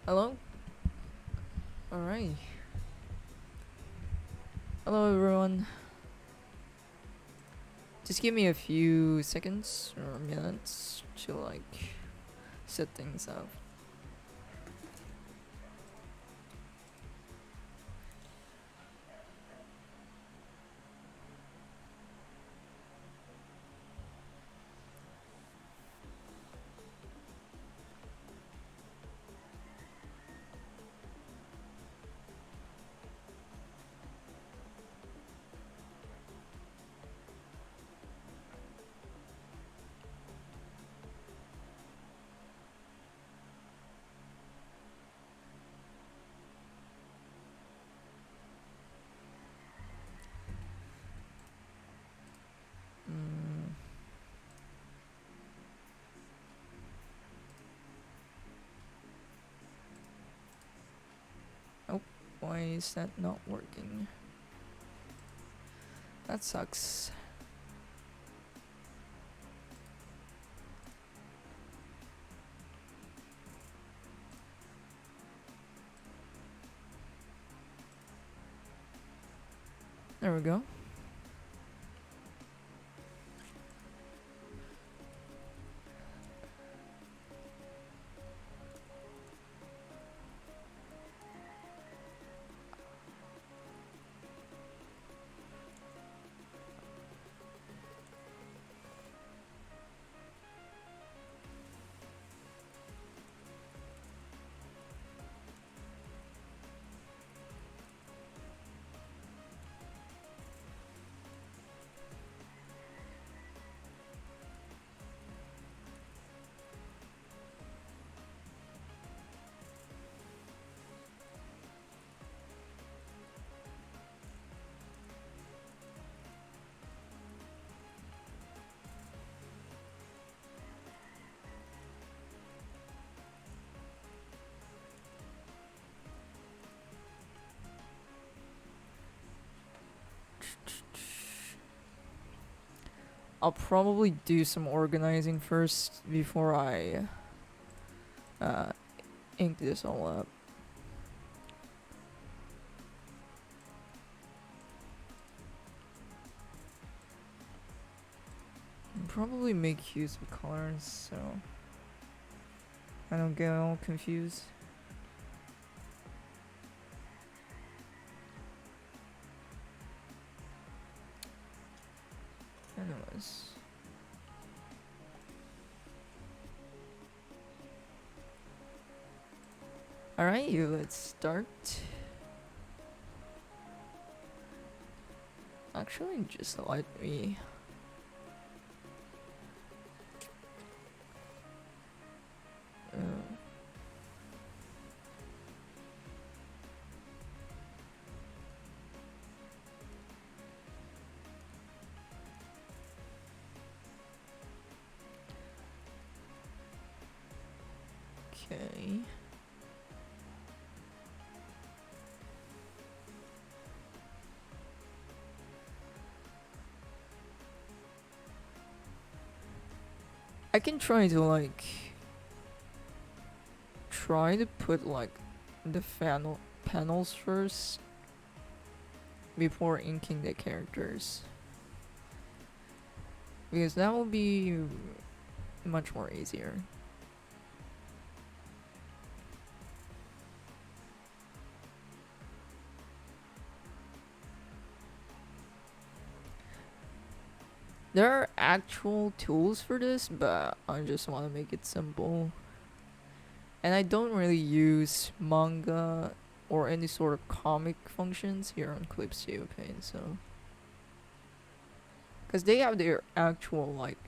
Hello? Alright. Hello everyone. Just give me a few seconds or minutes to like set things up. Mm. Oh, why is that not working? That sucks. There we go. I'll probably do some organizing first before I uh, ink this all up. I'll probably make use of colors so I don't get all confused. Anyways. Alright, let's start. Actually, just let me. Okay. I can try to put like the panels first before inking the characters, because that will be much more easier. There are actual tools for this, but I just want to make it simple. And I don't really use manga or any sort of comic functions here on Clip Studio Paint, so. Because they have their actual, like,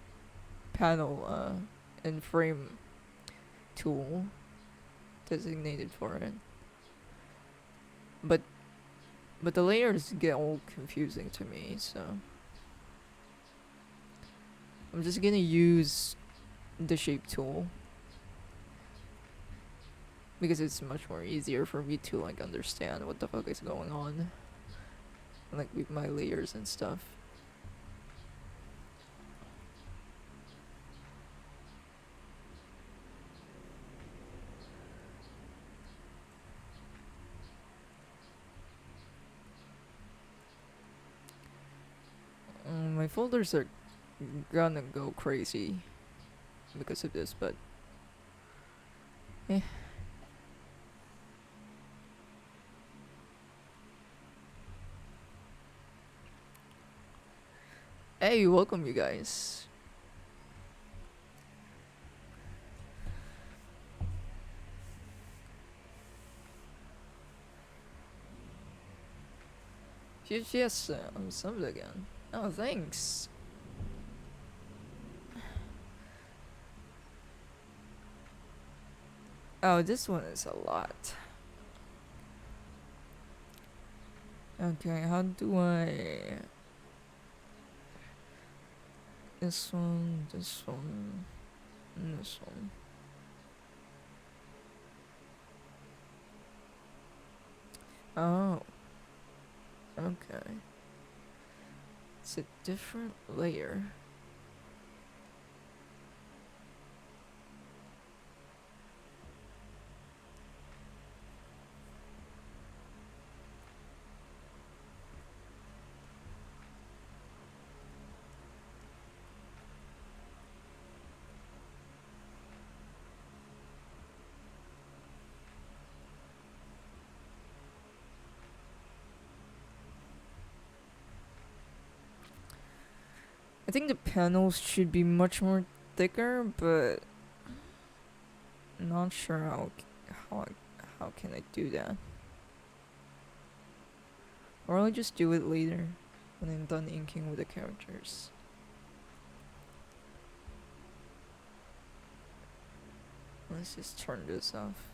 panel and frame tool designated for it. But the layers get all confusing to me, so. I'm just gonna use the shape tool because it's much more easier for me to like understand what the fuck is going on, like with my layers and stuff. My folders are gonna go crazy because of this, but eh. Hey, welcome you guys. Yes, I'm subbed again. Oh, thanks. Oh, this one is a lot. Okay, how do I... This one, and this one. Oh, okay. It's a different layer. I think the panels should be much more thicker, but not sure how how can I do that. Or I'll just do it later when I'm done inking with the characters. Let's just turn this off.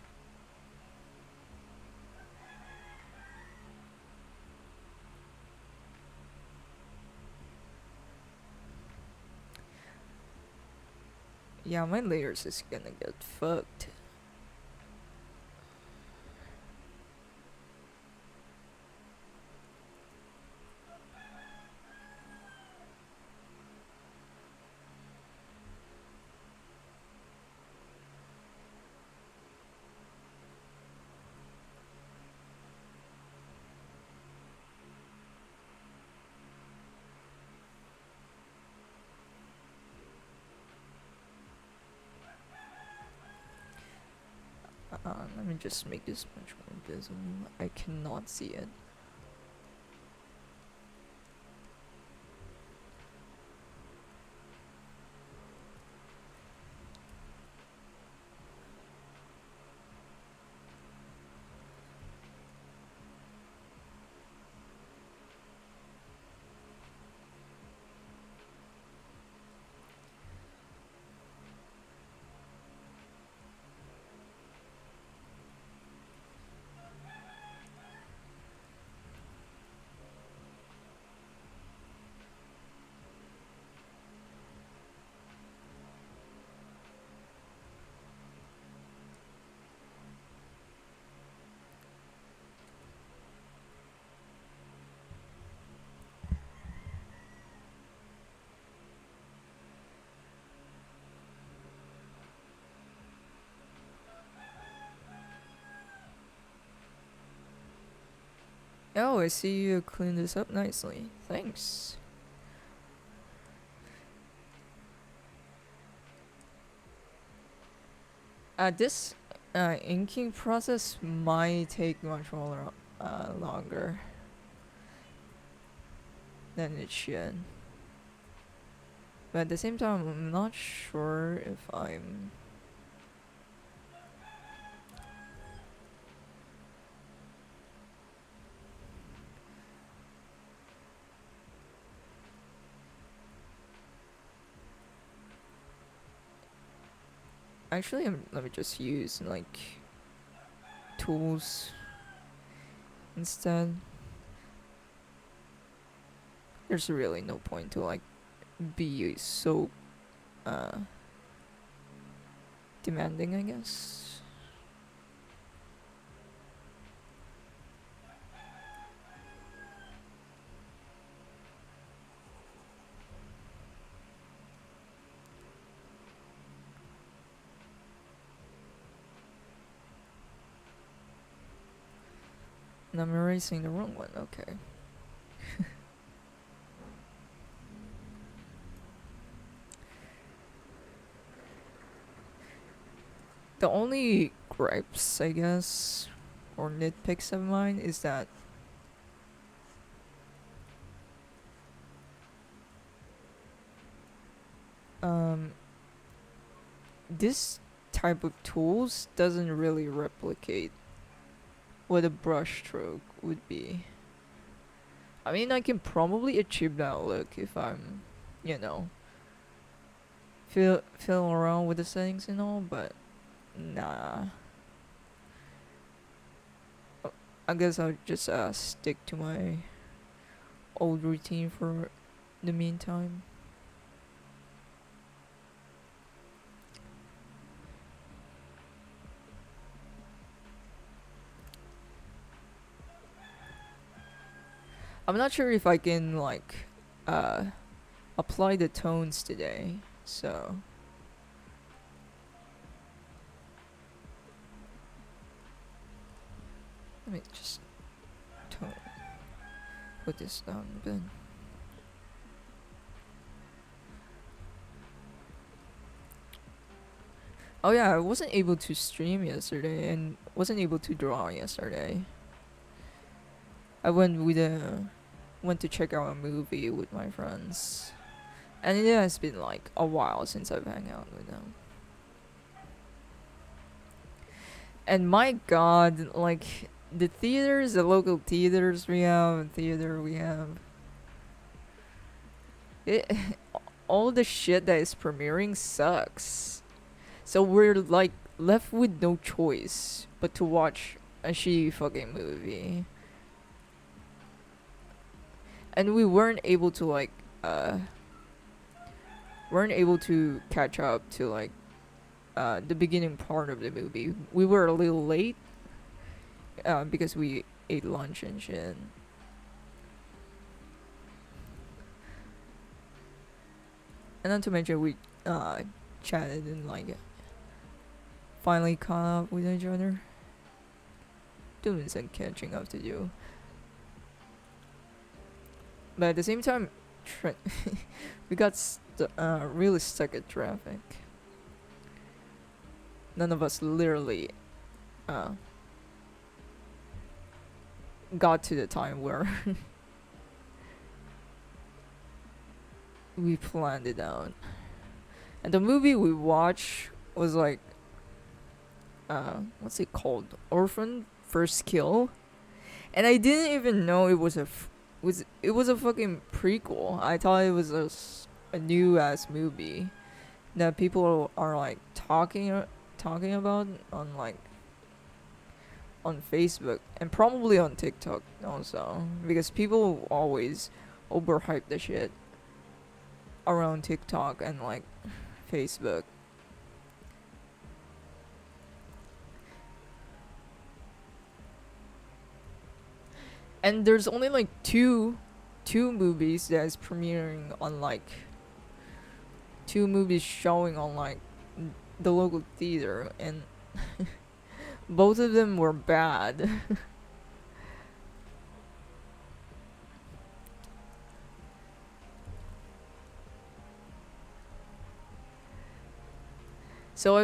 Yeah, my layers is gonna get fucked. Let me just make this much more visible. I cannot see it. Oh, I see you cleaned this up nicely. Thanks. This inking process might take much more longer than it should. But at the same time, I'm not sure if I'm... Actually, let me just use, like, tools instead. There's really no point to, like, be so demanding, I guess. And I'm erasing the wrong one, okay. The only gripes, I guess, or nitpicks of mine is that um, this type of tools doesn't really replicate what a brushstroke would be. I mean, I can probably achieve that look if I'm, you know, fiddle around with the settings and all, but nah. I guess I'll just stick to my old routine for the meantime. I'm not sure if I can like uh apply the tones today, so let me just tone put this down a bit. Oh yeah, I wasn't able to stream yesterday and wasn't able to draw yesterday. I went to check out a movie with my friends. And it has been like a while since I've hung out with them. And my god, like the theaters, the local theaters we have, it all the shit that is premiering sucks. So we're like left with no choice but to watch a shitty fucking movie. And we weren't able to catch up to like the beginning part of the movie. We were a little late because we ate lunch and shit. And not to mention we chatted and like finally caught up with each other. Doing some catching up to do. But at the same time, we got really stuck at traffic. None of us literally got to the time where we planned it out. And the movie we watched was like, what's it called? Orphan First Kill. And I didn't even know it was it was a fucking prequel. I thought it was a new ass movie that people are like talking about on like on Facebook and probably on TikTok also, because people always overhype the shit around TikTok and like Facebook. And there's only like two movies that's premiering on like two movies showing on like the local theater, and both of them were bad. So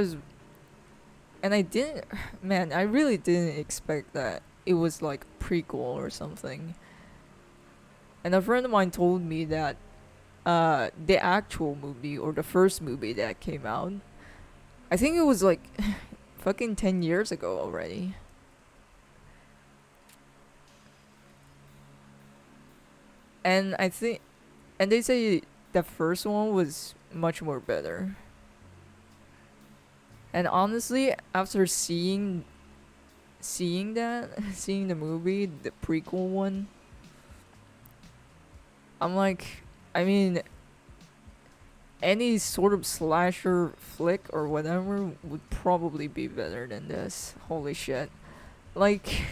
I didn't, man, I really didn't expect that it was like a prequel or something. And a friend of mine told me that the actual movie or the first movie that came out, I think it was like fucking 10 years ago already. And they say the first one was much more better. And honestly, after seeing that, seeing the movie, the prequel one, I'm like, I mean, any sort of slasher flick or whatever would probably be better than this. Holy shit. Like,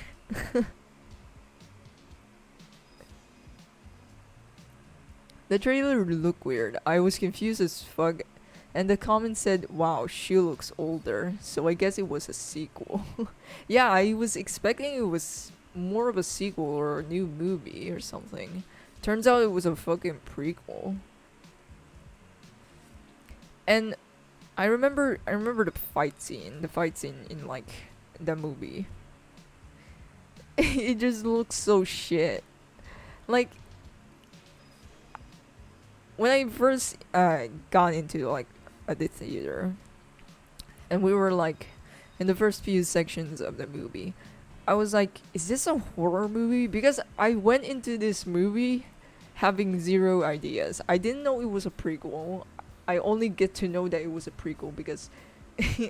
the trailer looked weird. I was confused as fuck. And the comment said, wow, she looks older. So I guess it was a sequel. Yeah, I was expecting it was more of a sequel or a new movie or something. Turns out it was a fucking prequel. And I remember the fight scene in like the movie. It just looks so shit. Like when I first got into like the theater, and we were like in the first few sections of the movie, I was like, is this a horror movie? Because I went into this movie having zero ideas. I didn't know it was a prequel. I only get to know that it was a prequel because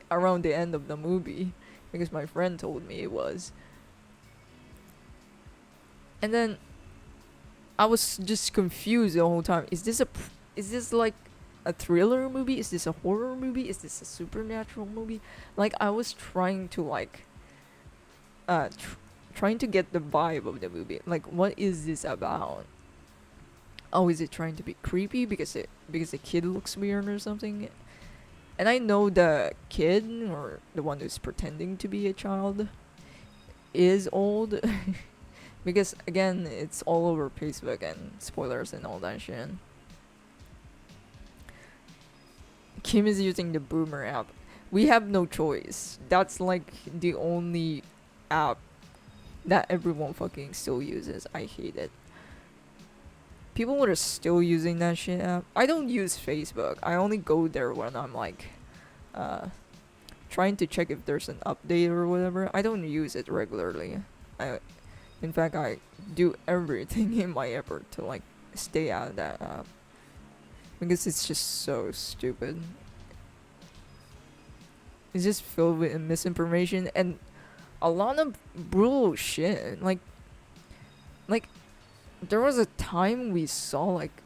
around the end of the movie, because my friend told me it was. And then I was just confused the whole time. Is this like a thriller movie? Is this a horror movie? Is this a supernatural movie? Like I was trying to like trying to get the vibe of the movie. Like what is this about? Oh, is it trying to be creepy because the kid looks weird or something? And I know the kid or the one who's pretending to be a child is old because again, it's all over Facebook and spoilers and all that shit. Kim is using the Boomer app. We have no choice. That's like the only app that everyone fucking still uses. I hate it. People are still using that shit app. I don't use Facebook. I only go there when I'm like uh trying to check if there's an update or whatever. I don't use it regularly. I in fact I do everything in my effort to like stay out of that app because it's just so stupid. It's just filled with misinformation and a lot of brutal shit. Like there was a time we saw like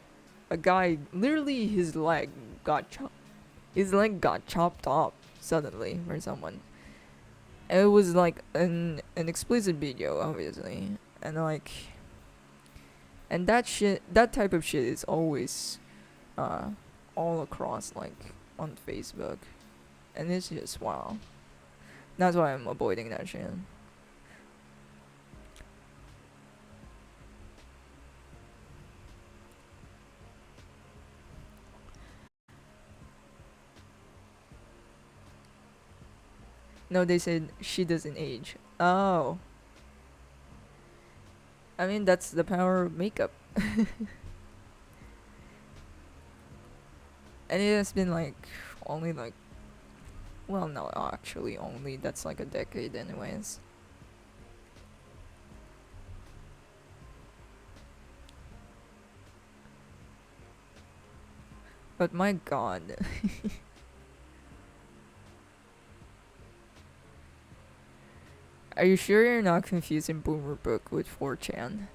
a guy literally his leg got chopped off suddenly by someone. And it was like an explicit video, obviously, and like and that type of shit is always uh all across like on Facebook, and it's just wow. That's why I'm avoiding that shit. No, they said she doesn't age. Oh, I mean that's the power of makeup, and it has been like only like well, no, actually, only that's like a decade, anyways. But my god, are you sure you're not confusing Boomer Book with 4chan?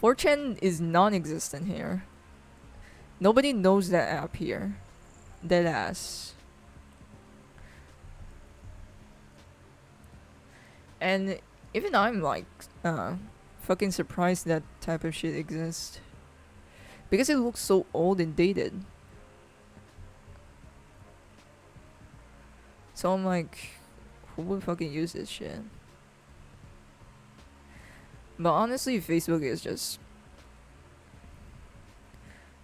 4chan is non-existent here. Nobody knows that app here. Dead ass. And even I'm like, fucking surprised that type of shit exists because it looks so old and dated. So I'm like, who would fucking use this shit? But honestly, Facebook is just.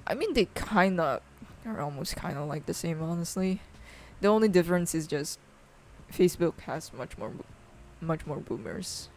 I mean, they kinda are almost kinda like the same, honestly. The only difference is just Facebook has much more boomers.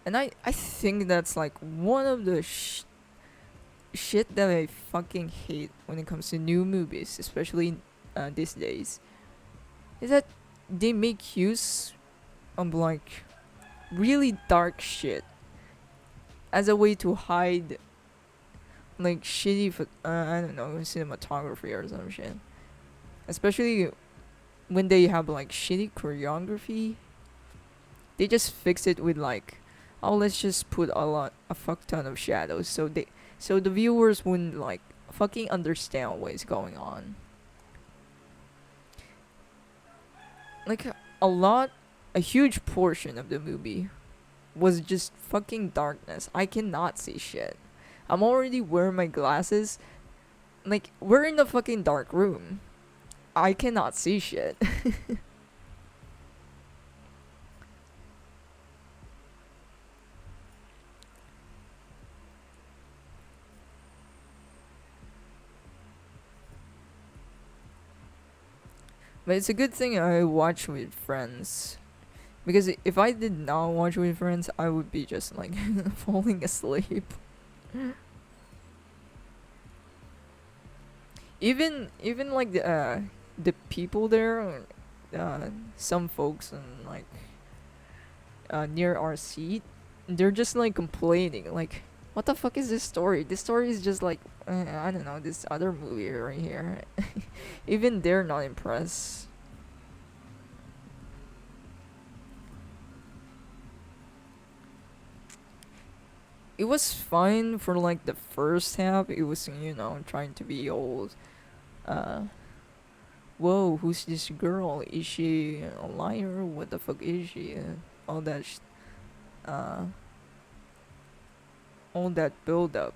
And I think that's like one of the shit that I fucking hate when it comes to new movies, especially these days, is that they make use of like really dark shit as a way to hide like I don't know, cinematography or some shit. Especially when they have like shitty choreography, they just fix it with like, oh, let's just put a fuck ton of shadows, so the viewers wouldn't like fucking understand what is going on. Like a huge portion of the movie was just fucking darkness. I cannot see shit. I'm already wearing my glasses. Like, we're in a fucking dark room. I cannot see shit. But it's a good thing I watch with friends. Because if I did not watch with friends, I would be just like falling asleep. Even like the people there, some folks and like near our seat, they're just like complaining like, what the fuck is this story? This story is just like I don't know, this other movie right here. Even they're not impressed. It was fine for like the first half. It was, trying to be old. Uh, whoa, who's this girl? Is she a liar? What the fuck is she? All that, uh, all that build up,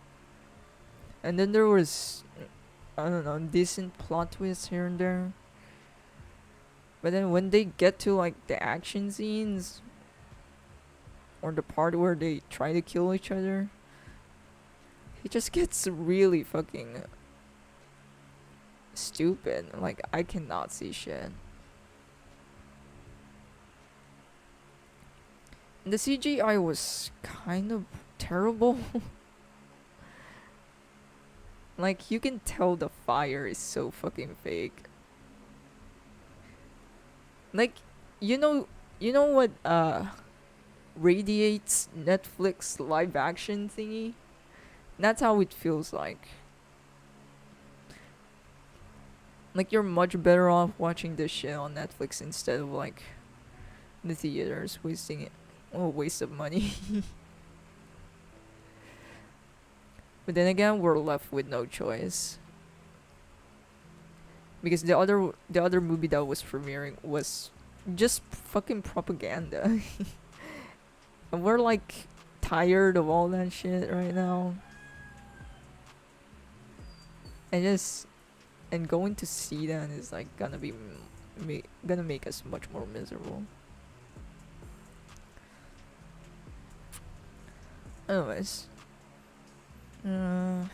and then there was, I don't know, decent plot twists here and there. But then when they get to like the action scenes or the part where they try to kill each other, it just gets really fucking stupid. Like, I cannot see shit. The CGI was kind of terrible. Like, you can tell the fire is so fucking fake. Like, you know, you know what radiates Netflix live action thingy? That's how it feels like. Like, you're much better off watching this shit on Netflix instead of like the theaters, wasting it. Oh, waste of money. But then again, we're left with no choice. Because the other movie that was premiering was just fucking propaganda. And we're like tired of all that shit right now. And just and going to see that is like gonna be gonna make us much more miserable. Anyways, I'm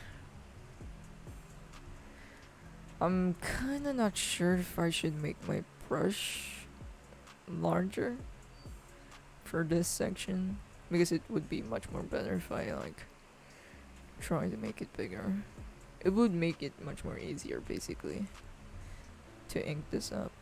kind of not sure if I should make my brush larger for this section, because it would be much more better if I like try to make it bigger. It would make it much more easier basically to ink this up.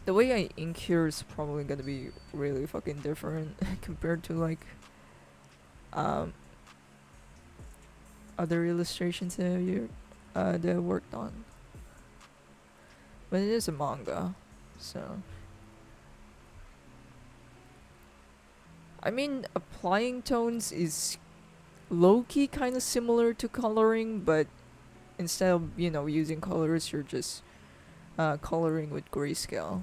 The way I ink here is probably gonna be really fucking different compared to like um other illustrations that I worked on. But it is a manga, so I mean applying tones is low key kind of similar to coloring, but instead of using colors, you're just coloring with grayscale.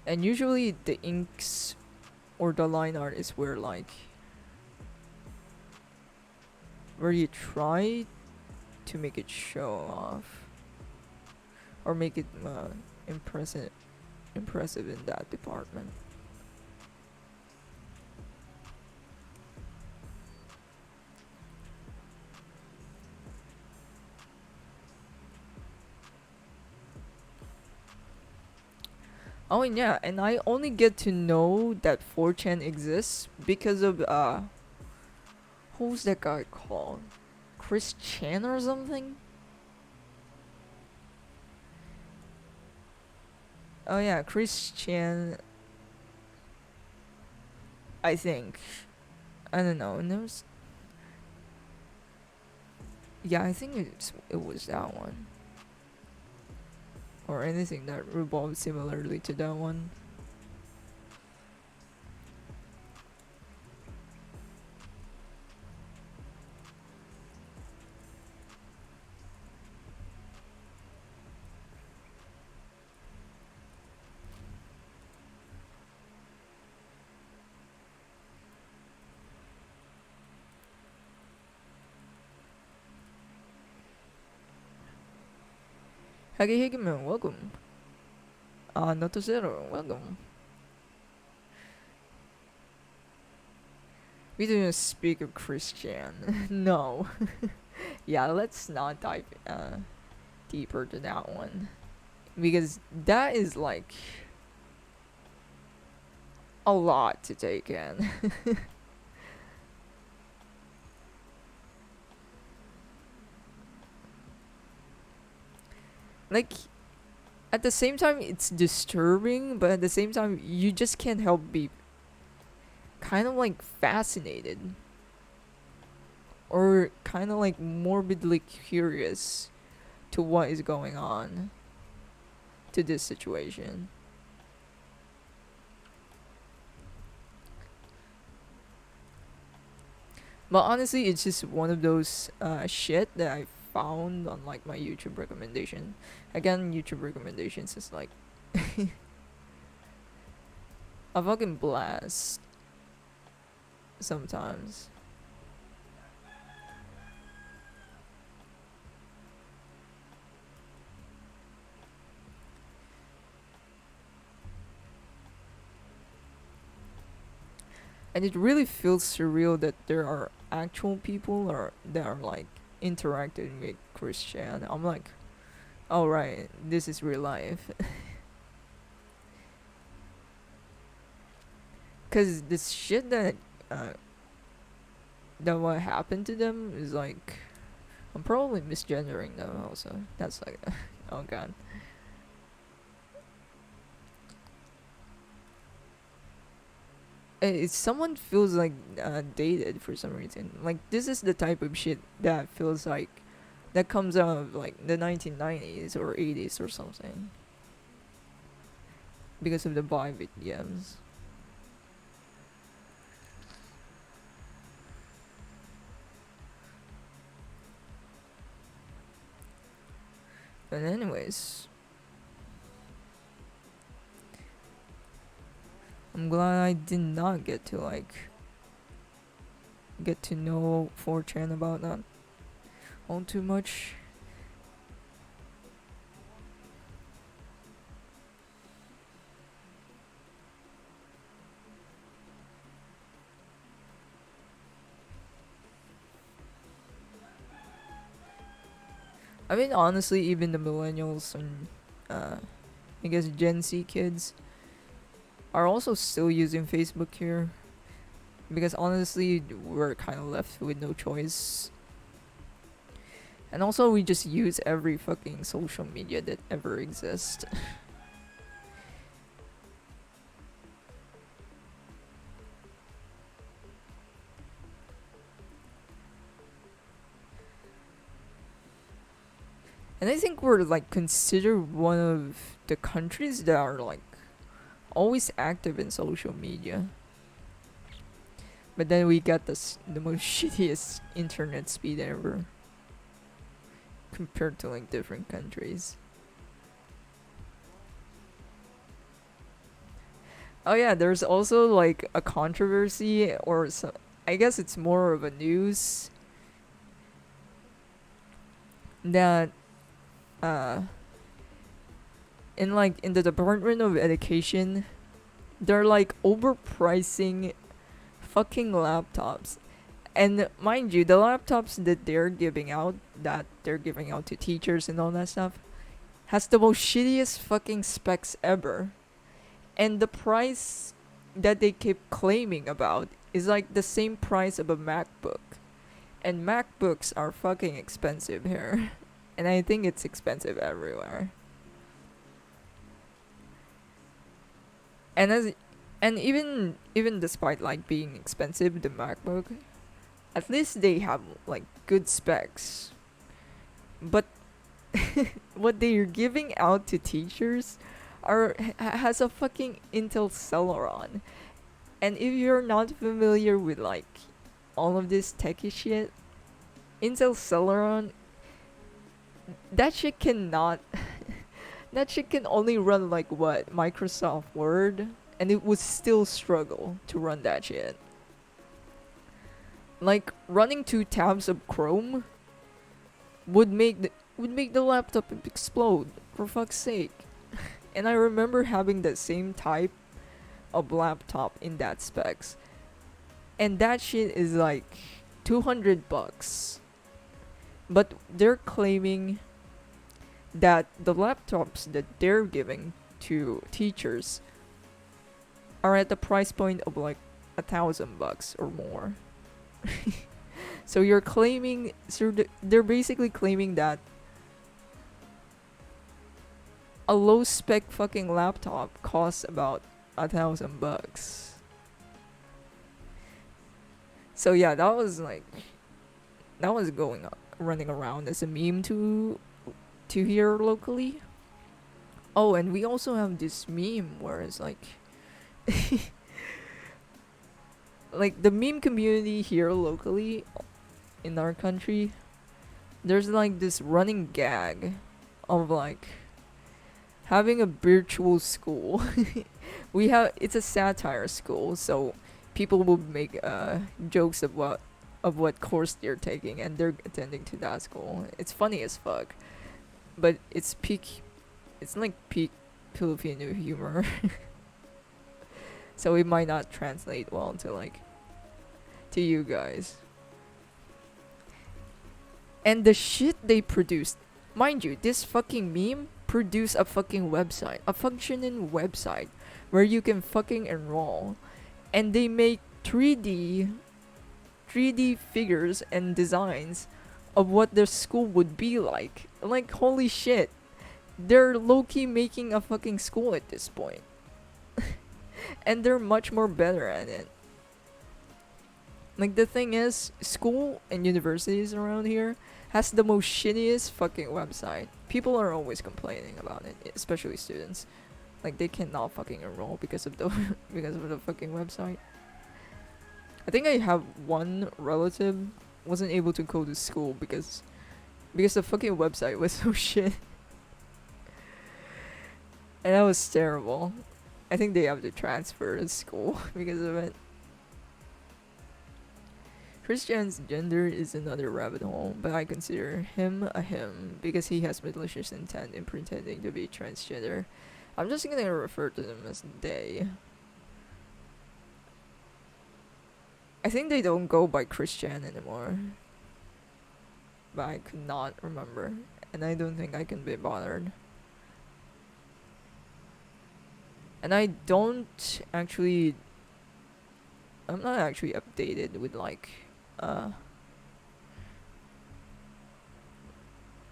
And usually the inks or the line art is where you try to make it show off or make it impressive in that department. Oh, and yeah, and I only get to know that 4chan exists because of who's that guy called? Chris Chan or something? Oh yeah, Chris Chan. I think. I don't know. And there was, yeah, I think it was that one or anything that revolved similarly to that one. ハゲヒゲメン welcome. Not zero, welcome. We didn't speak of Christian. No. Yeah, let's not dive deeper to that one. Because that is like a lot to take in. Like, at the same time, it's disturbing, but at the same time, you just can't help be kind of like fascinated. Or kind of like morbidly curious to what is going on to this situation. But honestly, it's just one of those shit that I found on like my YouTube recommendation. Again, YouTube recommendations is like a fucking blast sometimes. And it really feels surreal that there are actual people or that are like interacting with Christian. I'm like, oh right, this is real life. Cause this shit that what happened to them is like, I'm probably misgendering them also. That's like, oh god. Someone feels like dated for some reason. Like this is the type of shit that feels like that comes out of like the 1990s or 80s or something because of the vibe it gives. But anyways, I'm glad I did not get to like get to know 4chan about that all too much. I mean, honestly, even the millennials and I guess Gen Z kids are also still using Facebook here because honestly, we're kind of left with no choice. And also, we just use every fucking social media that ever exists. And I think we're like considered one of the countries that are like always active in social media. But then we got the most shittiest internet speed ever compared to like different countries. Oh yeah, there's also like a controversy or so, I guess it's more of a news that uh in the Department of Education they're like overpricing fucking laptops. And mind you, the laptops that they're giving out to teachers and all that stuff has the most shittiest fucking specs ever. And the price that they keep claiming about is like the same price of a MacBook. And MacBooks are fucking expensive here. And I think it's expensive everywhere. And as and even despite like being expensive, the MacBook, at least they have like good specs. But what they're giving out to teachers has a fucking Intel Celeron. And if you're not familiar with like all of this techie shit, Intel Celeron, that shit cannot that shit can only run like what, Microsoft Word, and it would still struggle to run that shit. Like running 2 tabs of Chrome would make the laptop explode, for fuck's sake. And I remember having that same type of laptop in that specs. And that shit is like $200. But they're claiming that the laptops that they're giving to teachers are at the price point of like $1,000 or more. So they're basically claiming that a low spec fucking laptop costs about $1,000. So yeah, that was running around as a meme to here locally. Oh, and we also have this meme where it's like like the meme community here locally in our country, there's like this running gag of like having a virtual school. It's a satire school, so people will make jokes of what course they're taking, and they're attending to that school. It's funny as fuck, but it's like peak Filipino humor. So it might not translate well to you guys. And the shit they produced, mind you, this fucking meme produced a fucking website, a functioning website where you can fucking enroll, and they make 3D figures and designs of what their school would be like. Like, holy shit, they're low-key making a fucking school at this point. And they're much more better at it. Like, the thing is, school and universities around here has the most shittiest fucking website. People are always complaining about it, especially students. Like, they cannot fucking enroll because of the because of the fucking website. I think I have one relative wasn't able to go to school because the fucking website was so shit. And that was terrible. I think they have to transfer to school because of it. Christian's gender is another rabbit hole, but I consider him a him because he has malicious intent in pretending to be transgender. I'm just gonna refer to them as they. I think they don't go by Christian anymore. But I could not remember, and I don't think I can be bothered. And I'm not actually updated with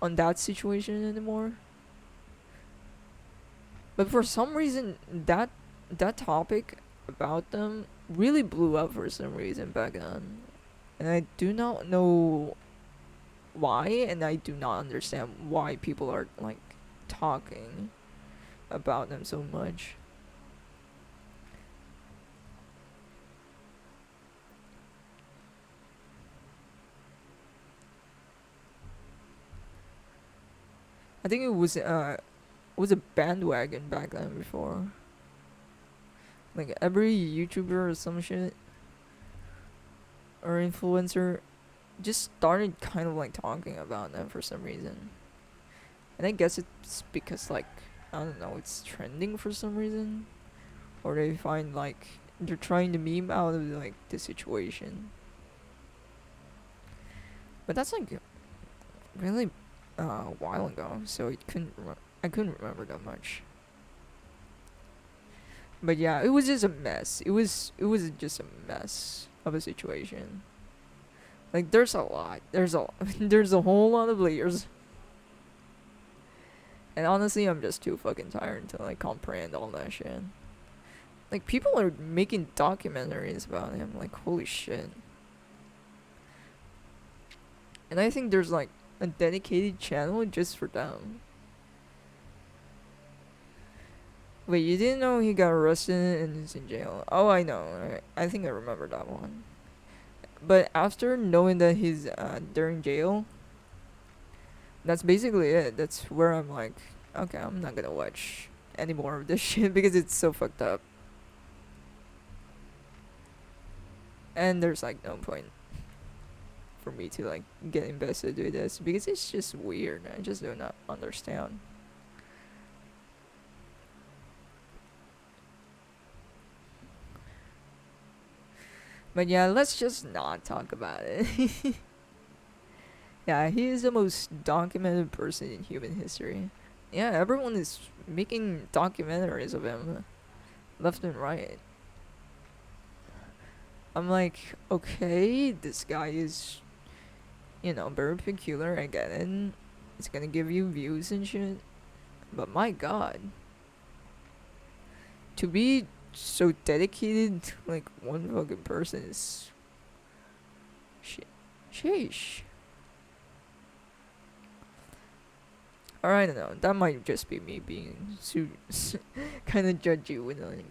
on that situation anymore. But for some reason that topic about them really blew up for some reason back then. And I do not know why, and I do not understand why people are talking about them so much. I think it was a bandwagon back then before. Like every YouTuber or some shit or influencer just started kind of talking about them for some reason. And I guess it's because I don't know, it's trending for some reason. Or they find they're trying to meme out of the situation. But that's really a while ago, so I couldn't remember that much. But yeah, it was just a mess. It was just a mess of a situation. Like there's a lot. There's a whole lot of layers. And honestly, I'm just too fucking tired to like comprehend all that shit. Like people are making documentaries about him. Like holy shit. And I think there's like a dedicated channel just for them. Wait, you didn't know he got arrested and is in jail? Oh, I know. I think I remember that one. But after knowing that he's they're in jail, that's basically it. That's where I'm like, okay, I'm not gonna watch any more of this shit because it's so fucked up. And there's like no point for me to like get invested with this because it's just weird. I just do not understand. But yeah, let's just not talk about it. Yeah, he is the most documented person in human history. Yeah, everyone is making documentaries of him left and right. I'm like, okay, this guy is, very peculiar. I get it. It's gonna give you views and shit. But my god, to be so dedicated to like one fucking person is. Sheesh. Or I don't know. That might just be me being kind of judgy with like,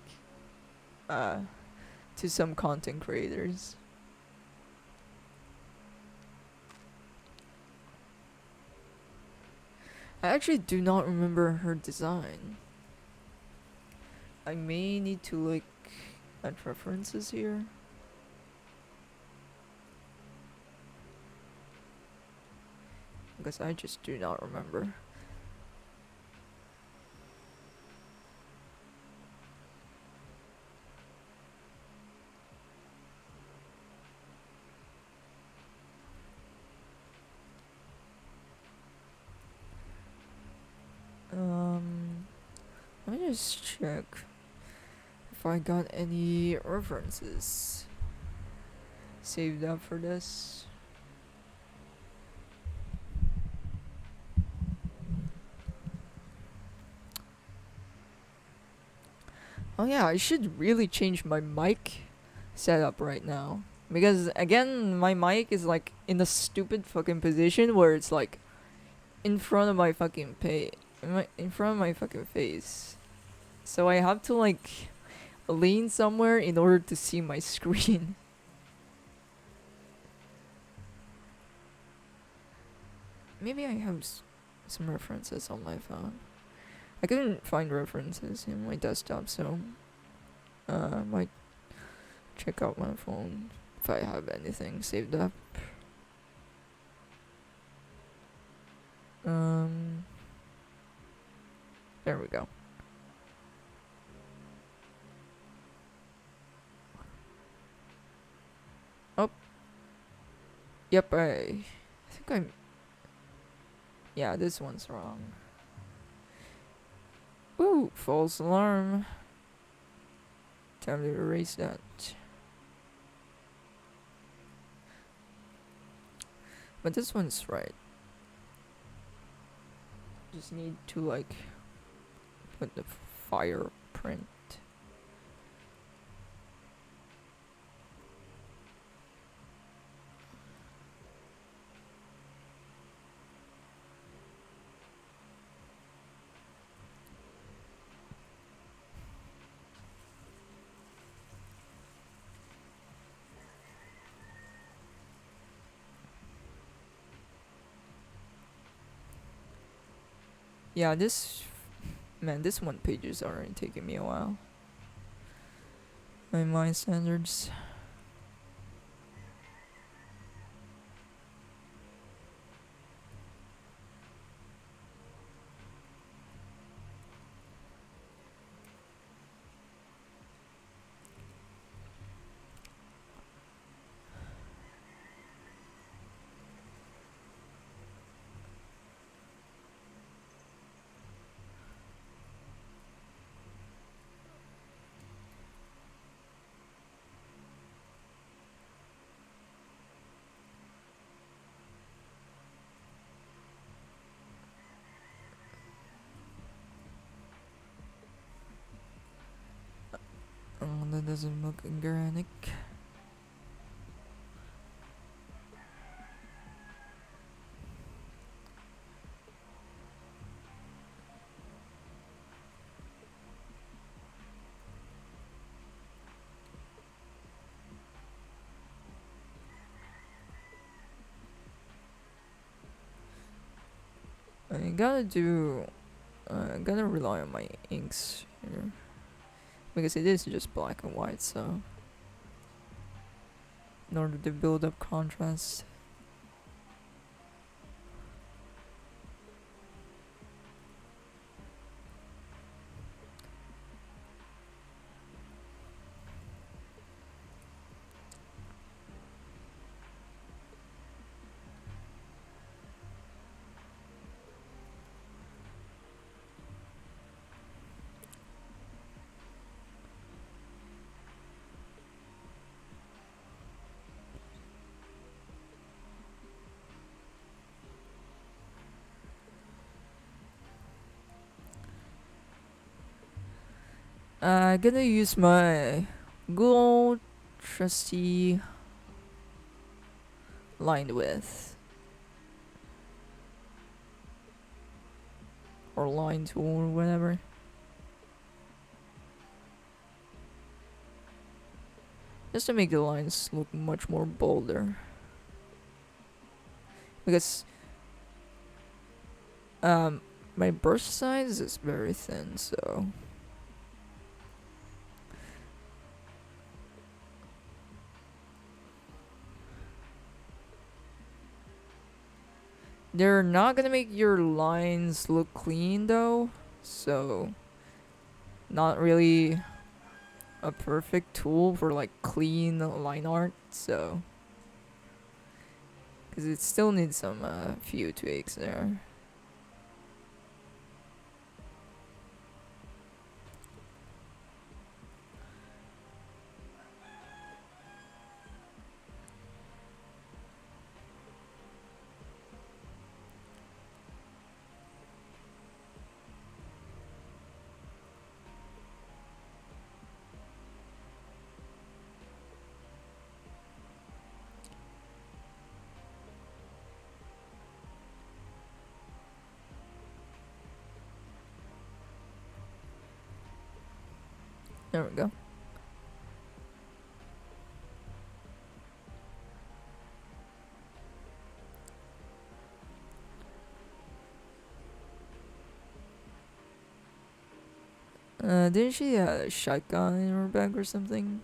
uh, to some content creators. I actually do not remember her design. I may need to like add references here. Because I just do not remember. Let me just check if I got any references saved up for this. Oh yeah, I should really change my mic setup right now. Because again, my mic is like in a stupid fucking position where it's like in front of my fucking in front of my fucking face. So I have to like lean somewhere in order to see my screen. Maybe I have some references on my phone. I couldn't find references in my desktop, so I might check out my phone if I have anything saved up. There we go. Oh. Yep, I think I'm. Yeah, this one's wrong. Ooh, false alarm. Time to erase that. But this one's right. Just need to like put the fire print. Yeah, this one page is already taking me a while. My standards. That doesn't look organic. I gotta do. I gotta rely on my inks here because it is just black and white. So in order to build up contrast. I'm gonna use my good old trusty line width or line tool or whatever. Just to make the lines look much more bolder. Because my brush size is very thin, so they're not gonna make your lines look clean though, so not really a perfect tool for like clean line art, so because it still needs some few tweaks there. There we go. Didn't she have a shotgun in her bag or something?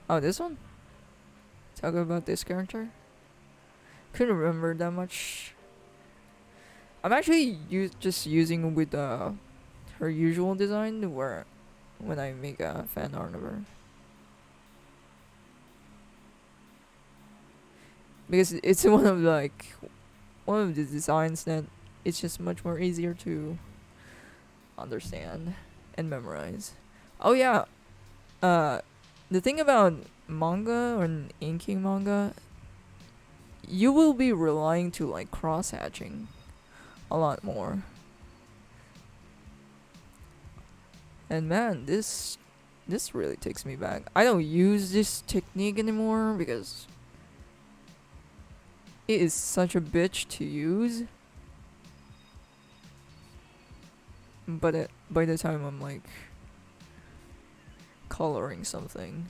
Oh, this one? Talk about this character? Couldn't remember that much. I'm actually just using with her usual design where when I make a fan art of her. Because it's one of the designs that it's just much more easier to understand and memorize. Oh yeah, the thing about manga or inking manga, you will be relying to like cross hatching a lot more. And man, this really takes me back. I don't use this technique anymore because it is such a bitch to use. But by the time I'm like coloring something.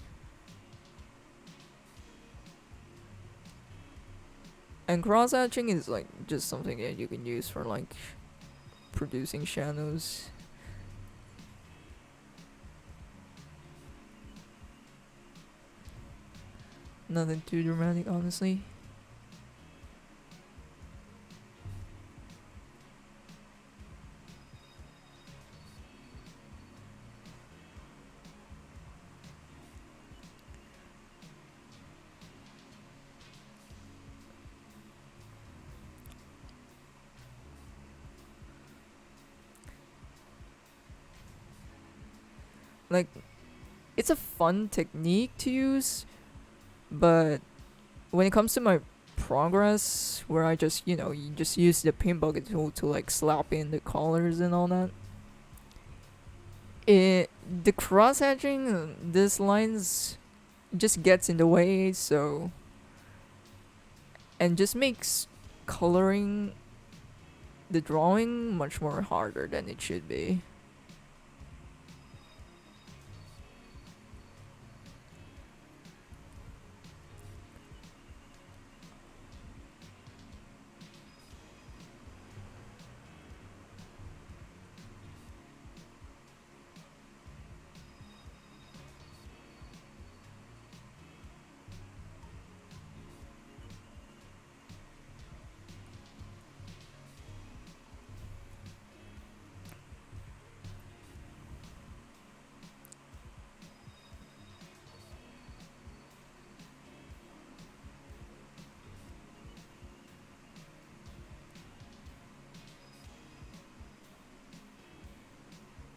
And cross hatching is like just something that you can use for like producing shadows. Nothing too dramatic, honestly. Like, it's a fun technique to use, but when it comes to my progress, where I just, you just use the paint bucket tool to like slap in the colors and all that, the cross hatching, this lines just gets in the way, so and just makes coloring the drawing much more harder than it should be.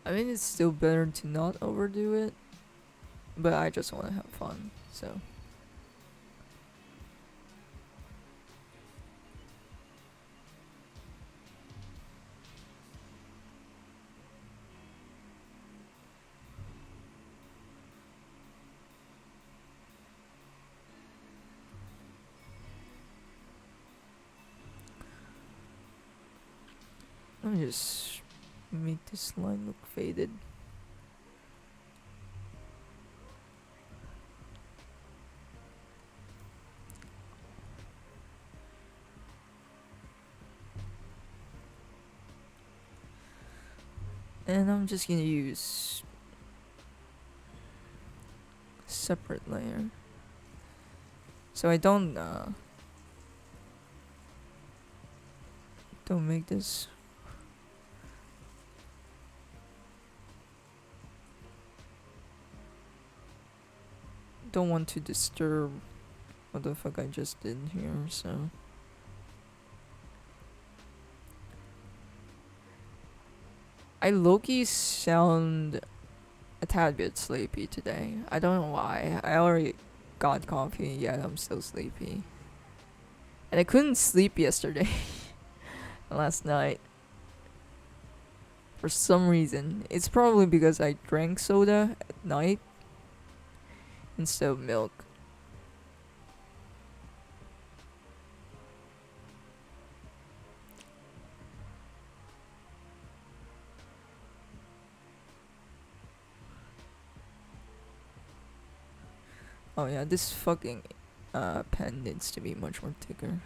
I mean, it's still better to not overdo it, but I just want to have fun, so. Let me just make this line look faded. And I'm just gonna use separate layer. So I don't make this. Don't want to disturb what the fuck I just did here, so. I low-key sound a tad bit sleepy today. I don't know why. I already got coffee, yet I'm still sleepy. And I couldn't sleep yesterday. Last night. For some reason. It's probably because I drank soda at night instead of milk. Oh yeah, this fucking pen needs to be much more thicker.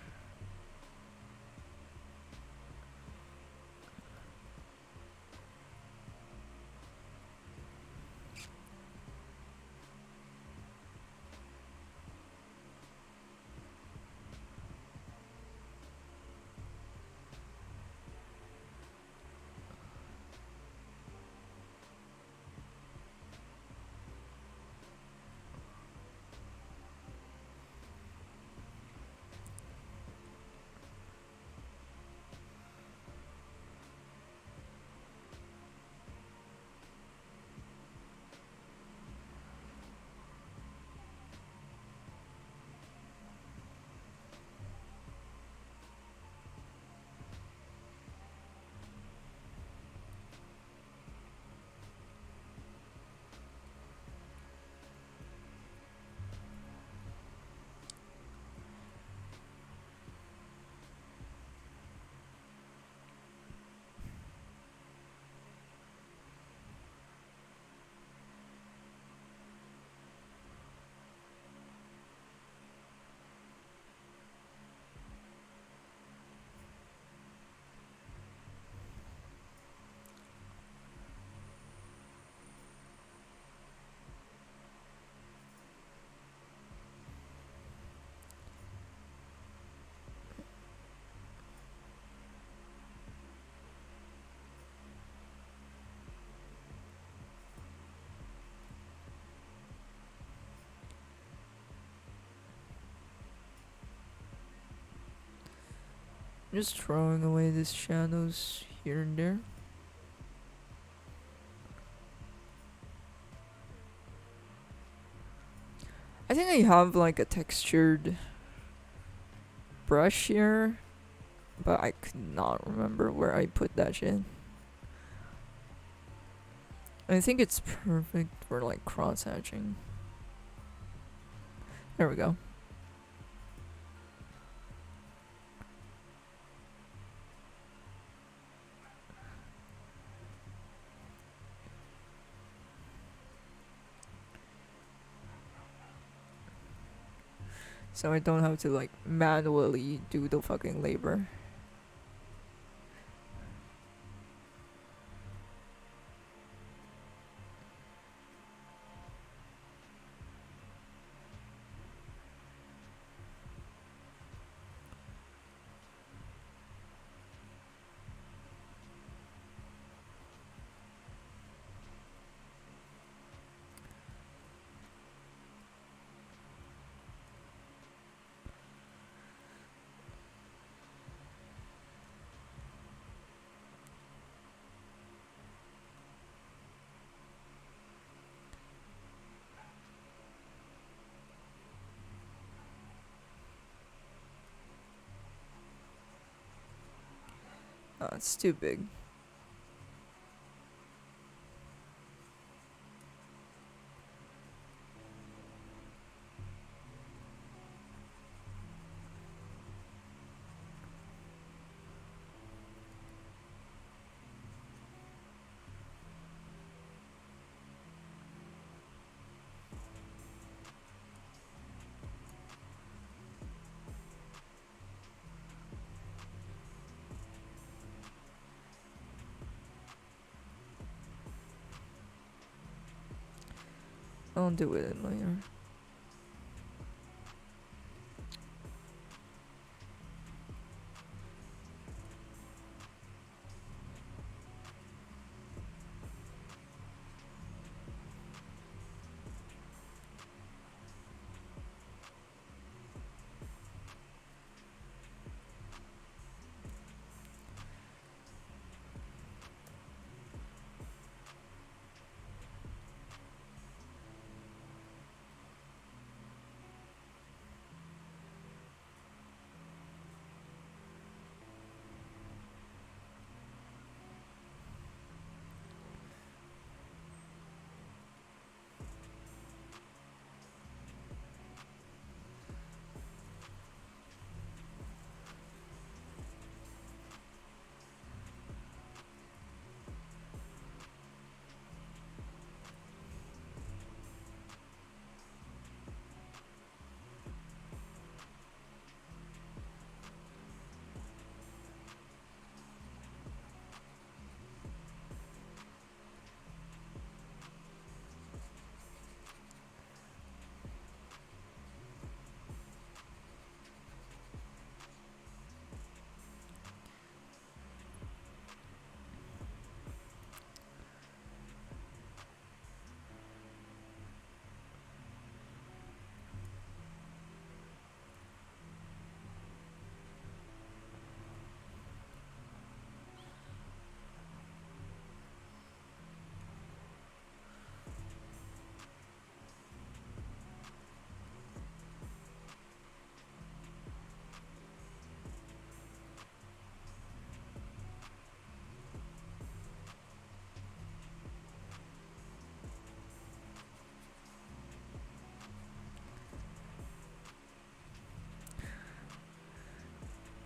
Just throwing away these shadows here and there. I think I have like a textured brush here, but I could not remember where I put that shit. I think it's perfect for like cross hatching. There we go. So I don't have to like manually do the fucking labor. It's too big. I'll do it later.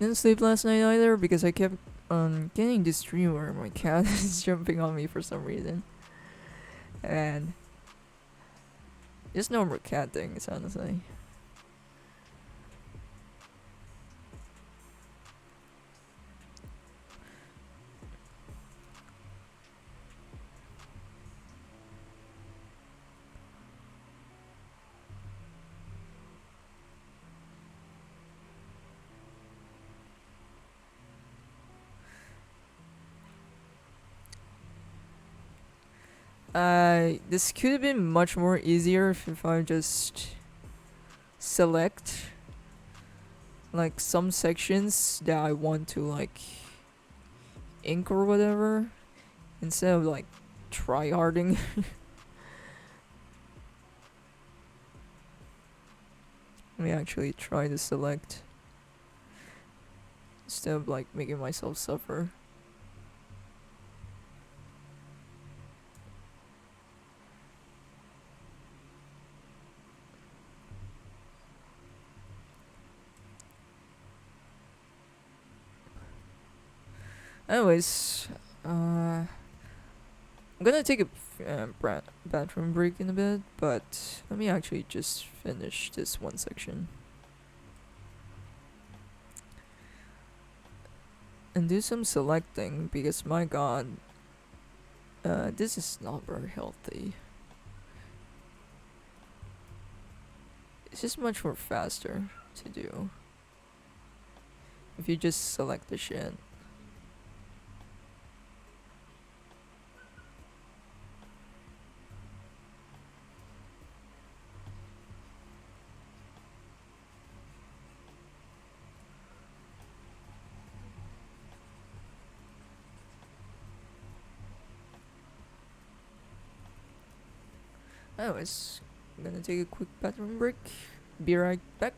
Didn't sleep last night either because I kept getting this dream where my cat is jumping on me for some reason. And just normal cat things, honestly. This could have been much more easier if I just select like some sections that I want to like ink or whatever instead of like tryharding. Let me actually try to select instead of like making myself suffer. Anyways, I'm gonna take a bathroom break in a bit, but let me actually just finish this one section and do some selecting because my god, this is not very healthy. It's just much more faster to do if you just select the shit. Anyways, I'm gonna take a quick bathroom break. Be right back.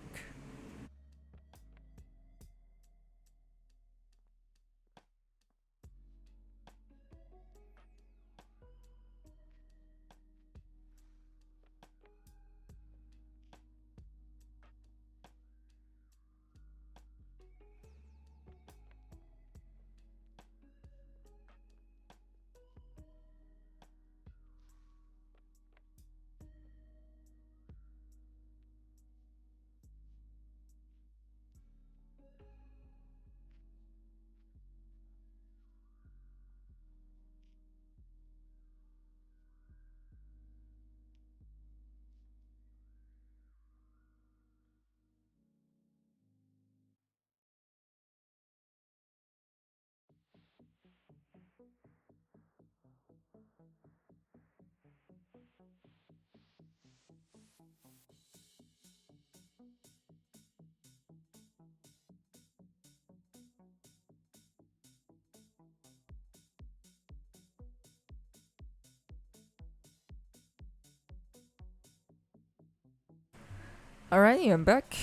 Alrighty, I'm back.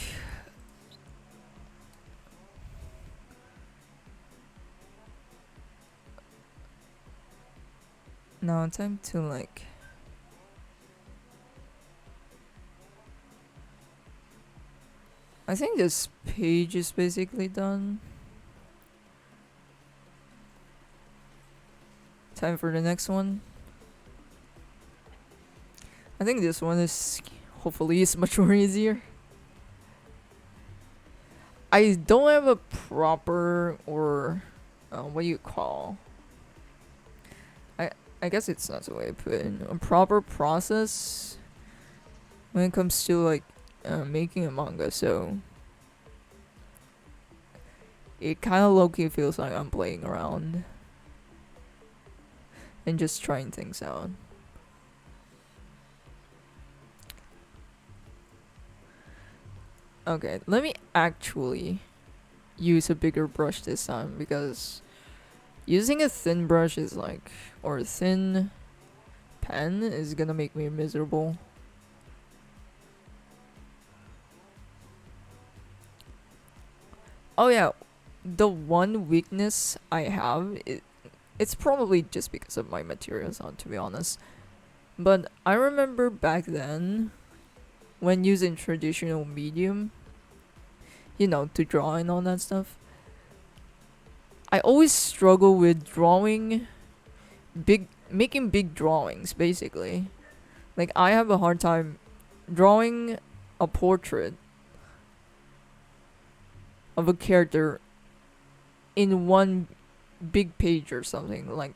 Now time to like I think this page is basically done. Time for the next one. I think this one is hopefully is much more easier. I don't have a proper or what do you call? I guess it's not the way I put it. A proper process when it comes to like making a manga. So it kind of low-key feels like I'm playing around and just trying things out. Okay, let me actually use a bigger brush this time because using a thin brush is like, or a thin pen is gonna make me miserable. Oh yeah, the one weakness I have, it's probably just because of my materials, to be honest. But I remember back then, when using traditional medium, you know, to draw and all that stuff, I always struggle with making big drawings, basically. Like, I have a hard time drawing a portrait of a character in one big page or something, like,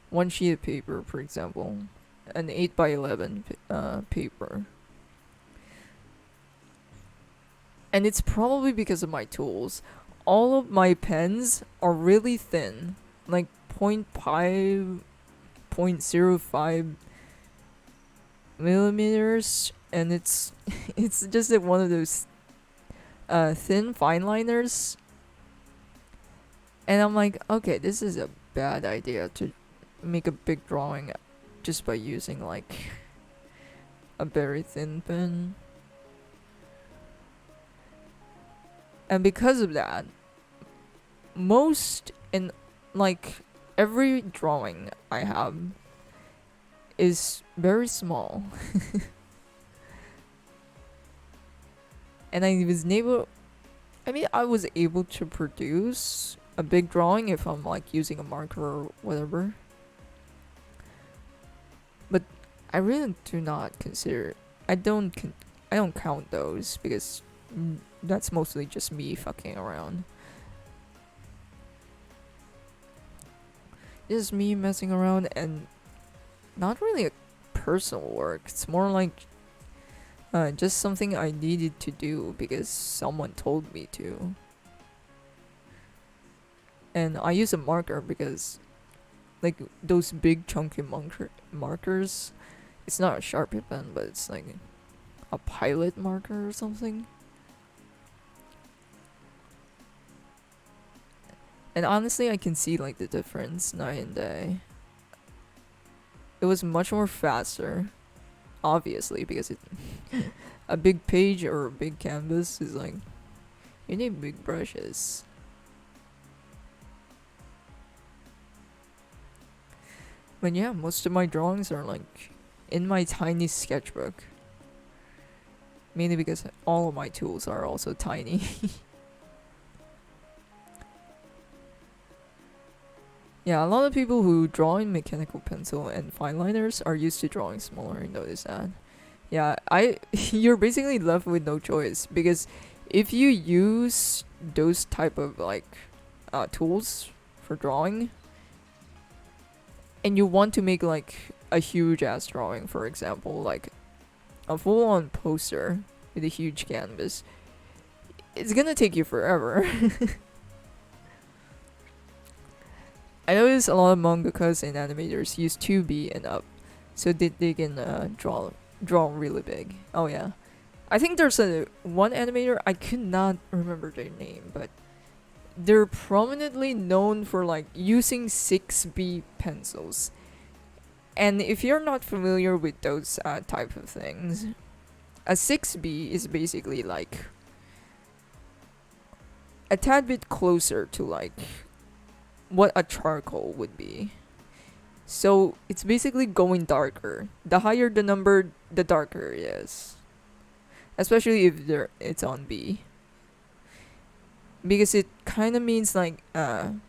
one sheet of paper, for example, an 8x11 paper. And it's probably because of my tools. All of my pens are really thin, like 0.5, 0.05 millimeters, and it's it's just like one of those thin fine liners. And I'm like, okay, this is a bad idea to make a big drawing just by using like a very thin pen. And because of that, most in like every drawing I have is very small. And I I mean, I was able to produce a big drawing if I'm like using a marker or whatever. But I really do not consider. I don't. I don't count those because that's mostly just me fucking around. Just me messing around and not really a personal work. It's more like just something I needed to do because someone told me to. And I use a marker because, like, those big chunky markers, it's not a Sharpie pen, but it's like a pilot marker or something. And honestly, I can see like the difference night and day. It was much more faster, obviously, because it a big page or a big canvas is like, you need big brushes. But yeah, most of my drawings are like in my tiny sketchbook. Mainly because all of my tools are also tiny. Yeah, a lot of people who draw in mechanical pencil and fine liners are used to drawing smaller, I notice that. Yeah, you're basically left with no choice because if you use those type of like tools for drawing and you want to make like a huge ass drawing, for example, like a full on poster with a huge canvas, it's gonna take you forever. I notice a lot of mangakas and animators use 2B and up, so they can draw really big. Oh yeah, I think there's a one animator, I could not remember their name, but they're prominently known for like using 6B pencils. And if you're not familiar with those type of things, a 6B is basically like a tad bit closer to like what a charcoal would be. So it's basically going darker. The higher the number, the darker it is. Especially if it's on B. Because it kind of means like the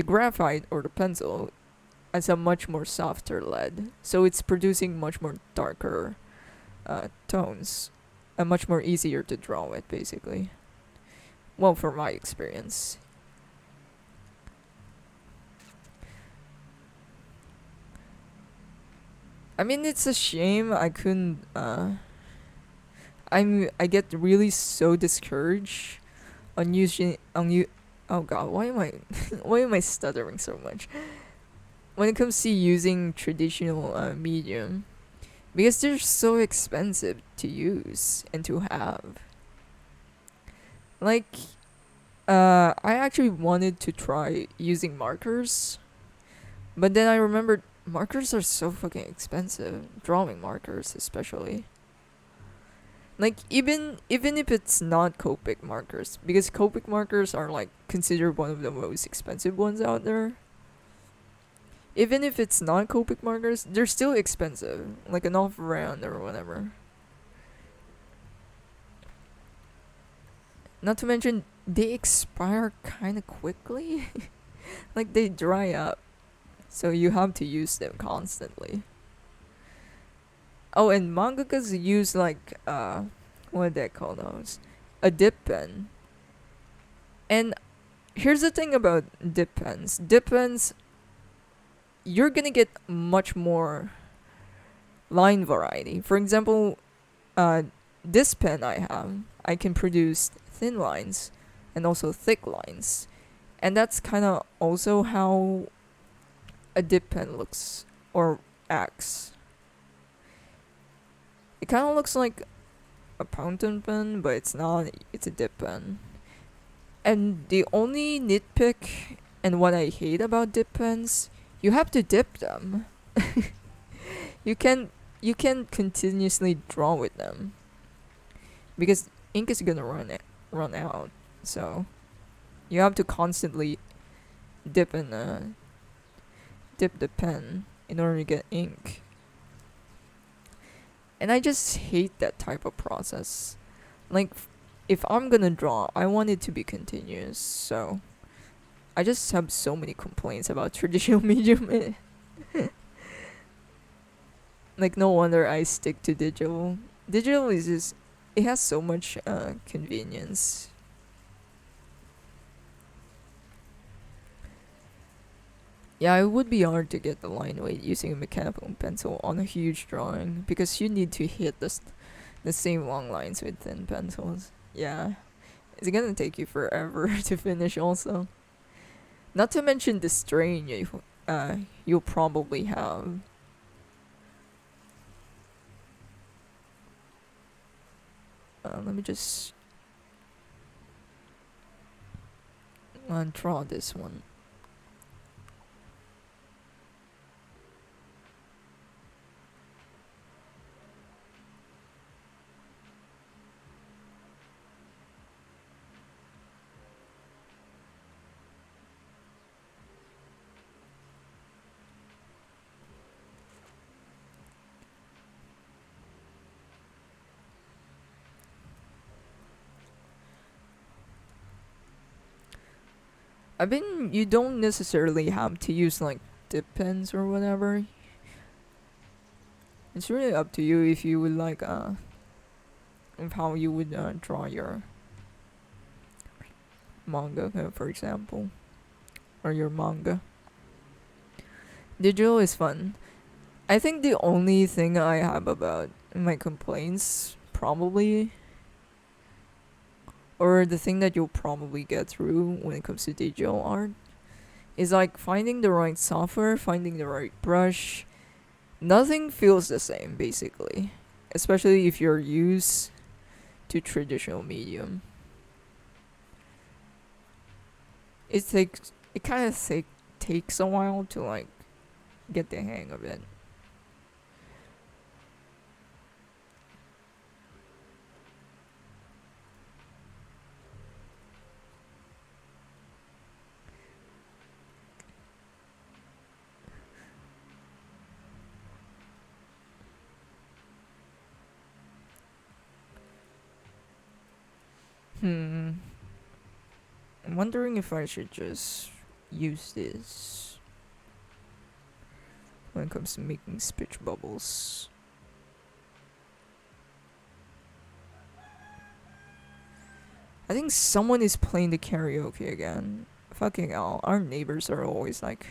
graphite or the pencil has a much more softer lead. So it's producing much more darker tones. And much more easier to draw with, basically. Well, from my experience. I mean, it's a shame I couldn't. I get really so discouraged on using on you. Oh God, why am I why am I stuttering so much? When it comes to using traditional medium, because they're so expensive to use and to have. Like, I actually wanted to try using markers, but then I remembered markers are so fucking expensive. Drawing markers, especially. Like even if it's not Copic markers, because Copic markers are like considered one of the most expensive ones out there. Even if it's not Copic markers, they're still expensive, like an off-brand or whatever. Not to mention, they expire kind of quickly. Like they dry up, so you have to use them constantly. Oh, and mangakas use like what do they call those? A dip pen. And here's the thing about dip pens. Dip pens, you're gonna get much more line variety. For example, this pen I can produce thin lines and also thick lines. And that's kind of also how a dip pen looks or acts. It kind of looks like a fountain pen, but it's not. It's a dip pen. And the only nitpick and what I hate about dip pens, you have to dip them. you can continuously draw with them because ink is gonna run out. So you have to constantly dip dip the pen in order to get ink. And I just hate that type of process. Like, if I'm gonna draw, I want it to be continuous. So I just have so many complaints about traditional medium. Like no wonder I stick to digital. Digital is just, it has so much convenience. Yeah, it would be hard to get the line weight using a mechanical pencil on a huge drawing because you need to hit the same long lines with thin pencils. Yeah, it's gonna take you forever to finish also. Not to mention the strain you'll probably have. Let me just draw this one. I mean, you don't necessarily have to use like dip pens or whatever. It's really up to you if you would like of how you would draw your manga, for example, or your manga. Digital is fun. I think the only thing I have about my complaints, probably, or the thing that you'll probably get through when it comes to digital art, is like finding the right software, finding the right brush. Nothing feels the same, basically, especially if you're used to traditional medium. It kind of takes a while to like get the hang of it. Hmm. I'm wondering if I should just use this when it comes to making speech bubbles. I think someone is playing the karaoke again. Fucking hell, our neighbors are always like,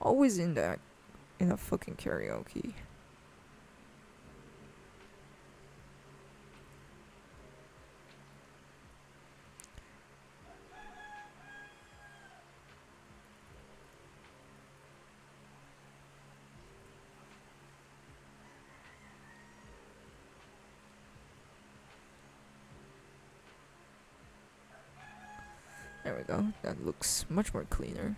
always in a fucking karaoke. There we go. That looks much more cleaner.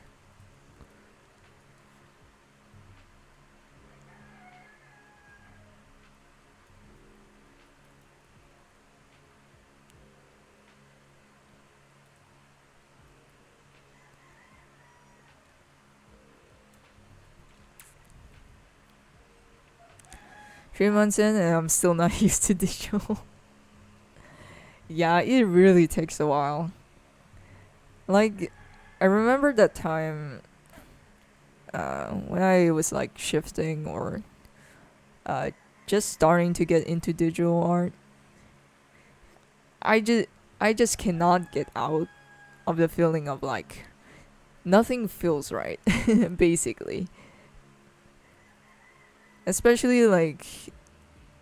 Three months in and I'm still not used to digital. Yeah, it really takes a while. Like, I remember that time when I was like shifting or uh, just starting to get into digital art. I just I just cannot get out of the feeling of like nothing feels right, basically. Especially like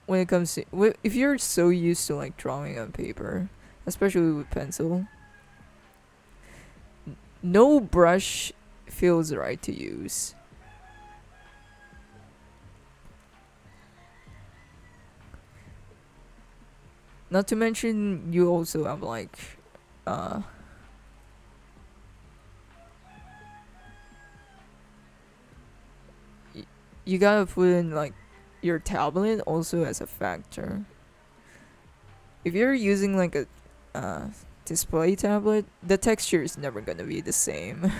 when it comes to if you're so used to like drawing on paper, especially with pencil, no brush feels right to use. Not to mention you also have like uh you gotta put in like your tablet also as a factor. If you're using like a display tablet, the texture is never gonna be the same.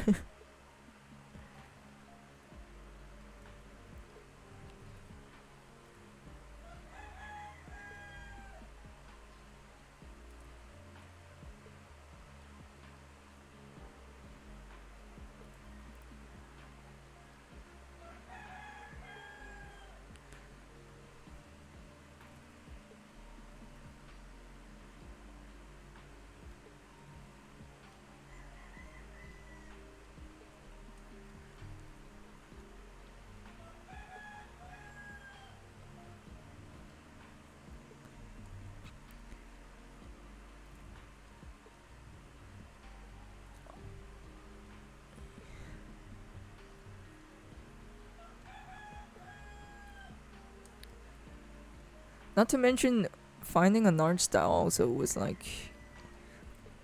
Not to mention, finding an art style also was like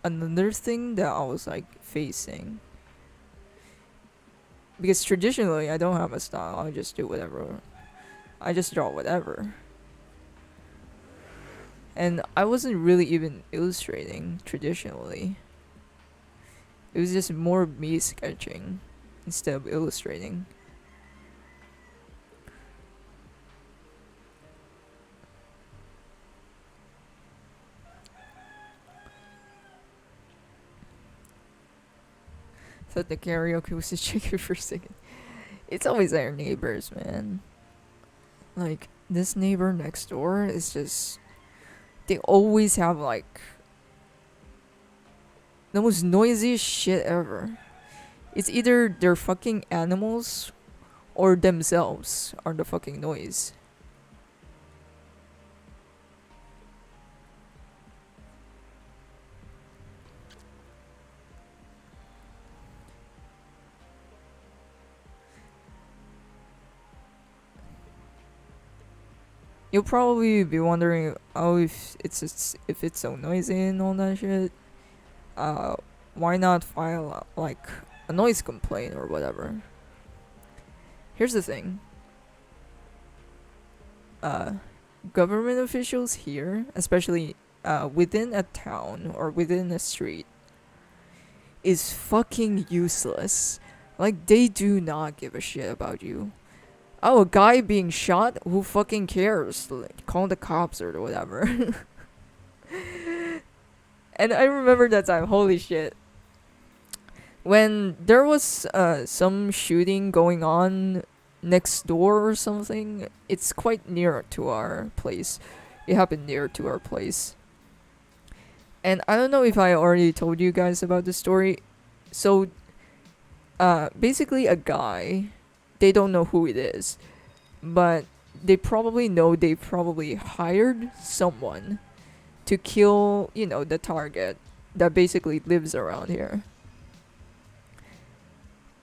another thing that I was like facing. Because traditionally, I don't have a style. I just do whatever. I just draw whatever. And I wasn't really even illustrating traditionally. It was just more me sketching instead of illustrating. Thought the karaoke was a chicken for a second. It's always our neighbors, man. Like, this neighbor next door is just. They always have, like, the most noisiest shit ever. It's either their fucking animals or themselves are the fucking noise. You'll probably be wondering, oh, if it's so noisy and all that shit, uh, why not file like a noise complaint or whatever? Here's the thing. Uh, Government officials here, especially within a town or within a street, is fucking useless. Like, they do not give a shit about you. Oh, a guy being shot? Who fucking cares? Like, call the cops or whatever. And I remember that time, holy shit. When there was some shooting going on next door or something, it's quite near to our place. It happened near to our place. And I don't know if I already told you guys about the story. So, basically a guy, they don't know who it is, but they probably know they probably hired someone to kill, the target that basically lives around here.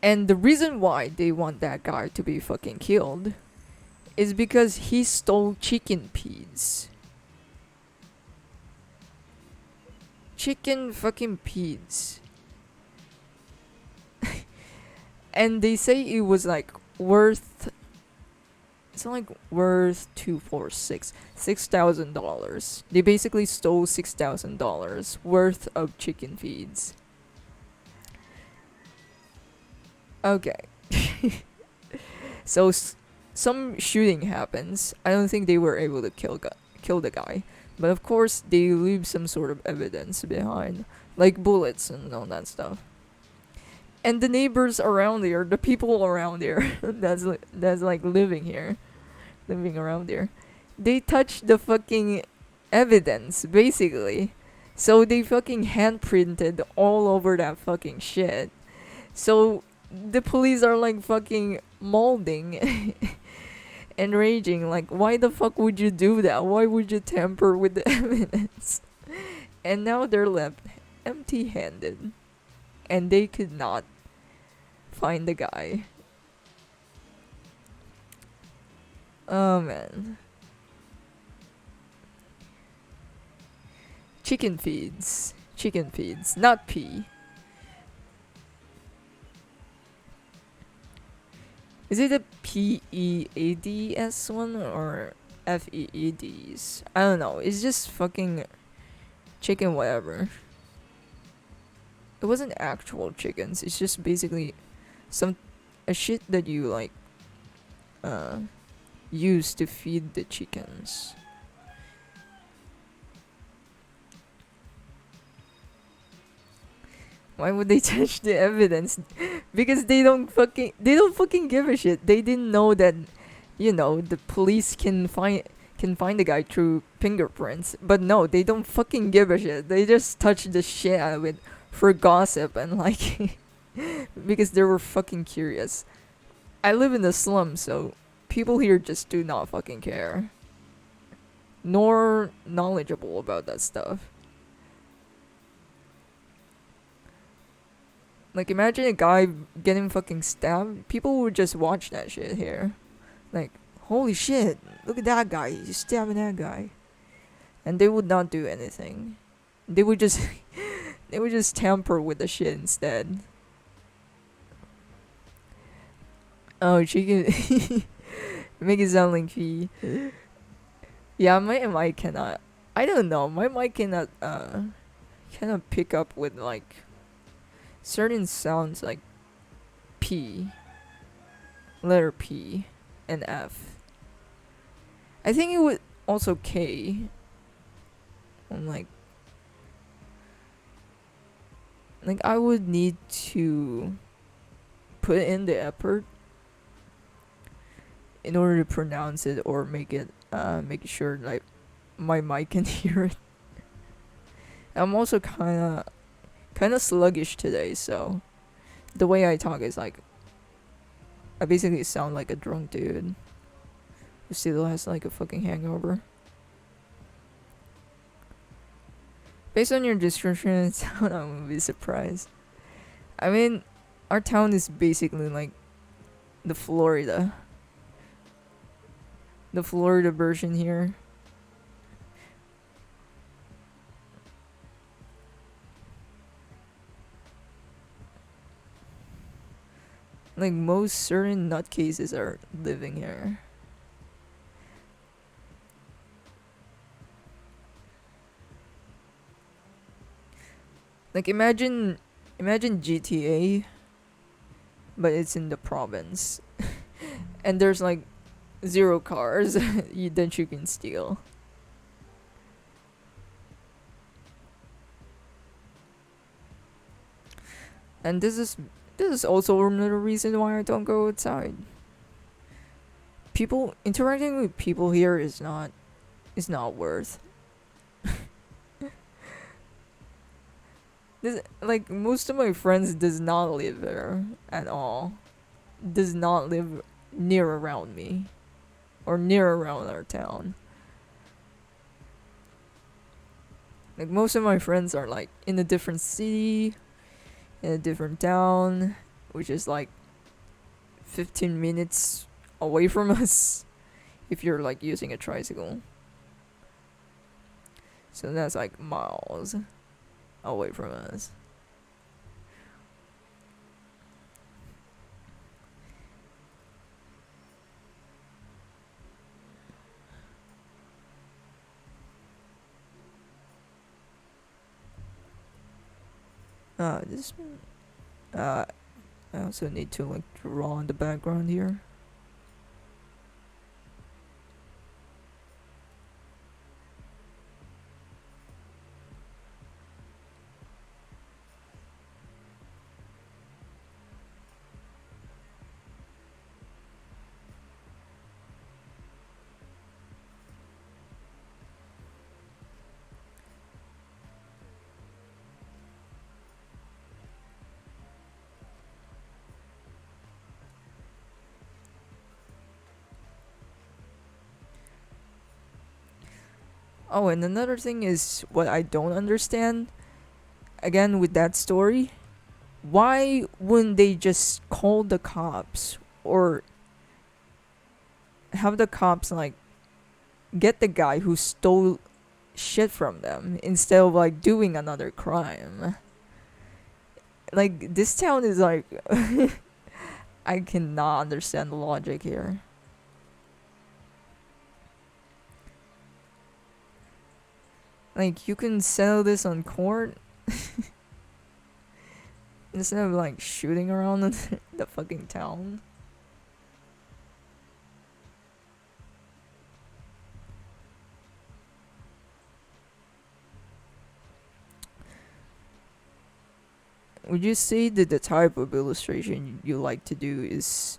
And the reason why they want that guy to be fucking killed is because he stole chicken peas. Chicken fucking peas. And they say it was like worth. It's like worth $6,000. They basically stole $6,000 worth of chicken feeds. Okay. So some shooting happens. I don't think they were able to kill the guy, but of course they leave some sort of evidence behind, like bullets and all that stuff. And the neighbors around there, the people around there, that's like living around there, they touch the fucking evidence basically. So they fucking handprinted all over that fucking shit. So the police are like fucking molding and raging, like, why the fuck would you do that? Why would you tamper with the evidence? And now they're left empty handed. And they could not find the guy. Oh man. Chicken feeds, not pee. Is it a PEADS one or FEEDs? I don't know. It's just fucking chicken whatever. It wasn't actual chickens. It's just basically a shit that you like use to feed the chickens. Why would they touch the evidence? Because they don't fucking give a shit. They didn't know that, the police can find the guy through fingerprints. But no, they don't fucking give a shit. They just touch the shit out of it for gossip and like because they were fucking curious. I live in the slum, so people here just do not fucking care. Nor knowledgeable about that stuff. Like, imagine a guy getting fucking stabbed. People would just watch that shit here. Like, holy shit. look at that guy, he's stabbing that guy. And they would not do anything. They would just they would just tamper with the shit instead. Oh, she can make it sound like he. Yeah, my mic cannot. I don't know. My mic cannot pick up with like certain sounds like P, letter P, and F. I think it would also K. I'm like I would need to put in the effort in order to pronounce it or make sure like my mic can hear it. I'm also kind of sluggish today, so the way I talk is like I basically sound like a drunk dude who still has like a fucking hangover. Based on your description and sound, I wouldn't be surprised. I mean, our town is basically like the Florida. The Florida version here. Like most certain nutcases are living here. Like imagine GTA, but it's in the province, and there's like zero cars that you can steal. And this is also another reason why I don't go outside. People interacting with people here is not worth. Like most of my friends does not live there at all. Does not live near around me or near around our town. Like most of my friends are like in a different city, in a different town, which is like 15 minutes away from us if you're like using a tricycle. So that's like miles away from us. This I also need to like draw in the background here. Oh, and another thing is what I don't understand. Again, with that story, why wouldn't they just call the cops or have the cops like get the guy who stole shit from them instead of like doing another crime? Like this town is like I cannot understand the logic here. Like you can settle this on court instead of like shooting around in the fucking town. Would you say that the type of illustration you like to do is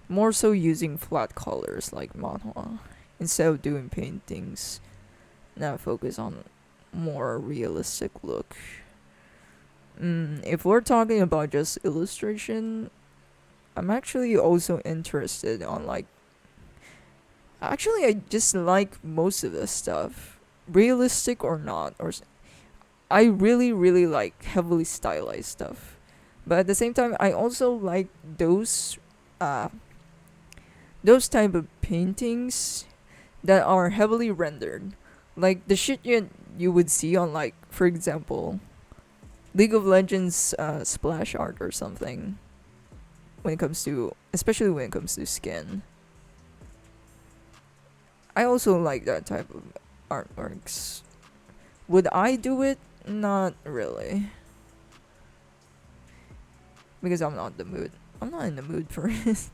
more so using flat colors like manhwa instead of doing paintings that focus on more realistic look? If we're talking about just illustration, I'm actually also interested on like. Actually, I just like most of the stuff, realistic or not, I really really like heavily stylized stuff, but at the same time, I also like uh, those type of paintings that are heavily rendered, like the shit you would see on, like, for example, League of Legends splash art or something. When it comes to, especially when it comes to skin, I also like that type of artworks. Would I do it? Not really, because I'm not the mood. I'm not in the mood for it.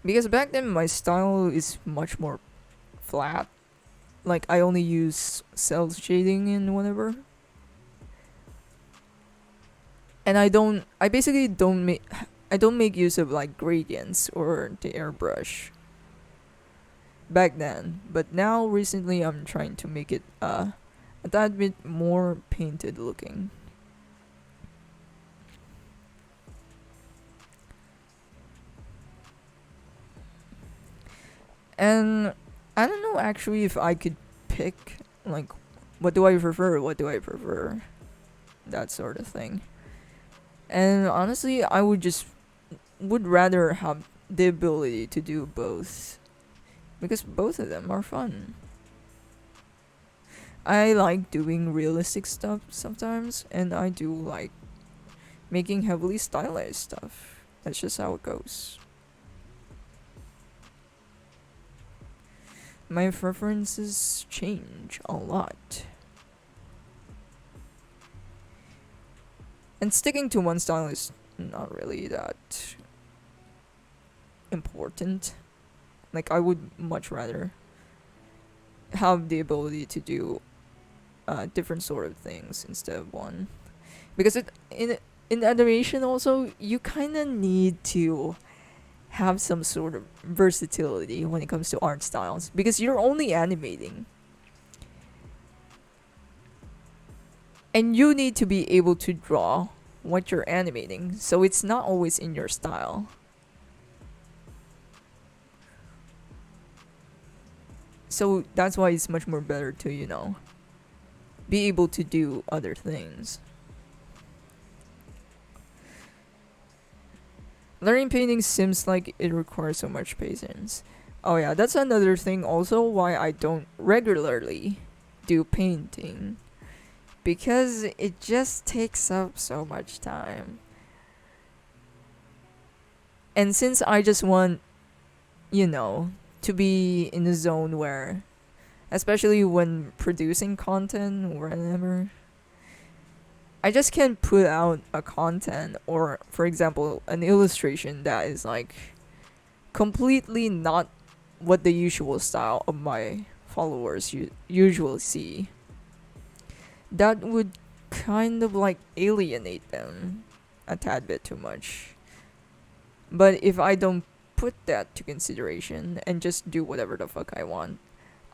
Because back then my style is much more flat. Like I only use cell shading and whatever. And I basically don't make use of like gradients or the airbrush back then. But now recently I'm trying to make it a tad bit more painted looking. And I don't know actually if I could pick like what do I prefer, that sort of thing. And honestly, I would rather have the ability to do both because both of them are fun. I like doing realistic stuff sometimes, and I do like making heavily stylized stuff. That's just how it goes. My preferences change a lot. And sticking to one style is not really that important. Like, I would much rather have the ability to do different sort of things instead of one. Because in animation also, you kind of need to have some sort of versatility when it comes to art styles because you're only animating and you need to be able to draw what you're animating, so it's not always in your style. So that's why it's much more better to, be able to do other things. Learning painting seems like it requires so much patience. Oh yeah, that's another thing also why I don't regularly do painting. Because it just takes up so much time. And since I just want, to be in a zone where, especially when producing content or whatever, I just can't put out a content or, for example, an illustration that is like completely not what the usual style of my followers usually see. That would kind of like alienate them a tad bit too much. But if I don't put that to consideration and just do whatever the fuck I want,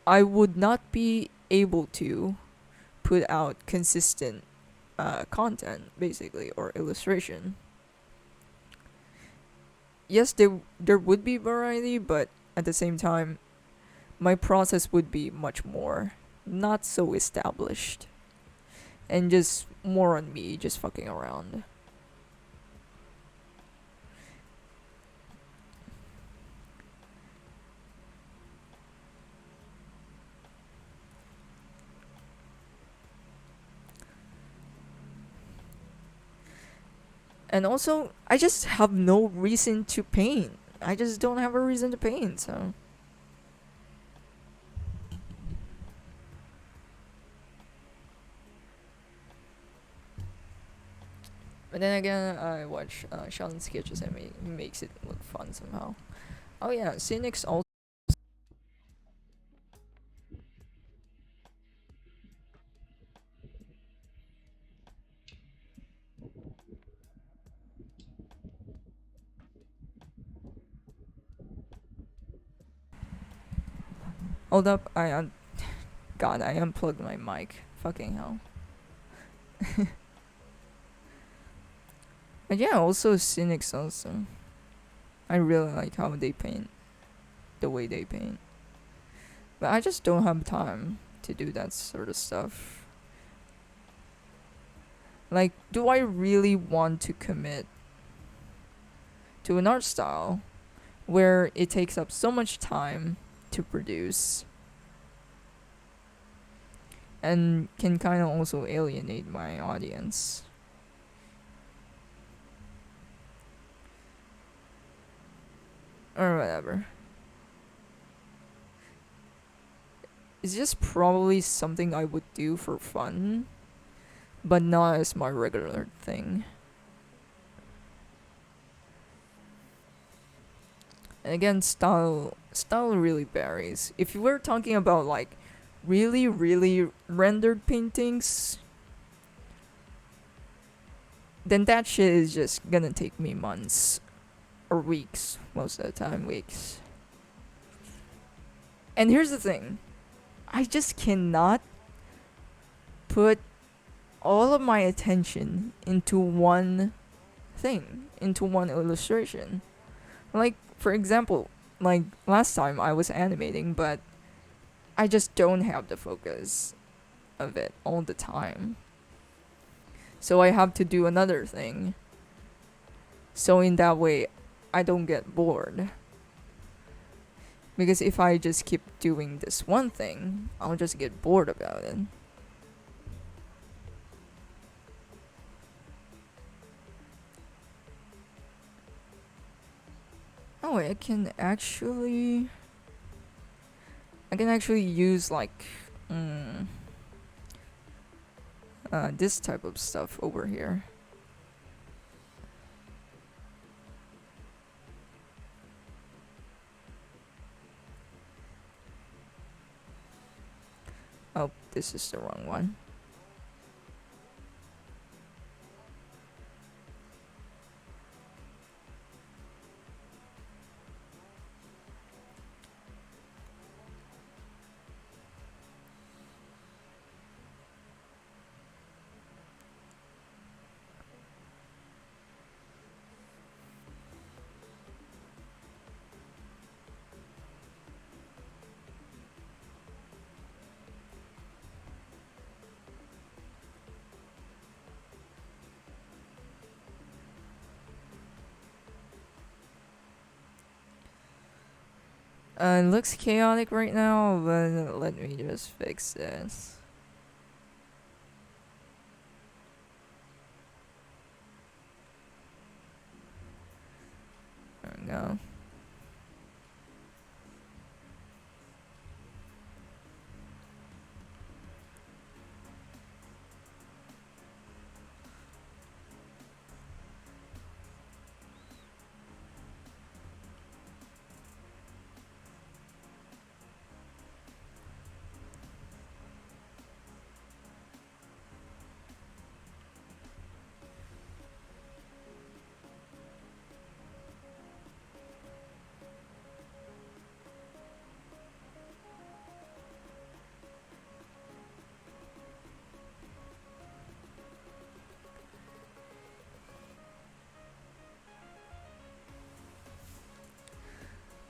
I would not be able to put out consistent content, basically, or illustration. Yes, there would be variety, but at the same time, my process would be much more not so established and just more on me just fucking around. And also, I just have no reason to paint. I just don't have a reason to paint, so. But then again, I watch Sheldon sketches and makes it look fun somehow. Oh yeah, Cynics also. Hold up, God, I unplugged my mic. Fucking hell. But yeah, also Cynics also. I really like how they paint, the way they paint. But I just don't have time to do that sort of stuff. Like, do I really want to commit to an art style where it takes up so much time to produce and can kind of also alienate my audience? Or whatever. It's just probably something I would do for fun, but not as my regular thing. And again, style really varies. If you were talking about like really rendered paintings, then that shit is just gonna take me months or weeks, most of the time weeks. And here's the thing, I just cannot put all of my attention into one thing, into one illustration. Like, for example, like last time I was animating, but I just don't have the focus of it all the time. So I have to do another thing. So in that way, I don't get bored. Because if I just keep doing this one thing, I'll just get bored about it. Oh wait, I can actually use like this type of stuff over here. Oh, this is the wrong one. It looks chaotic right now, but let me just fix this. There we go.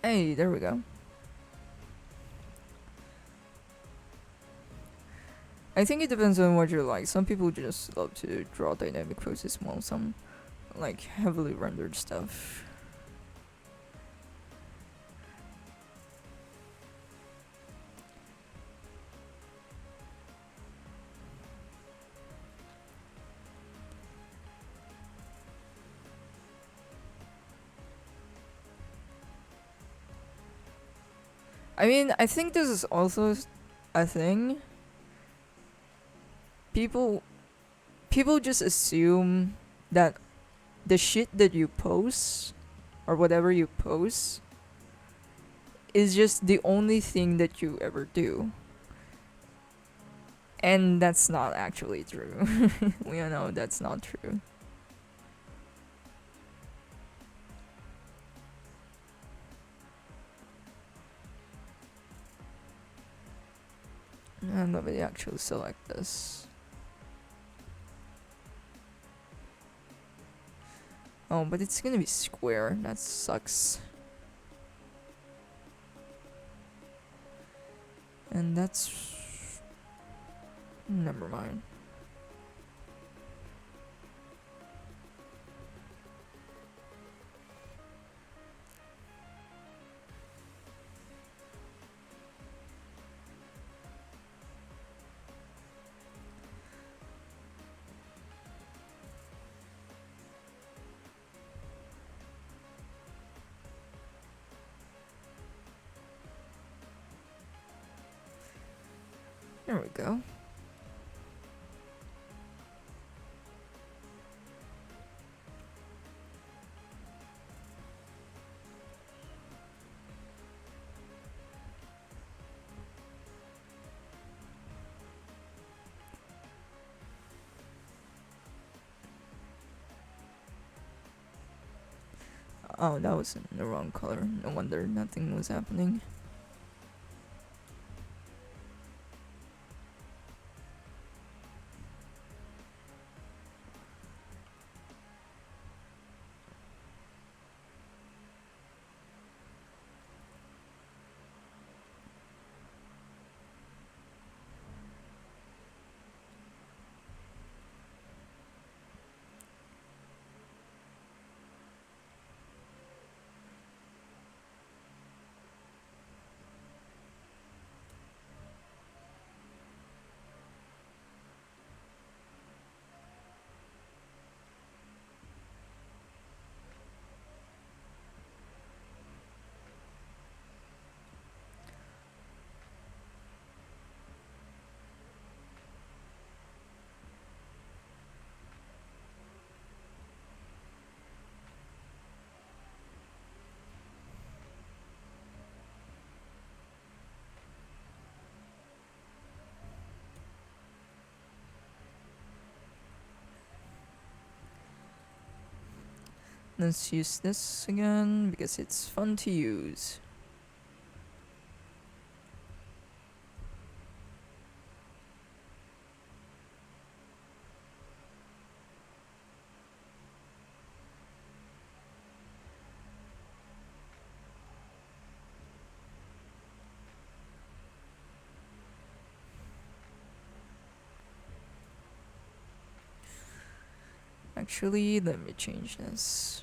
Hey, there we go. I think it depends on what you like. Some people just love to draw dynamic poses, while some like heavily rendered stuff. I mean, I think this is also a thing. People people just assume that the shit that you post or whatever you post is just the only thing that you ever do. And that's not actually true. We all know that's not true. And let me actually select this. Oh, but it's gonna be square. That sucks. And that's... Never mind. There we go. Oh, that was in the wrong color. No wonder nothing was happening. Let's use this again because it's fun to use. Actually, let me change this.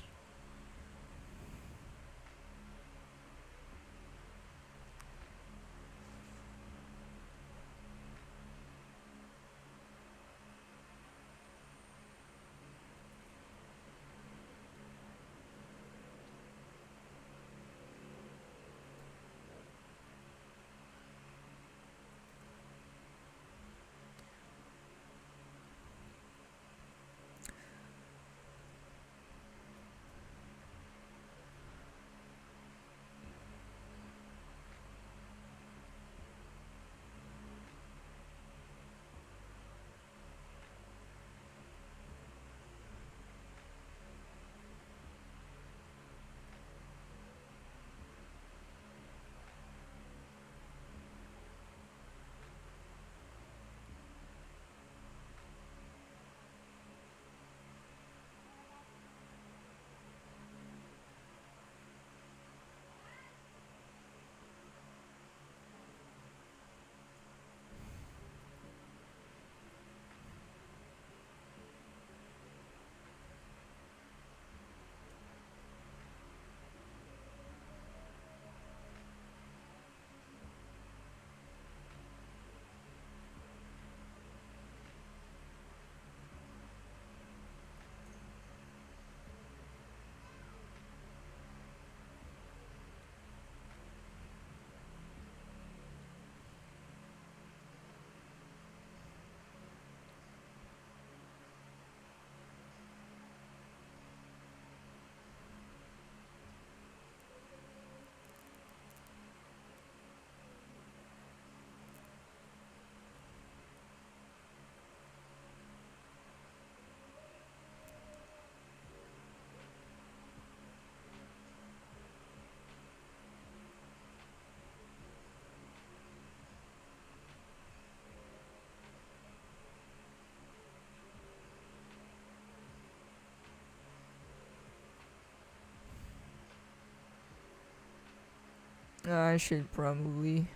I should probably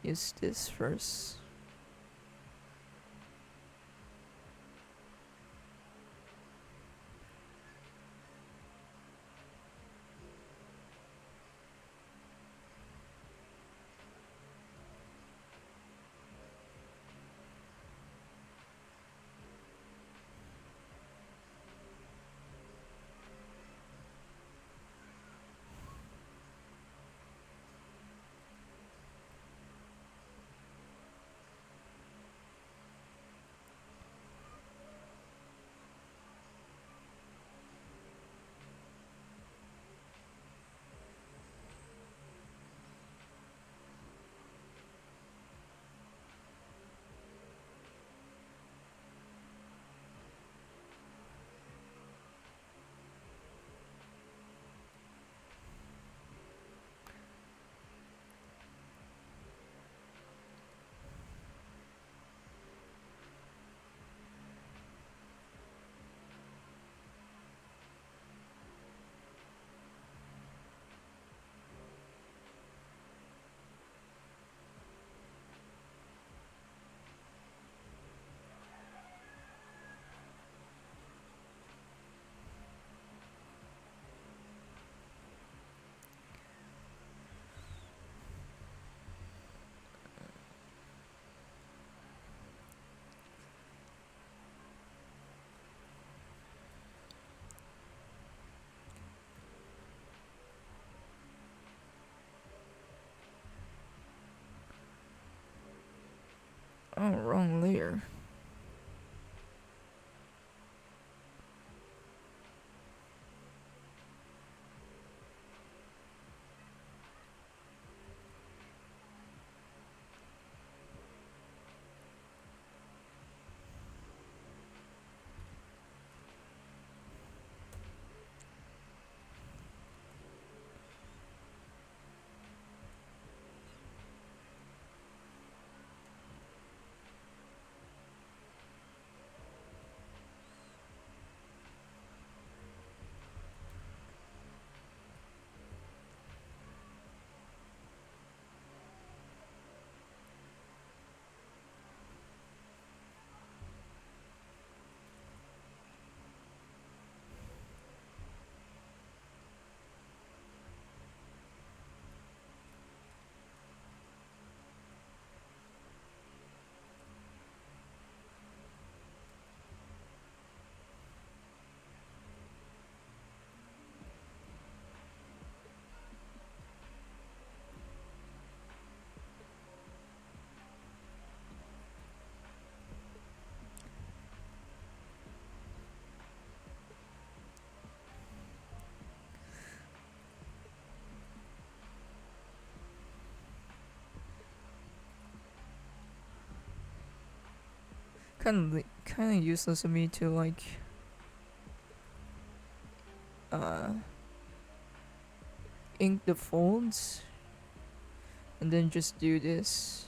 use this first. Oh, wrong layer. Kind of useless of me to like uh ink the folds and then just do this.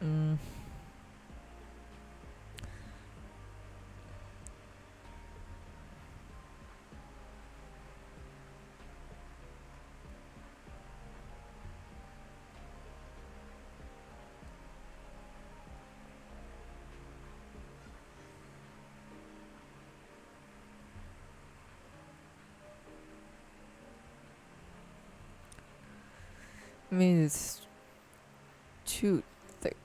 Mm. I mean, it's too thick.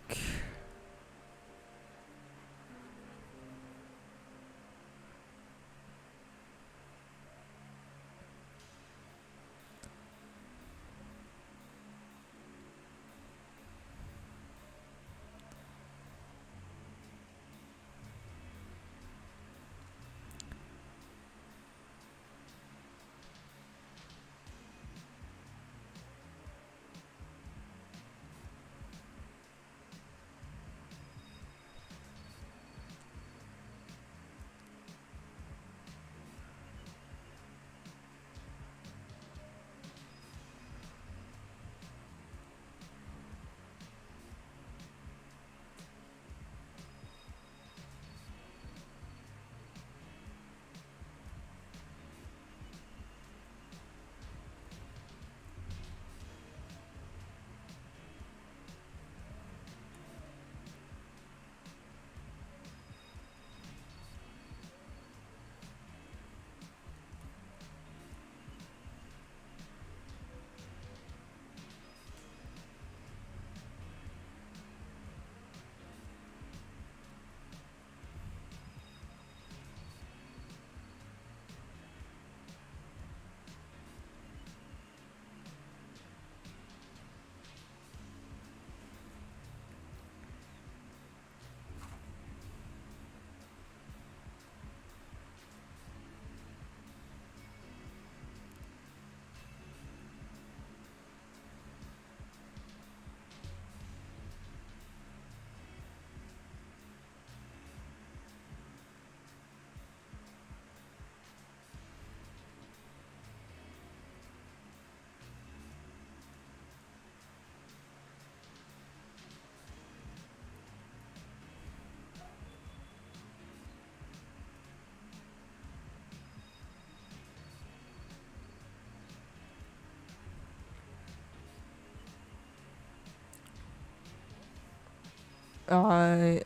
I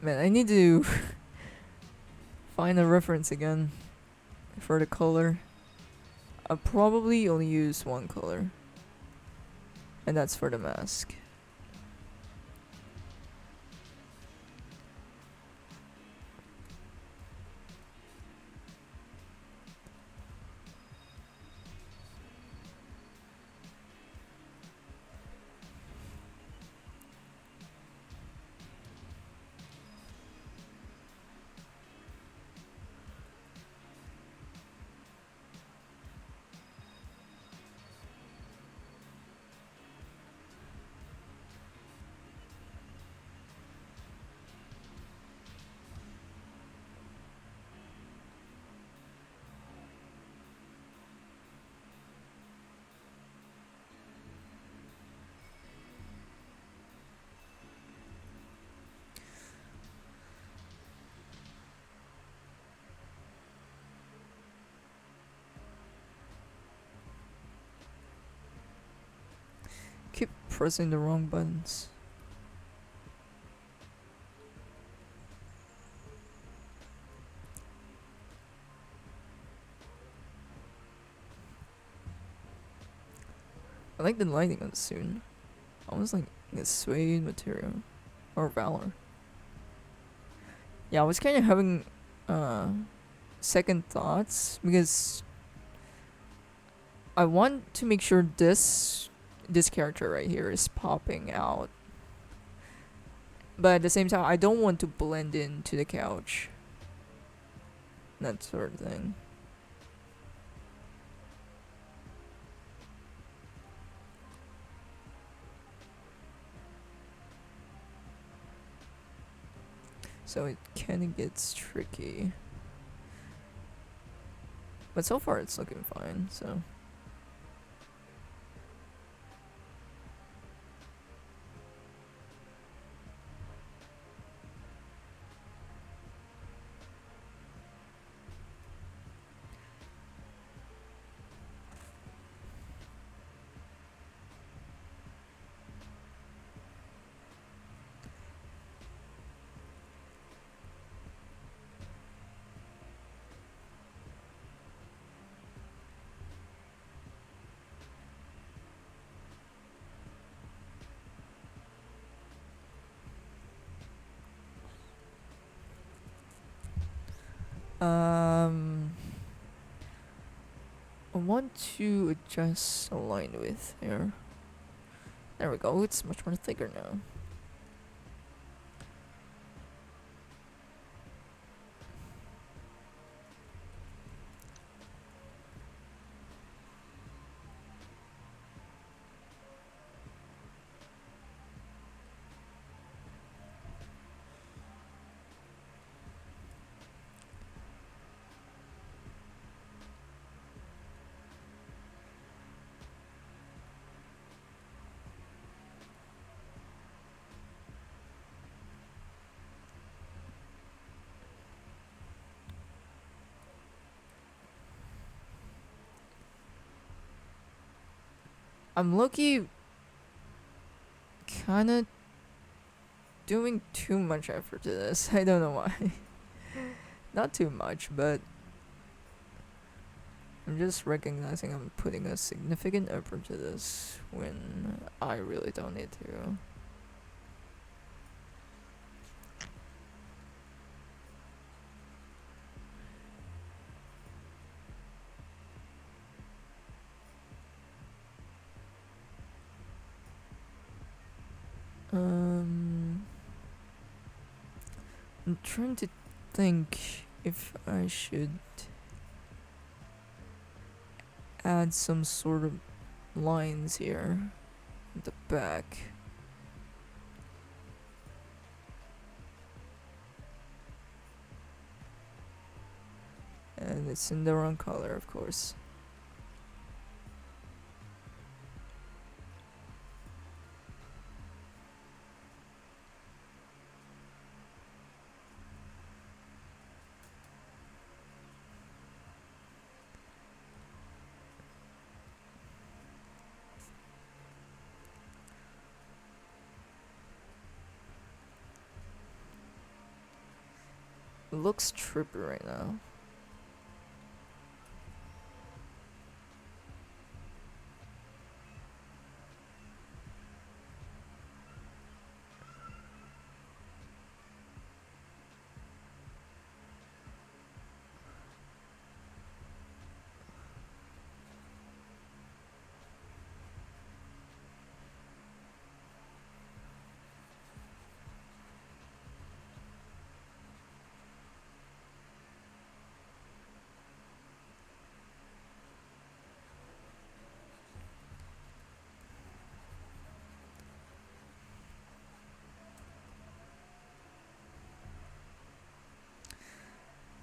Man, I need to find a reference again for the color. I'll probably only use one color, and that's for the mask. Keep pressing the wrong buttons. I like the lighting on the suit. Almost like a suede material. Or Valor. Yeah, I was kind of having uh, second thoughts because I want to make sure this character right here is popping out. But at the same time, I don't want to blend into the couch. That sort of thing. So it kind of gets tricky. But so far it's looking fine, so. Um, I want to adjust align with here. There we go, it's much more thicker now. I'm lucky kinda doing too much effort to this. I don't know why. Not too much, but I'm just recognizing I'm putting a significant effort to this when I really don't need to. Um, I'm trying to think if I should add some sort of lines here at the back. And it's in the wrong color, of course. It looks trippy right now.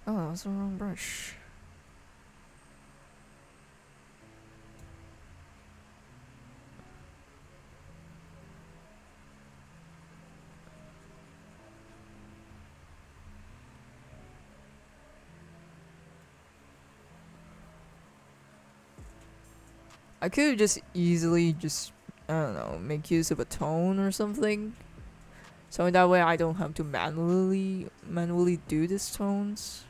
Oh, that was the wrong brush. I could just easily just, I don't know, make use of a tone or something. So that way I don't have to manually do these tones.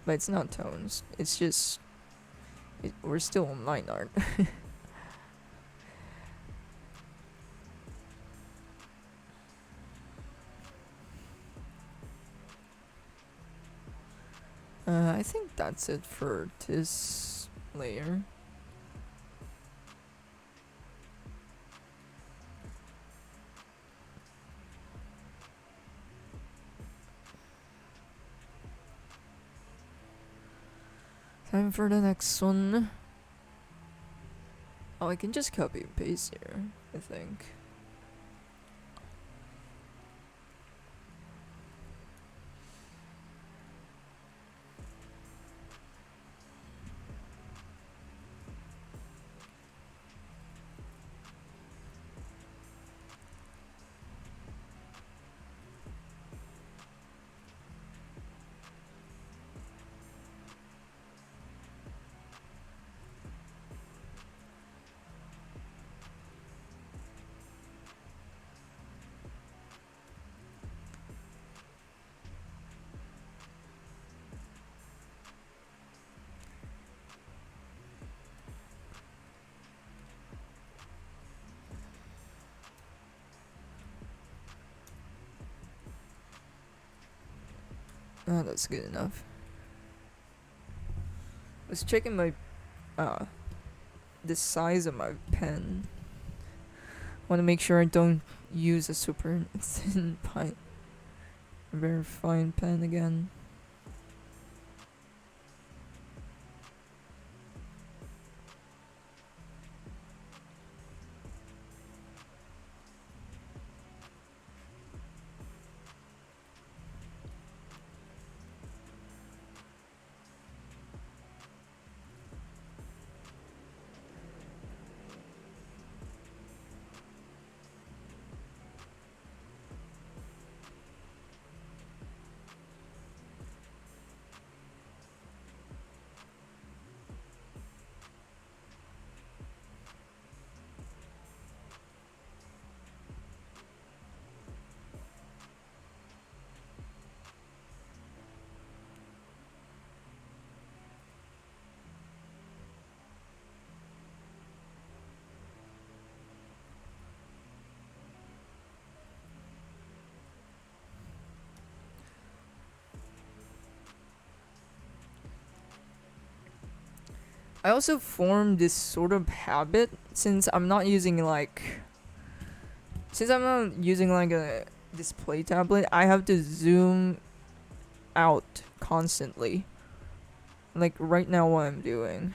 But it's not tones. It's just we're still on line art. I think that's it for this layer. Time for the next one. Oh, I can just copy and paste here, I think. Oh, that's good enough. I was checking my, the size of my pen. Want to make sure I don't use a super thin pine, very fine pen again. I also formed this sort of habit since I'm not using like a display tablet. I have to zoom out constantly. Like right now, what I'm doing,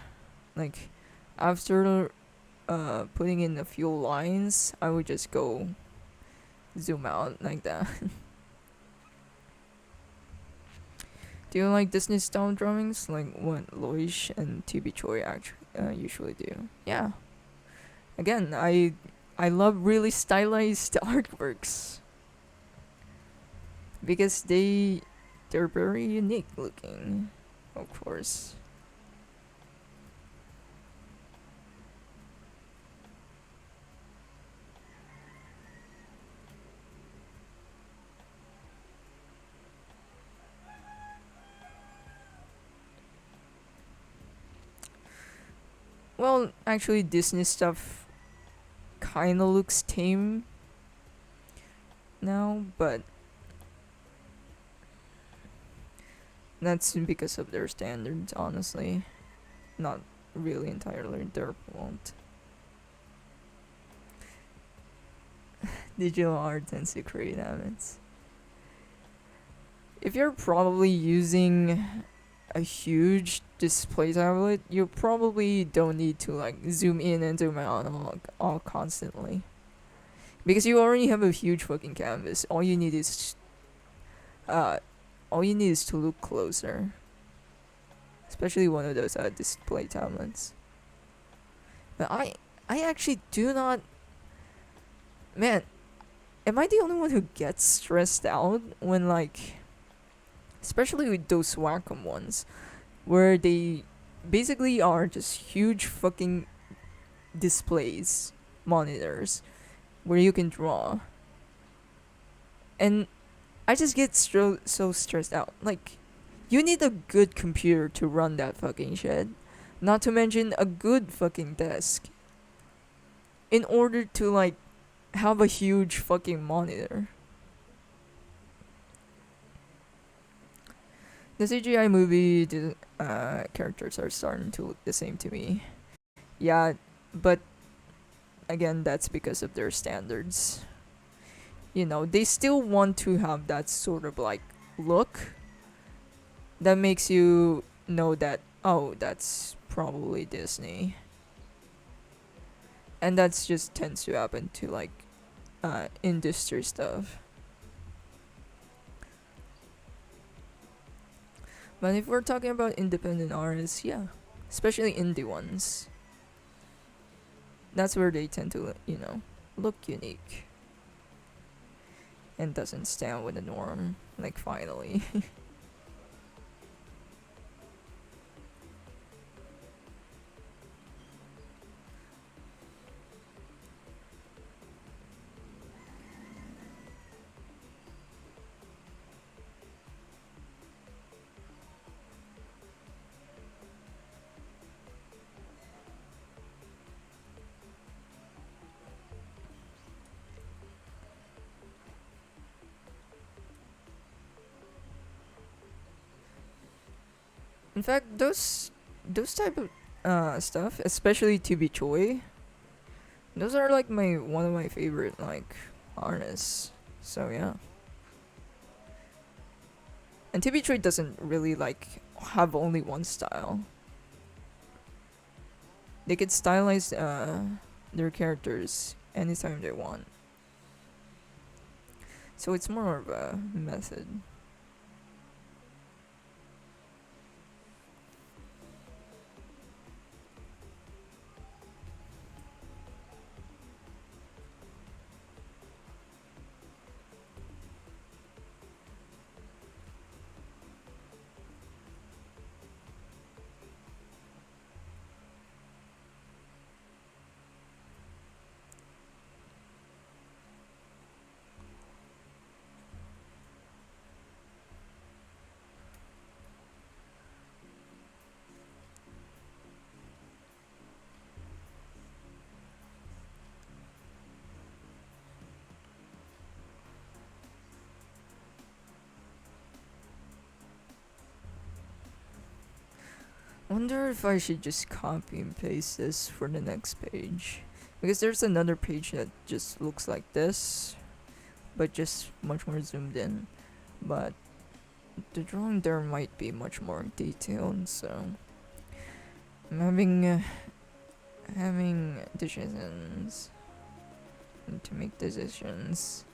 like after putting in a few lines, I would just go zoom out like that. Do you like Disney style drawings like what Loish and TB Choi actually usually do? Yeah. Again, I love really stylized artworks because they're very unique looking, of course. Well, actually, Disney stuff kind of looks tame now, but that's because of their standards, honestly. Not really entirely their fault. Digital art tends to create habits. If you're probably using a huge display tablet, you probably don't need to like zoom in and zoom out all constantly. Because you already have a huge fucking canvas. Uh all you need is to look closer. Especially one of those display tablets. But I actually do not, man, am I the only one who gets stressed out when like, especially with those Wacom ones, where they basically are just huge fucking displays, monitors, where you can draw. And I just get so stressed out. Like, you need a good computer to run that fucking shit. Not to mention a good fucking desk. In order to, like, have a huge fucking monitor. The CGI movie characters are starting to look the same to me. Yeah, but again, that's because of their standards. You know, they still want to have that sort of like look that makes you know that, oh, that's probably Disney. And that's just tends to happen to like industry stuff. But if we're talking about independent artists, yeah, especially indie ones, that's where they tend to, look unique and doesn't stand with the norm. Like, finally. In fact, those type of stuff, especially To Be Choi, those are like my one of my favorite like artists. So yeah. And To Be Choi doesn't really like have only one style. They could stylize their characters anytime they want. So it's more of a method. Wonder if I should just copy and paste this for the next page. Because there's another page that just looks like this, but just much more zoomed in. But the drawing there might be much more detailed, so I'm having decisions to make decisions.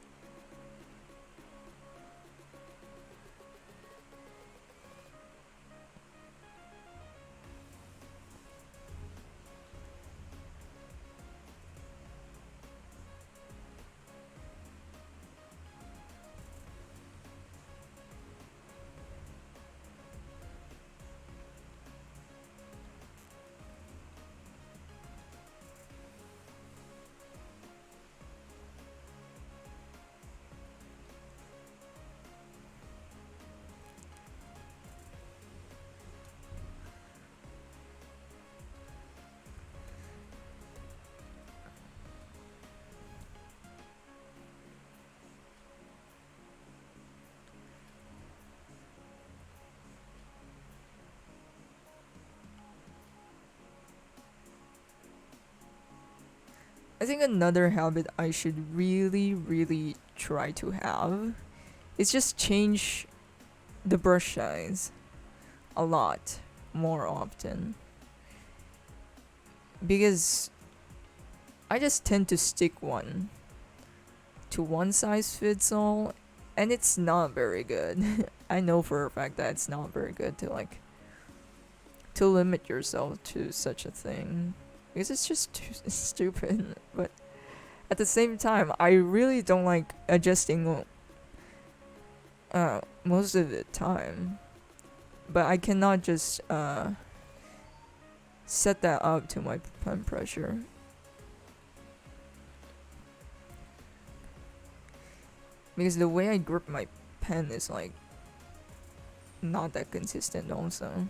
I think another habit I should really, really try to have is just change the brush size a lot more often. Because I just tend to stick one size fits all, and it's not very good. I know for a fact that it's not very good to to limit yourself to such a thing, because it's just stupid. But at the same time, I really don't like adjusting most of the time. But I cannot just set that up to my pen pressure. Because the way I grip my pen is like not that consistent also.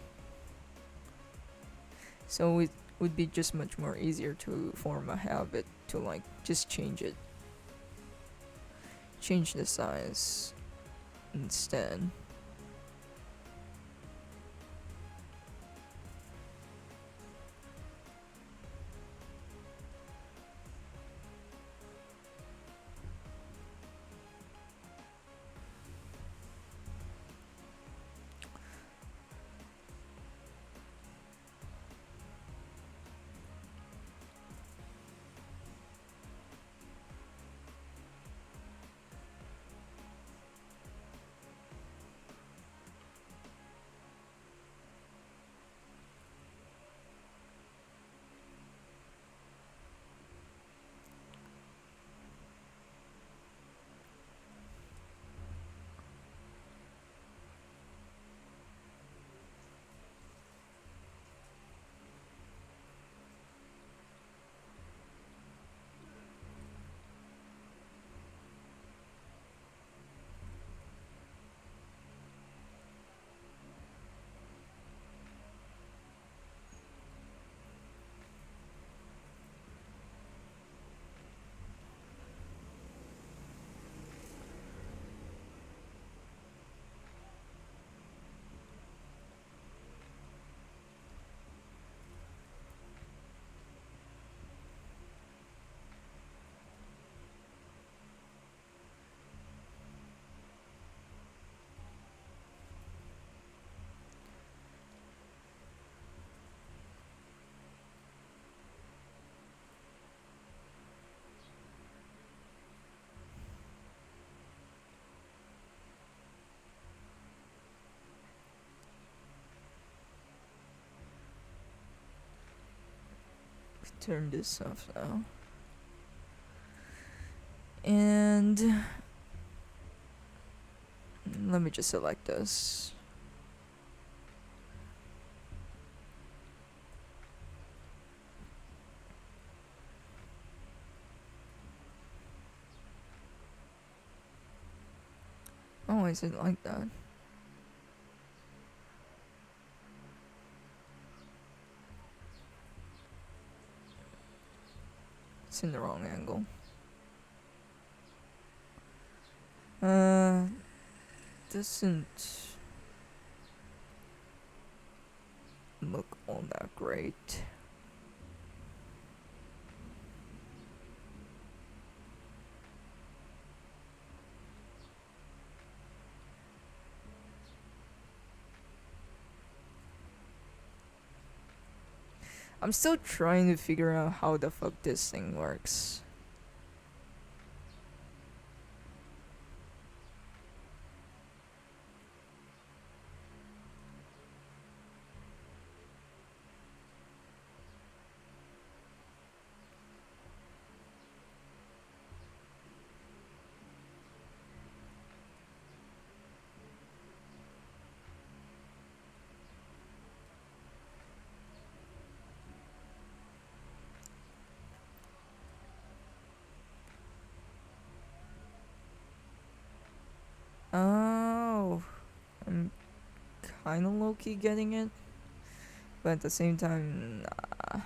So it would be just much more easier to form a habit to like just change it. Change the size instead. Turn this off now. And let me just select this. Oh, is it like that? It's in the wrong angle. Doesn't look all that great. I'm still trying to figure out how the fuck this thing works. Oh, I'm kind of low key getting it, but at the same time, nah.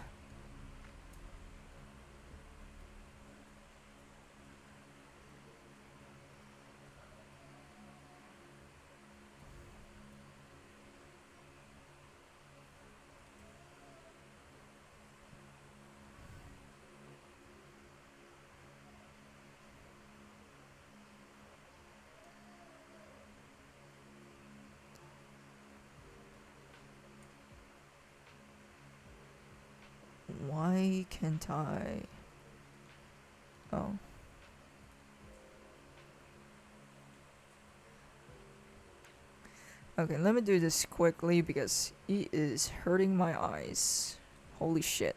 can't I? Oh. Okay, let me do this quickly because it is hurting my eyes. Holy shit.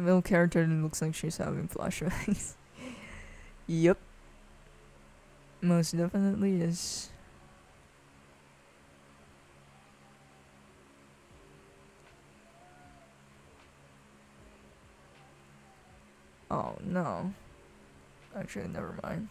The male character looks like she's having flashbacks. Yep. Most definitely is. Oh no. Actually, never mind.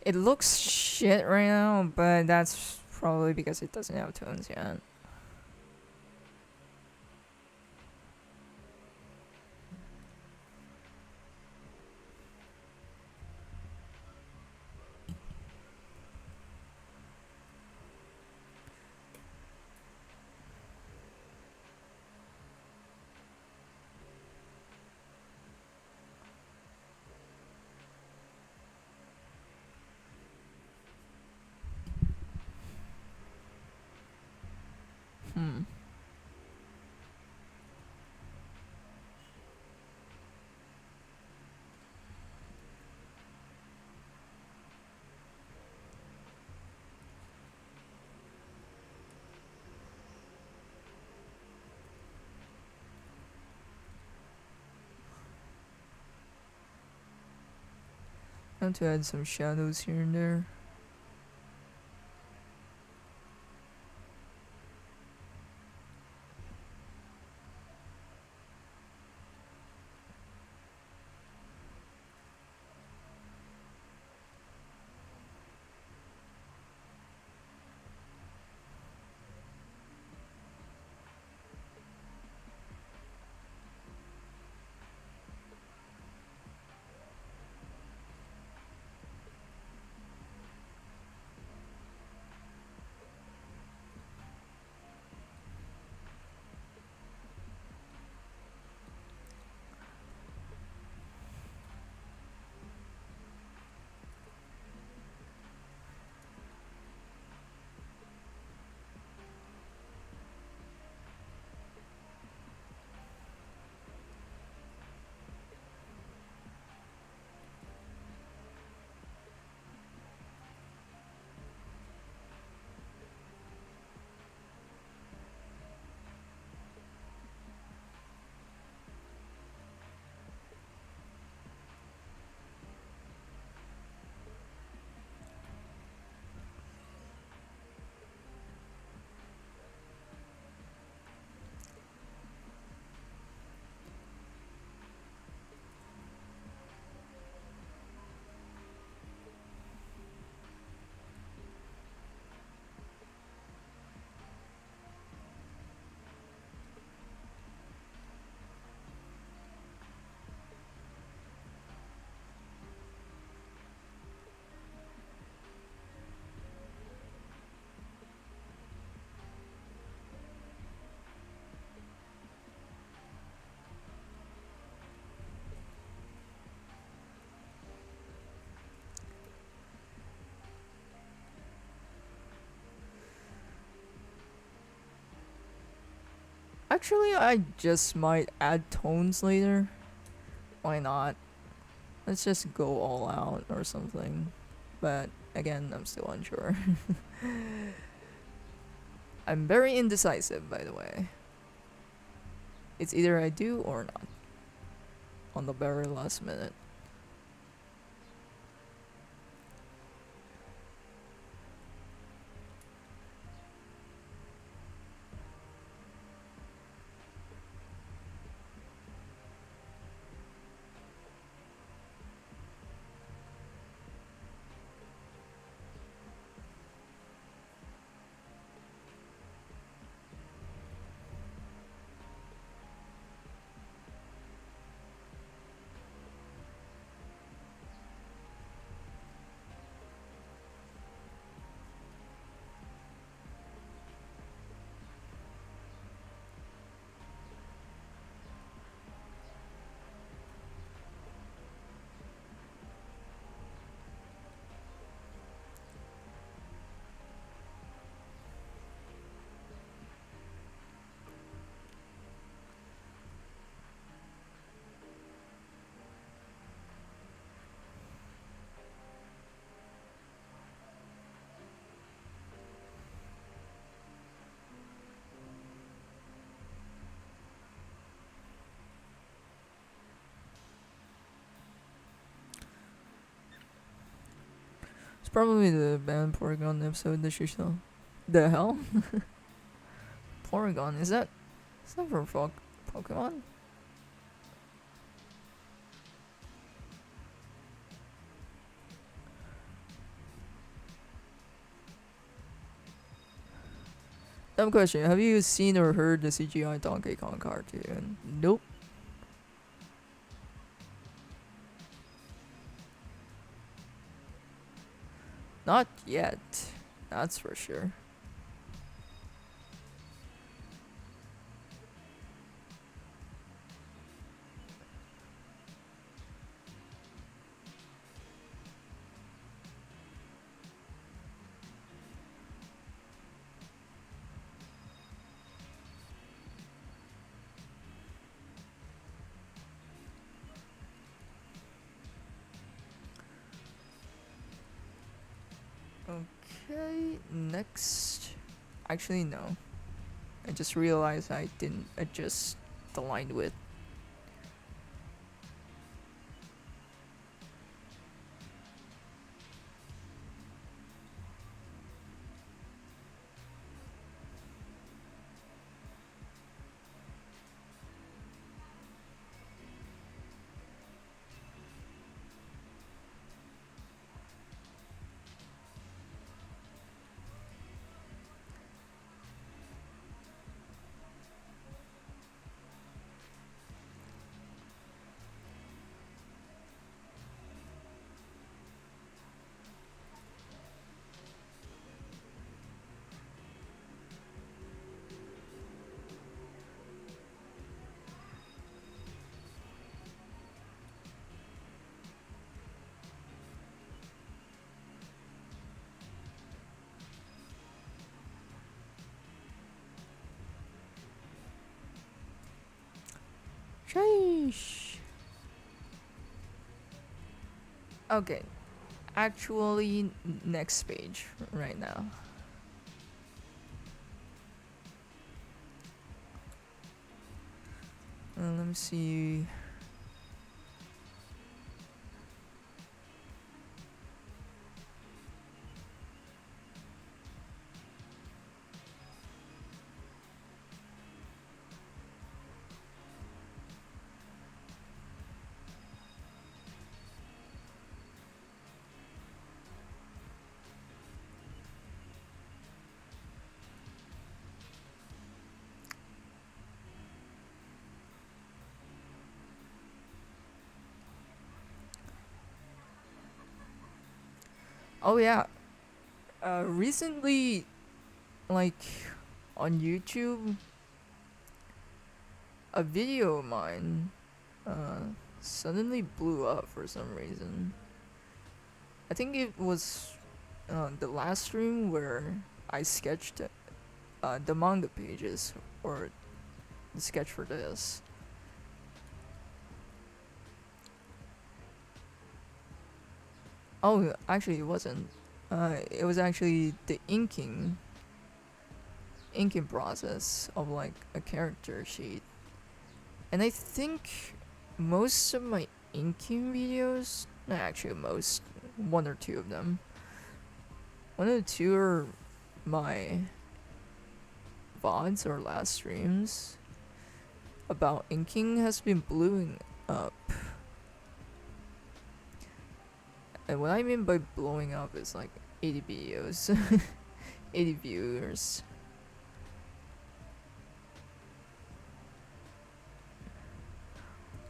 It looks shit right now, but that's probably because it doesn't have tones yet. Hmm. I have to add some shadows here and there. Actually, I just might add tones later. Why not? Let's just go all out or something. But again, I'm still unsure. I'm very indecisive, by the way. It's either I do or not on the very last minute. It's probably the band Porygon episode that you saw. The hell? Porygon, is that from Pokemon? Dumb question. Have you seen or heard the CGI Donkey Kong cartoon? Nope. Not yet. That's for sure. Okay, next. Actually, no. I just realized I didn't adjust the line width. Sheesh. Okay, actually, next page right now. Let me see. Oh yeah. Recently, like on YouTube, a video of mine suddenly blew up for some reason. I think it was the last stream where I sketched the manga pages or the sketch for this. Oh, actually, it wasn't. It was actually the inking process of like a character sheet. And I think most of my inking videos, not actually most, one or two of them, one or two are my VODs or last streams about inking has been blowing up. And what I mean by blowing up is like 80 videos, 80 viewers.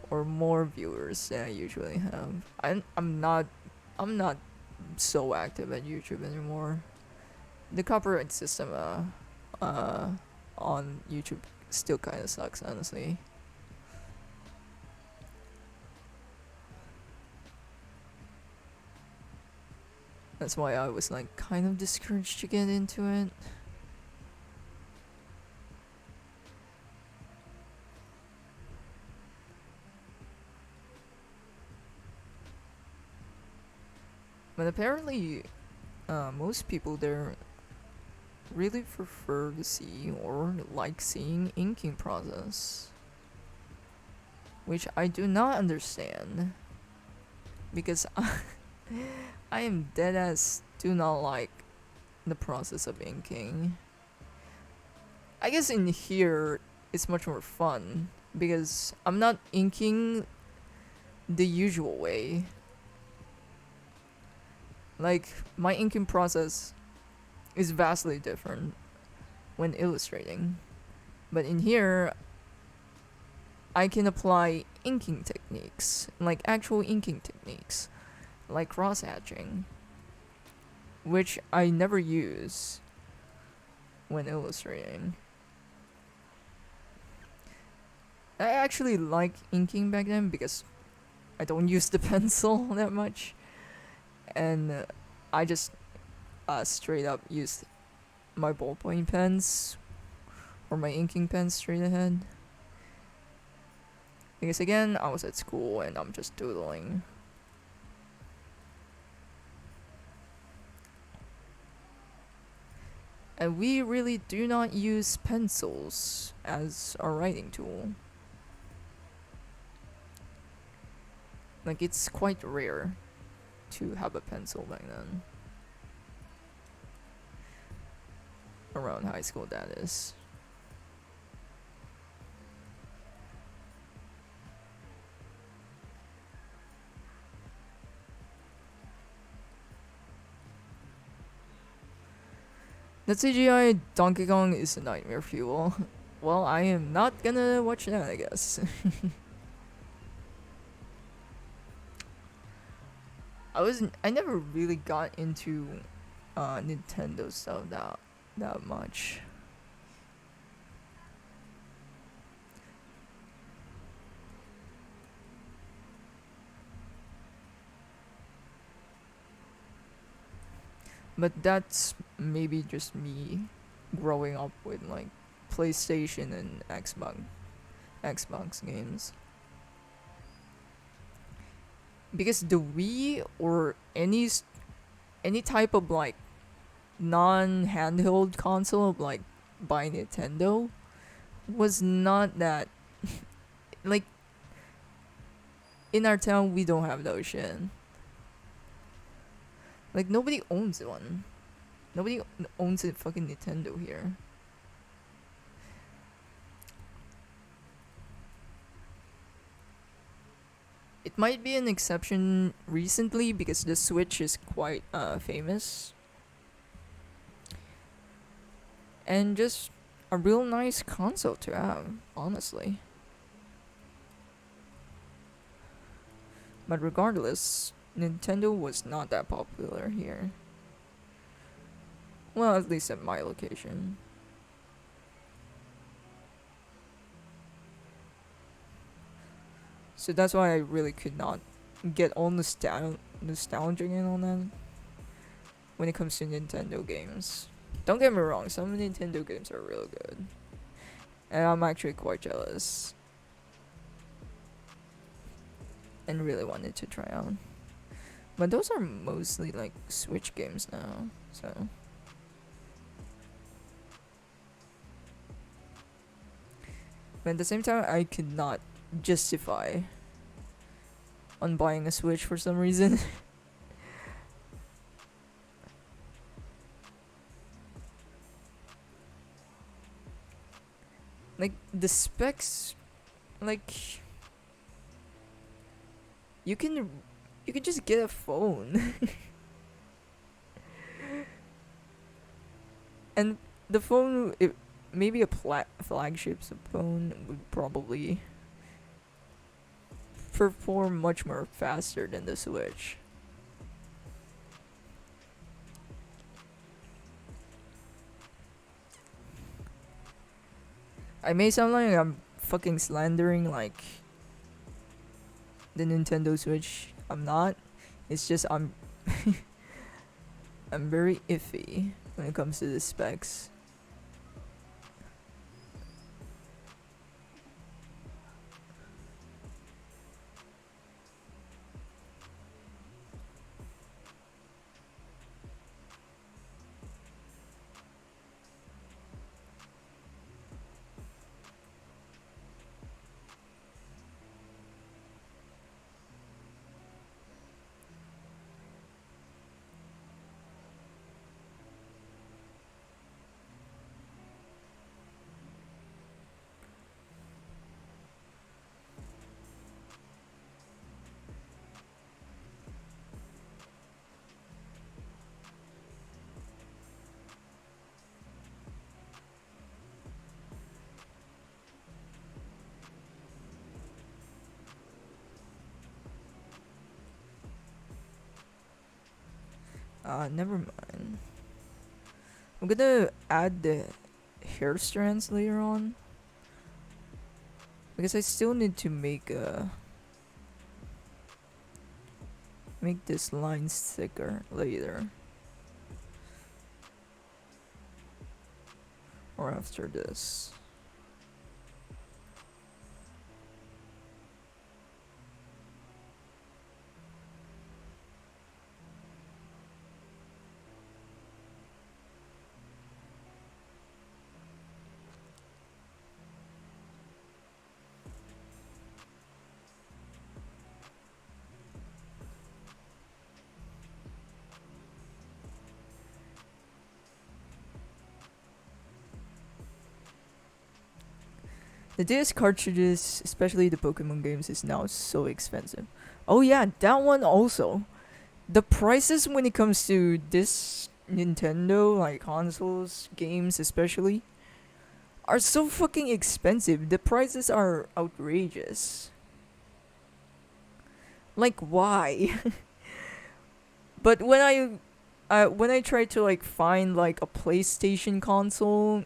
Or more viewers than I usually have. I'm not so active at YouTube anymore. The copyright system on YouTube still kind of sucks, honestly. That's why I was like kind of discouraged to get into it. But apparently, most people there really prefer to see or like seeing inking process, which I do not understand, because I am dead ass do not like the process of inking. I guess in here it's much more fun because I'm not inking the usual way. Like, my inking process is vastly different when illustrating. But in here, I can apply inking techniques, like actual inking techniques, like cross-hatching, which I never use when illustrating. I actually like inking back then because I don't use the pencil that much, and I just straight up used my ballpoint pens or my inking pens straight ahead. Because again, I was at school and I'm just doodling. And we really do not use pencils as our writing tool. Like, it's quite rare to have a pencil back then. Around high school, that is. The CGI Donkey Kong is a nightmare fuel. Well, I am not gonna watch that, I guess. I never really got into Nintendo stuff that much. But that's maybe just me growing up with like PlayStation and Xbox games. Because the Wii or any type of like non-handheld console of like by Nintendo was not that like in our town we don't have those shit. Like, nobody owns one. Nobody owns a fucking Nintendo here. It might be an exception recently because the Switch is quite famous. And just a real nice console to have, honestly. But regardless, Nintendo was not that popular here. Well, at least at my location. So that's why I really could not get all nostalgic and all that when it comes to Nintendo games. Don't get me wrong, some Nintendo games are real good. And I'm actually quite jealous. And really wanted to try out. But those are mostly like Switch games now, so. But at the same time, I could not justify on buying a Switch for some reason. Like, the specs, like, you can just get a phone. And the phone, maybe a flagship phone would probably perform much more faster than the Switch. I may sound like I'm fucking slandering like the Nintendo Switch. I'm not. It's just I'm I'm very iffy when it comes to the specs. Never mind. I'm gonna add the hair strands later on. Because I still need to make this line thicker later. Or after this. The DS cartridges, especially the Pokemon games, is now so expensive. Oh yeah, that one also. The prices when it comes to this Nintendo, like consoles, games especially, are so fucking expensive. The prices are outrageous. Like why? But when I try to like find like a PlayStation console,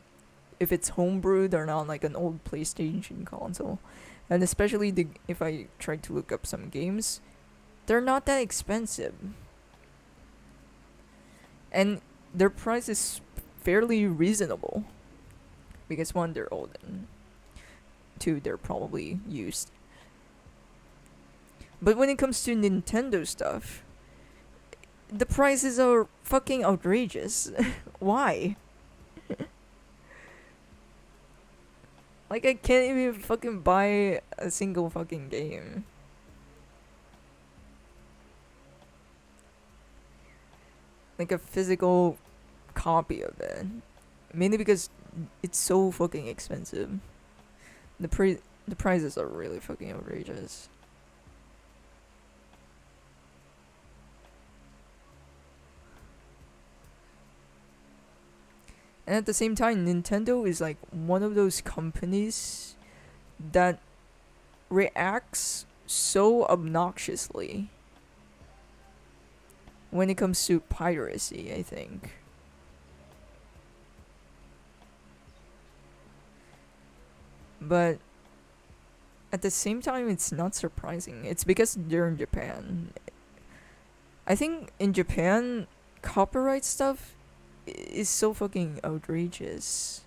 if it's homebrewed or not, like an old PlayStation console, and especially if I try to look up some games, they're not that expensive, and their price is fairly reasonable, because one, they're old, and two, they're probably used. But when it comes to Nintendo stuff, the prices are fucking outrageous. Why? Like, I can't even fucking buy a single fucking game. Like a physical copy of it. Mainly because it's so fucking expensive. The prices are really fucking outrageous. And at the same time, Nintendo is like one of those companies that reacts so obnoxiously when it comes to piracy, I think. But at the same time, it's not surprising. It's because they're in Japan. I think in Japan, copyright stuff is so fucking outrageous.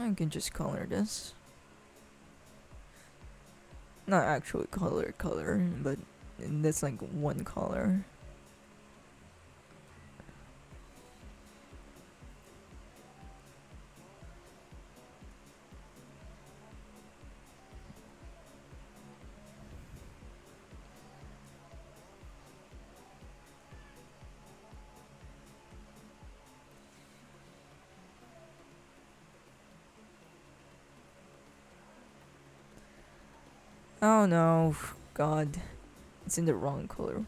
I can just color this. Not actually color, but that's like one color. Oh no, God. It's in the wrong color.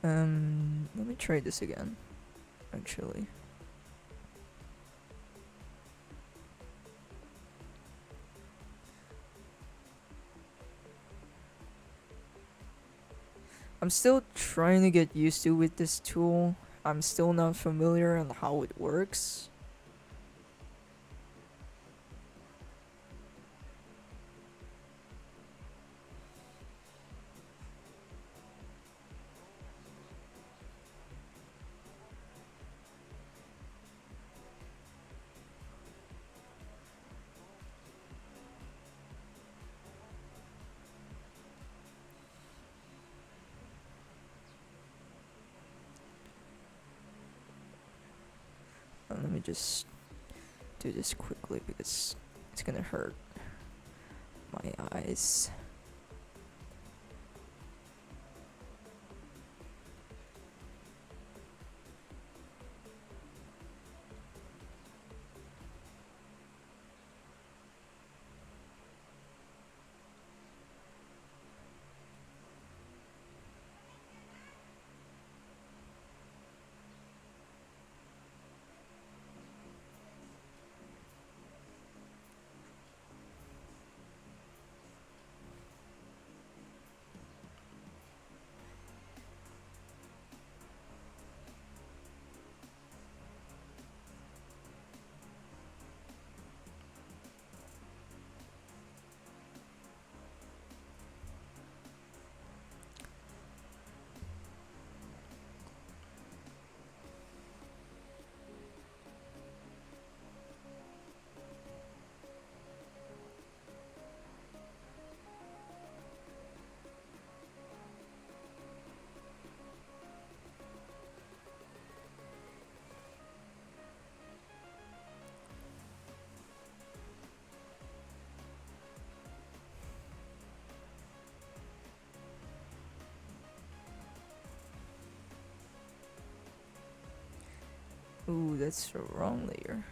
Let me try this again, actually. I'm still trying to get used to with this tool. I'm still not familiar on how it works. Let me just do this quickly because it's gonna hurt my eyes. Ooh, that's the wrong layer.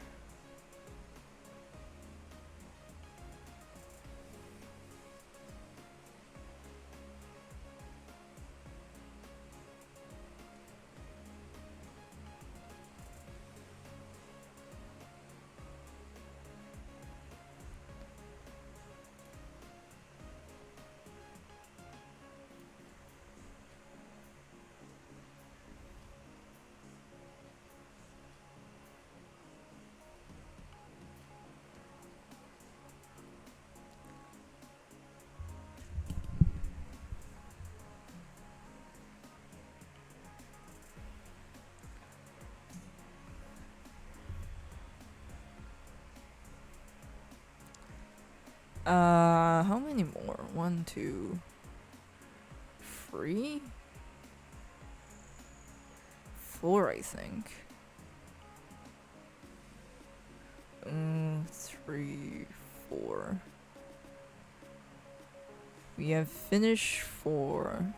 How many more? 1, 2, 3? 4, I think. 3, 4. We have finished 4.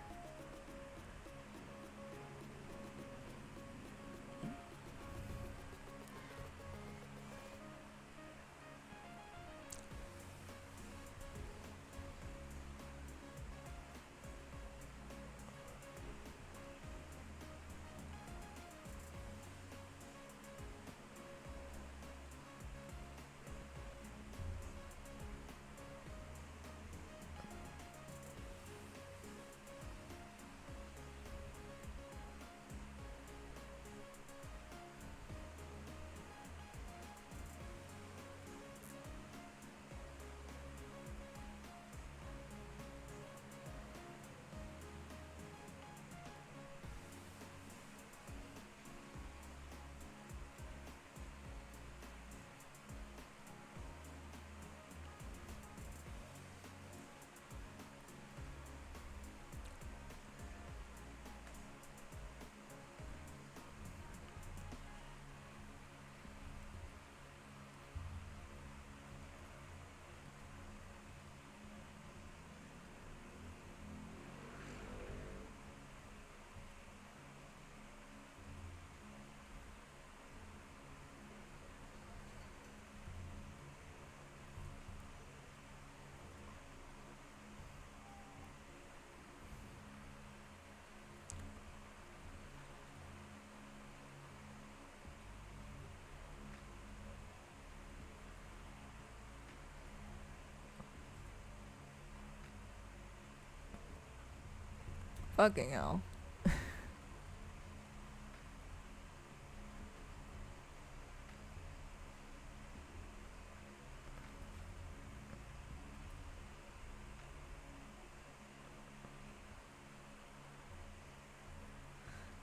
Fucking hell.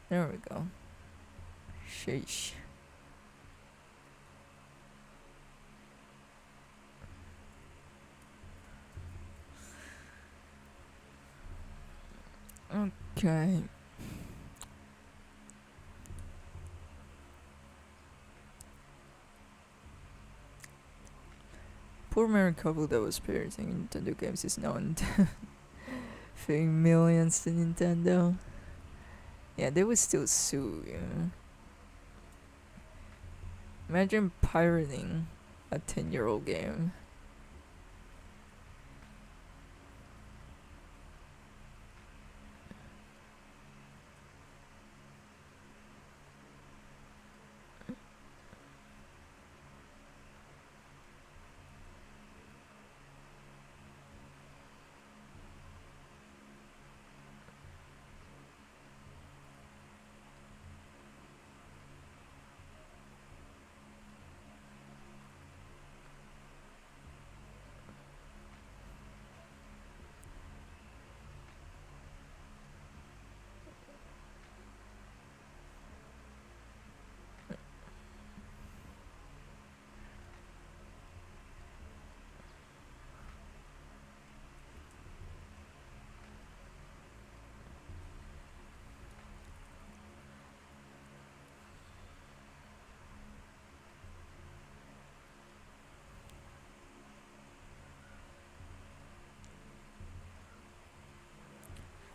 There we go. Sheesh. Okay. Poor married couple that was parenting Nintendo games is now paying millions to Nintendo. Yeah, they would still sue, you know. Imagine pirating a 10-year-old game.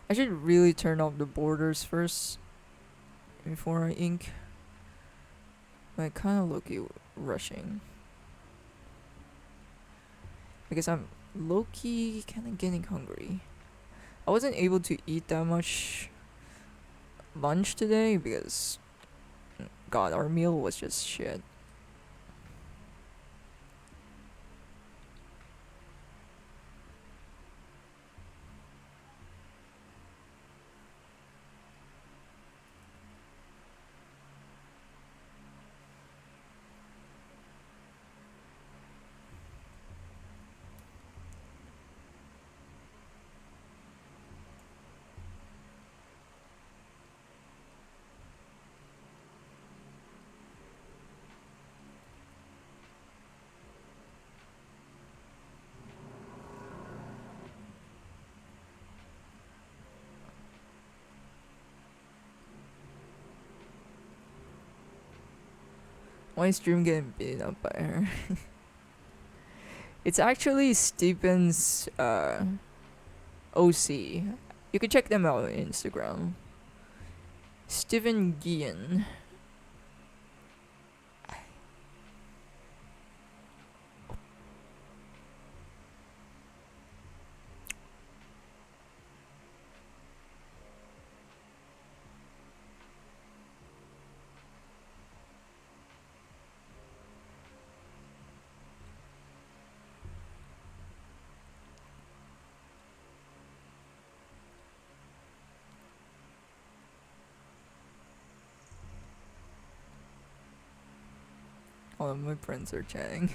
I should really turn off the borders first before I ink. I kind of low-key rushing. Because I'm low-key kind of getting hungry. I wasn't able to eat that much lunch today because, God, our meal was just shit. Why is Dream getting beaten up by her? It's actually Steven's OC. You can check them out on Instagram. Steven Gian. All of my friends are chatting.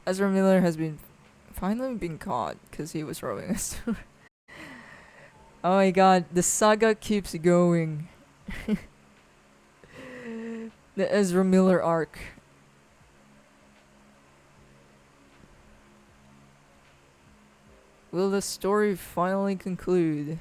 Ezra Miller has been finally been caught because he was robbing us. Oh my god, the saga keeps going. The Ezra Miller arc. Will the story finally conclude?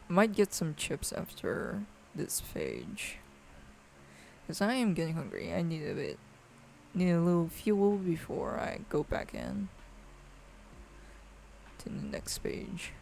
Might get some chips after this page. Because I am getting hungry. I need need a little fuel before I go back in to the next page.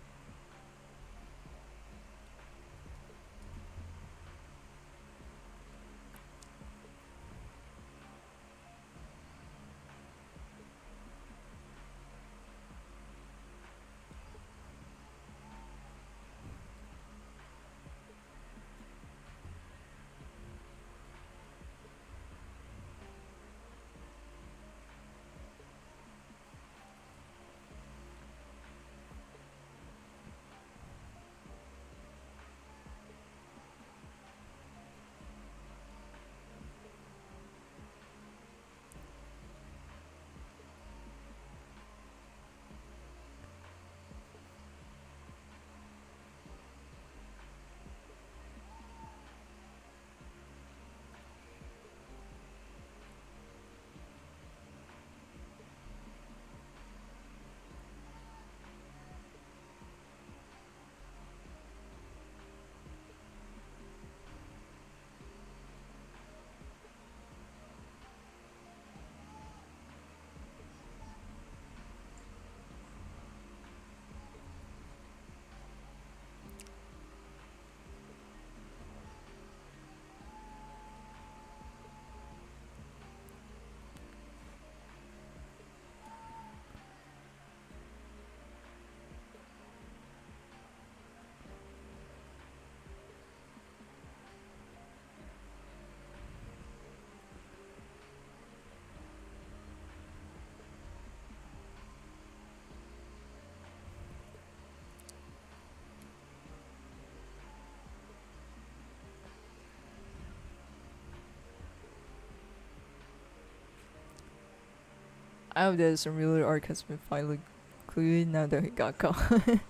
I hope that some real arc has been finally concluded now that he got caught.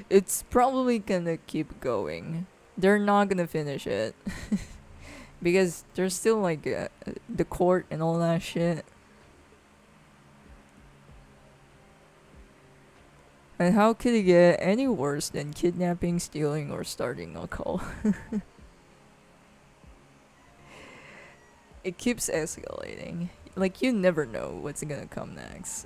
It's probably gonna keep going. They're not gonna finish it. Because there's still like the court and all that shit. And how could it get any worse than kidnapping, stealing, or starting a cult? It keeps escalating. Like, you never know what's gonna come next.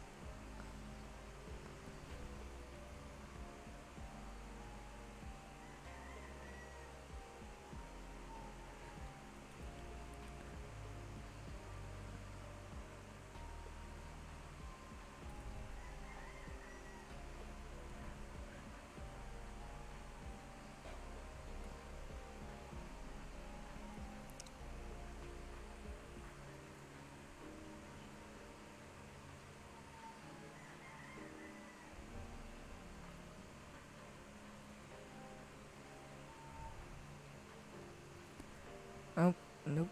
Oh, nope.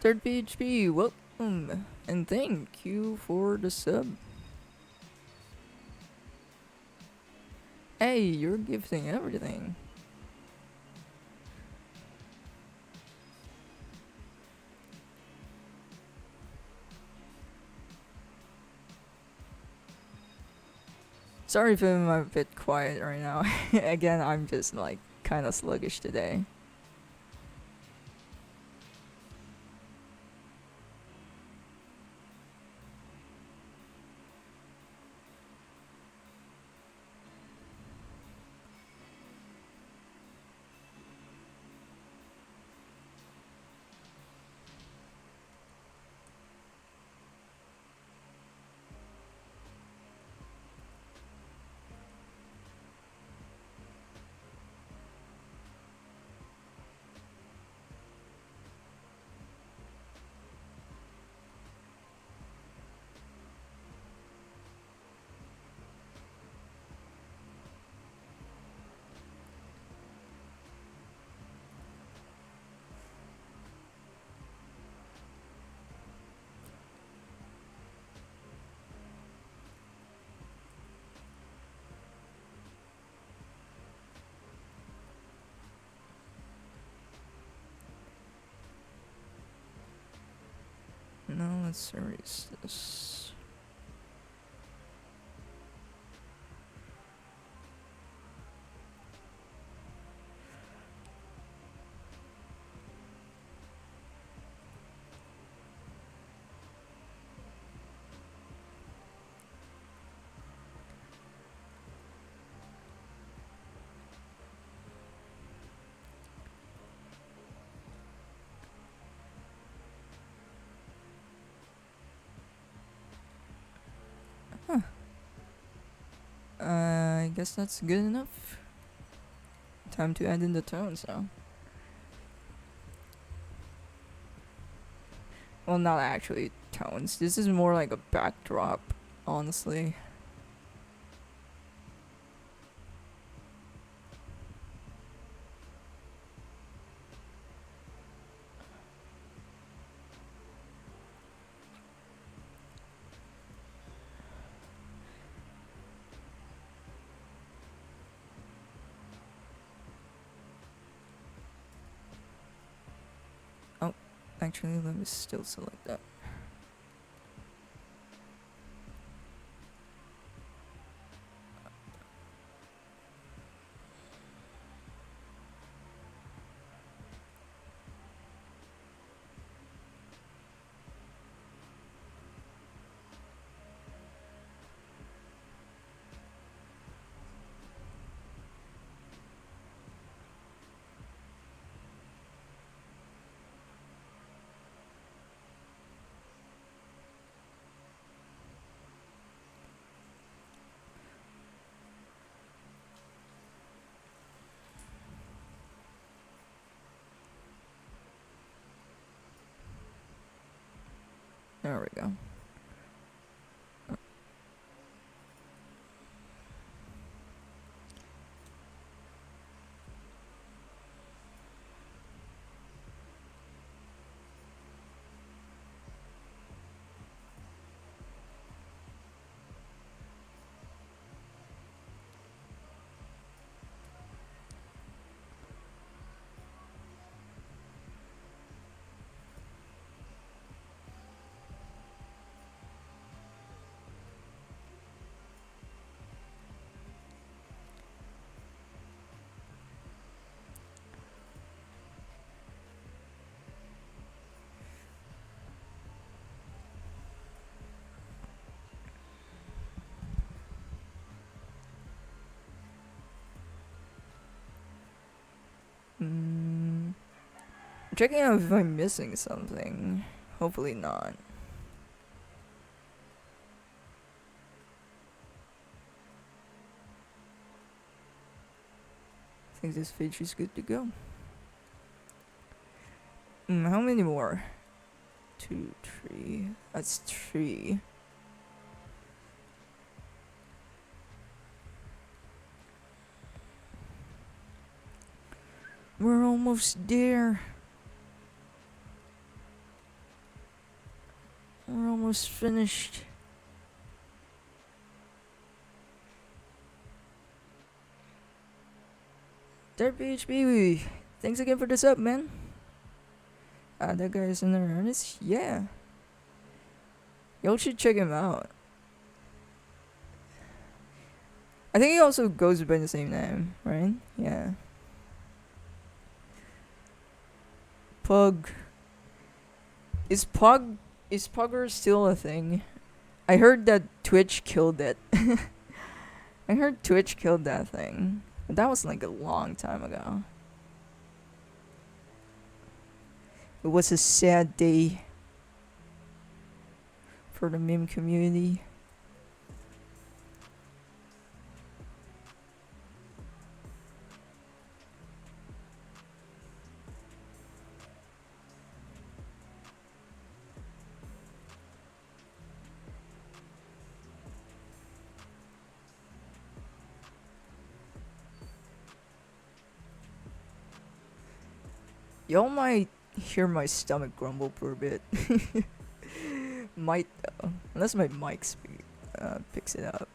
Third PHP, welcome, and thank you for the sub. Hey, you're gifting everything. Sorry if I'm a bit quiet right now. Again, I'm just like kind of sluggish today. No, let's erase this. Huh. I guess that's good enough. Time to add in the tones now. Well, not actually tones. This is more like a backdrop, honestly. Oh, actually, let me still select that. There we go. Checking out if I'm missing something. Hopefully not. I think this page is good to go. How many more? 2, 3. That's 3. We're almost there. We're almost finished. Third PHP, thanks again for the sub, man. That guy is in earnest? Yeah. Y'all should check him out. I think he also goes by the same name, right? Yeah. Pug. Is Pugger still a thing? I heard that Twitch killed it. I heard Twitch killed that thing. But that was like a long time ago. It was a sad day for the meme community. Y'all might hear my stomach grumble for a bit. Might though. Unless my mic picks it up.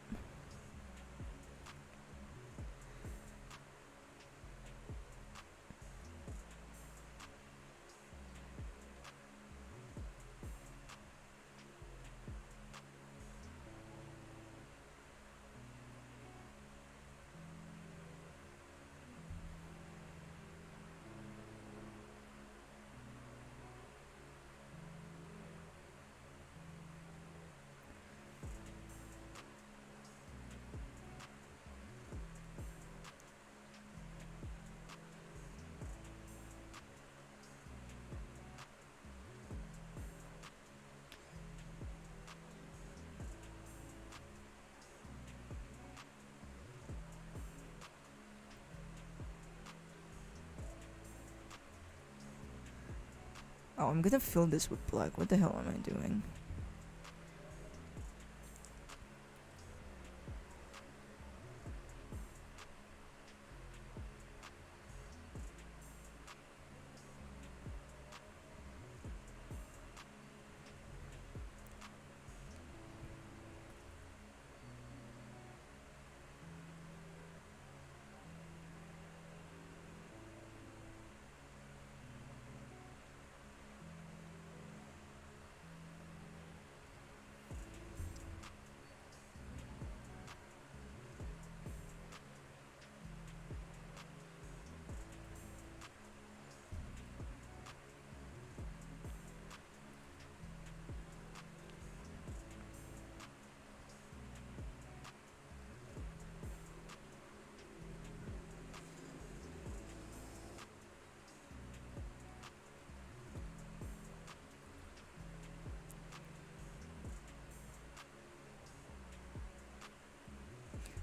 Oh, I'm gonna fill this with black. What the hell am I doing?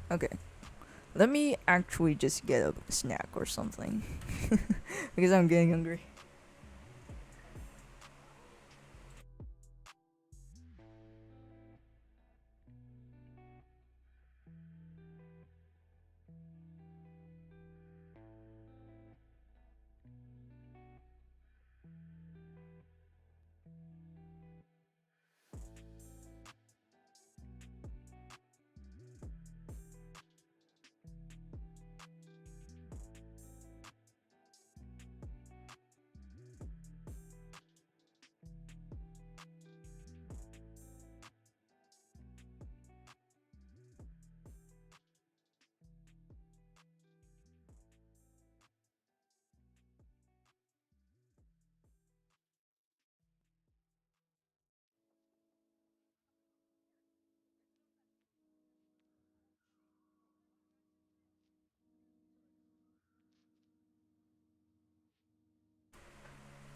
Okay. Let me actually just get a snack or something. Because I'm getting hungry.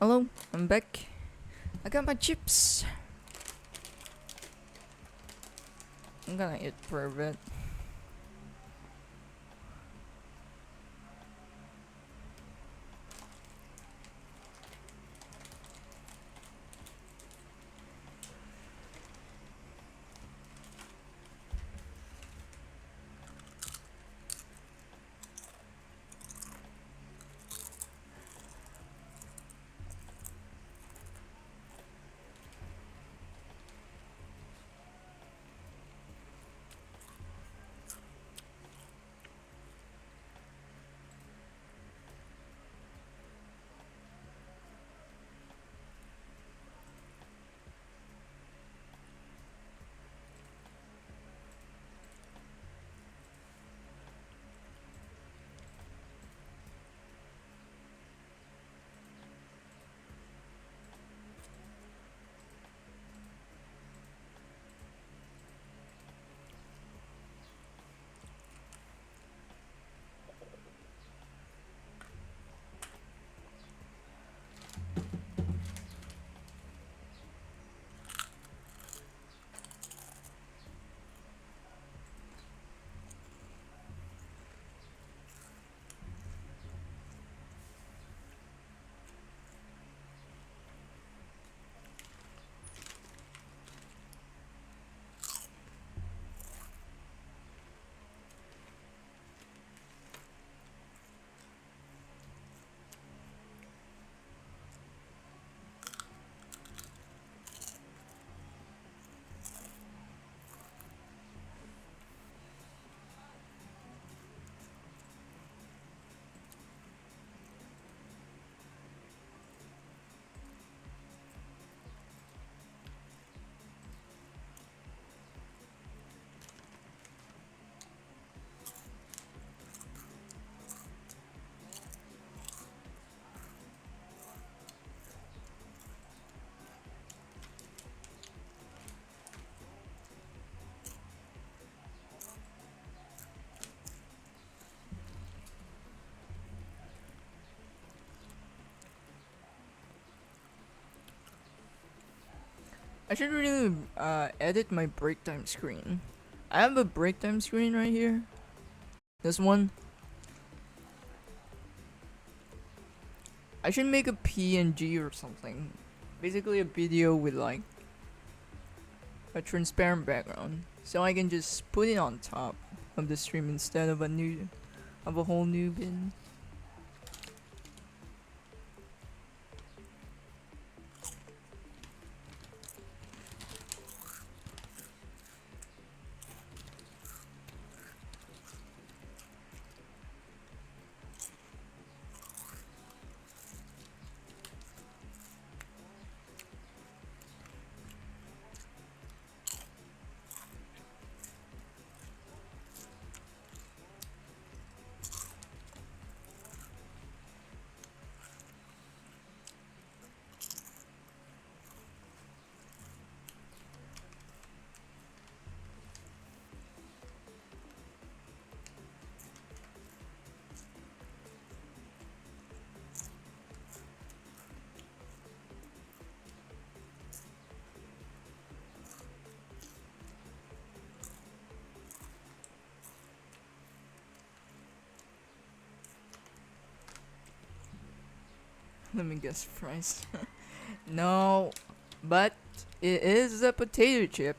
Hello, I'm back. I got my chips. I'm gonna eat for a bit. I should really edit my break time screen. I have a break time screen right here. This one. I should make a PNG or something. Basically a video with like a transparent background. So I can just put it on top of the stream instead of a whole new bin. Let me guess price. No, but it is a potato chip.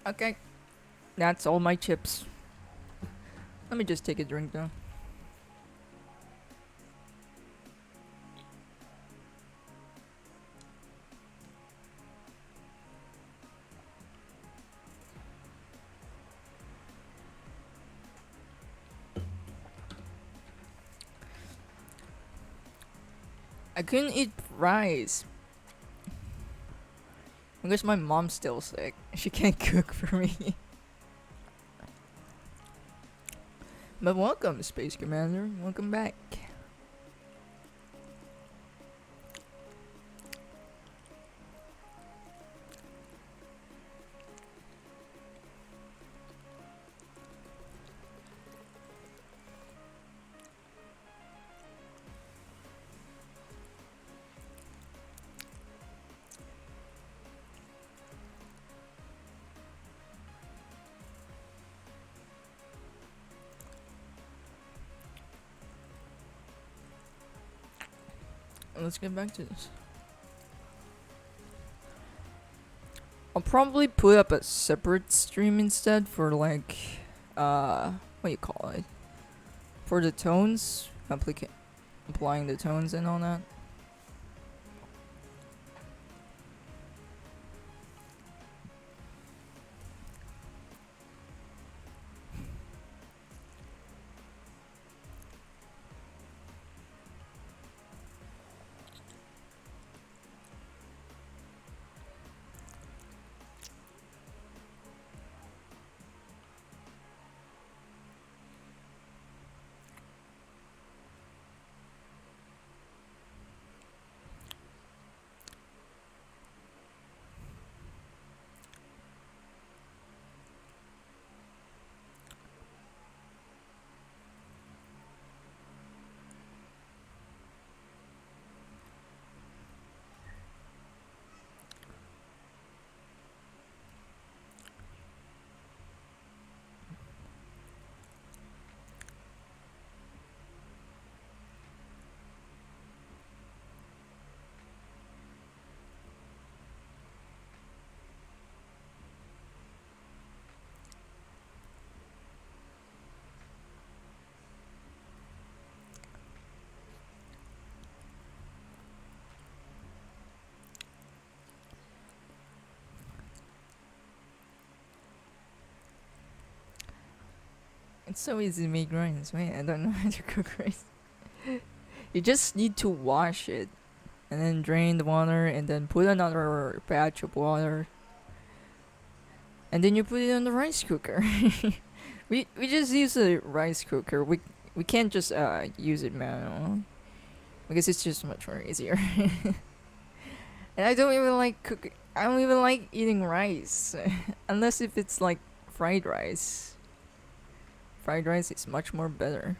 Okay, that's all my chips. Let me just take a drink though. I couldn't eat rice because my mom's still sick. She can't cook for me. But welcome, Space Commander. Welcome back. Let's get back to this. I'll probably put up a separate stream instead for like, what do you call it? For the tones, applying the tones and all that. It's so easy to make rice, man. I don't know how to cook rice. You just need to wash it and then drain the water and then put another batch of water and then you put it on the rice cooker. We just use a rice cooker. We can't just use it manual because it's just much more easier. And I don't even like cooking. I don't even like eating rice unless if it's like fried rice. Fried rice is much more better.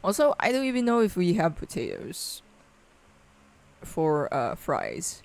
Also, I don't even know if we have potatoes for fries.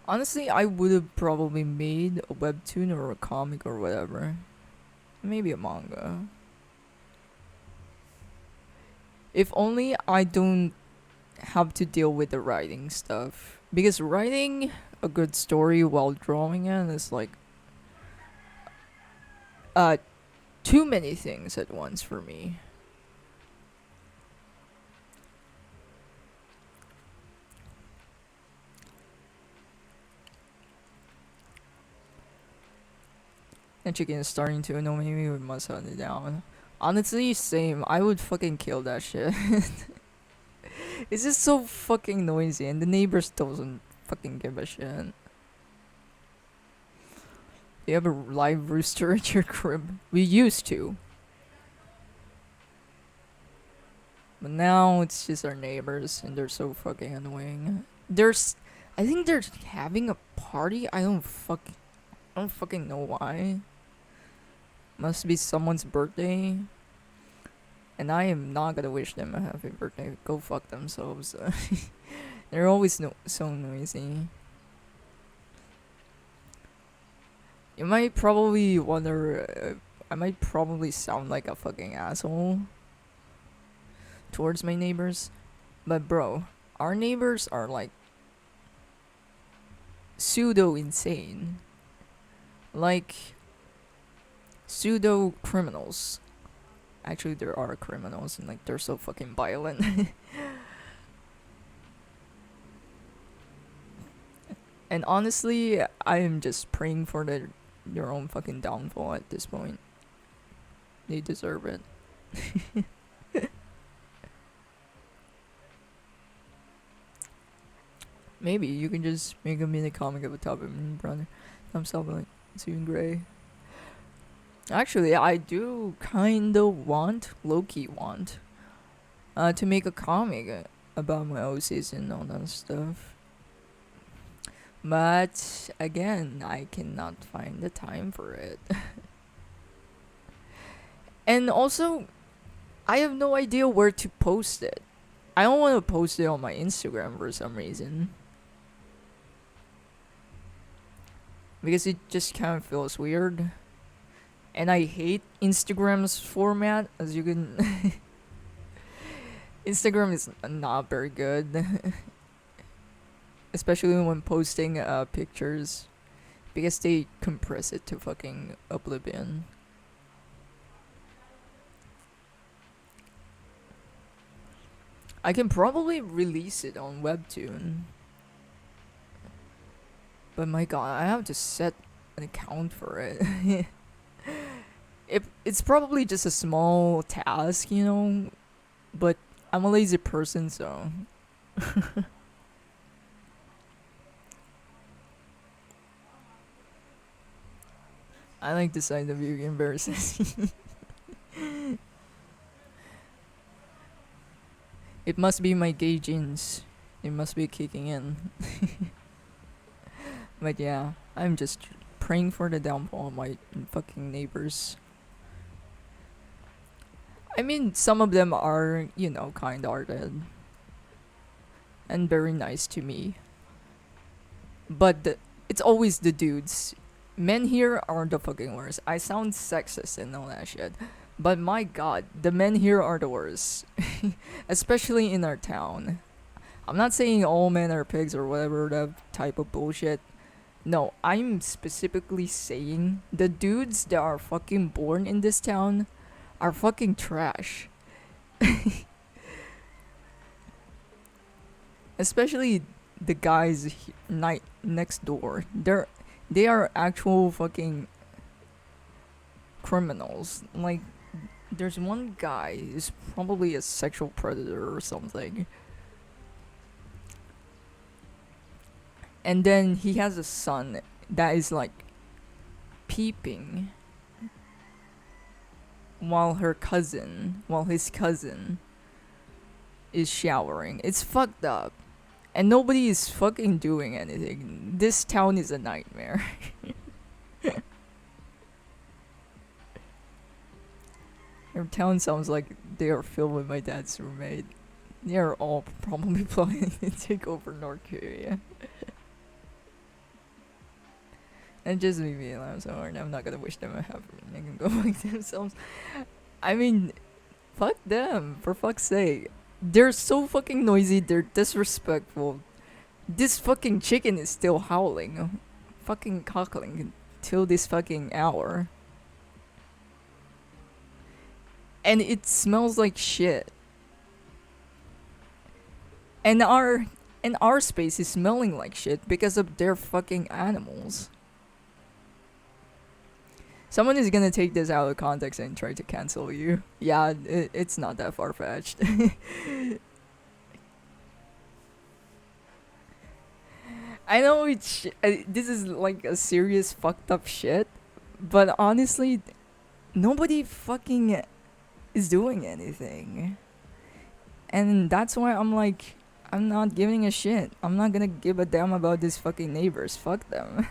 Honestly, I would have probably made a webtoon or a comic or whatever. Maybe a manga. If only I don't have to deal with the writing stuff. Because writing a good story while drawing it is like uh too many things at once for me. And chicken is starting to annoy me with my son down. Honestly, same. I would fucking kill that shit. It's just so fucking noisy, and the neighbors doesn't fucking give a shit. You have a live rooster at your crib. We used to, but now it's just our neighbors, and they're so fucking annoying. I think they're having a party. I don't fucking know why. Must be someone's birthday. And I am not gonna wish them a happy birthday. Go fuck themselves. They're always so noisy. You might probably wonder. I might probably sound like a fucking asshole towards my neighbors. But bro, our neighbors are like pseudo insane. Like pseudo criminals. Actually, there are criminals and like they're so fucking violent. And honestly, I am just praying for their own fucking downfall at this point. They deserve it. Maybe you can just make a mini comic of a top of me, brother. Thumbs up, like it's even gray. Actually, I do kinda want, low-key want, to make a comic about my OCs and all that stuff. But again, I cannot find the time for it. And also, I have no idea where to post it. I don't want to post it on my Instagram for some reason. Because it just kind of feels weird. And I hate Instagram's format, as you can Instagram is not very good, especially when posting pictures, because they compress it to fucking oblivion. I can probably release it on Webtoon, but my god, I have to set an account for it. It's probably just a small task, you know, but I'm a lazy person, so. I like the sight of you embarrassing. It must be my gay genes. It must be kicking in. But yeah, I'm just praying for the downfall of my fucking neighbors. I mean, some of them are, you know, kind hearted and very nice to me. But it's always the dudes. Men here are the fucking worst. I sound sexist and all that shit. But my god, the men here are the worst. Especially in our town. I'm not saying all men are pigs or whatever that type of bullshit. No, I'm specifically saying the dudes that are fucking born in this town are fucking trash. Especially the guys next door. They are actual fucking criminals. Like, there's one guy who's probably a sexual predator or something. And then he has a son that is like peeping while his cousin is showering. It's fucked up. And nobody is fucking doing anything. This town is a nightmare. Your town sounds like they are filled with my dad's roommate. They are all probably planning to take over North Korea. And just leave me alone, so I'm not gonna wish them a happy. They can go fuck themselves. I mean, fuck them, for fuck's sake. They're so fucking noisy, they're disrespectful. This fucking chicken is still howling. Fucking cackling till this fucking hour. And it smells like shit. And our space is smelling like shit because of their fucking animals. Someone is gonna take this out of context and try to cancel you. Yeah, it's not that far-fetched. I know this is like a serious fucked up shit, but honestly, nobody fucking is doing anything. And that's why I'm like, I'm not giving a shit. I'm not gonna give a damn about these fucking neighbors. Fuck them.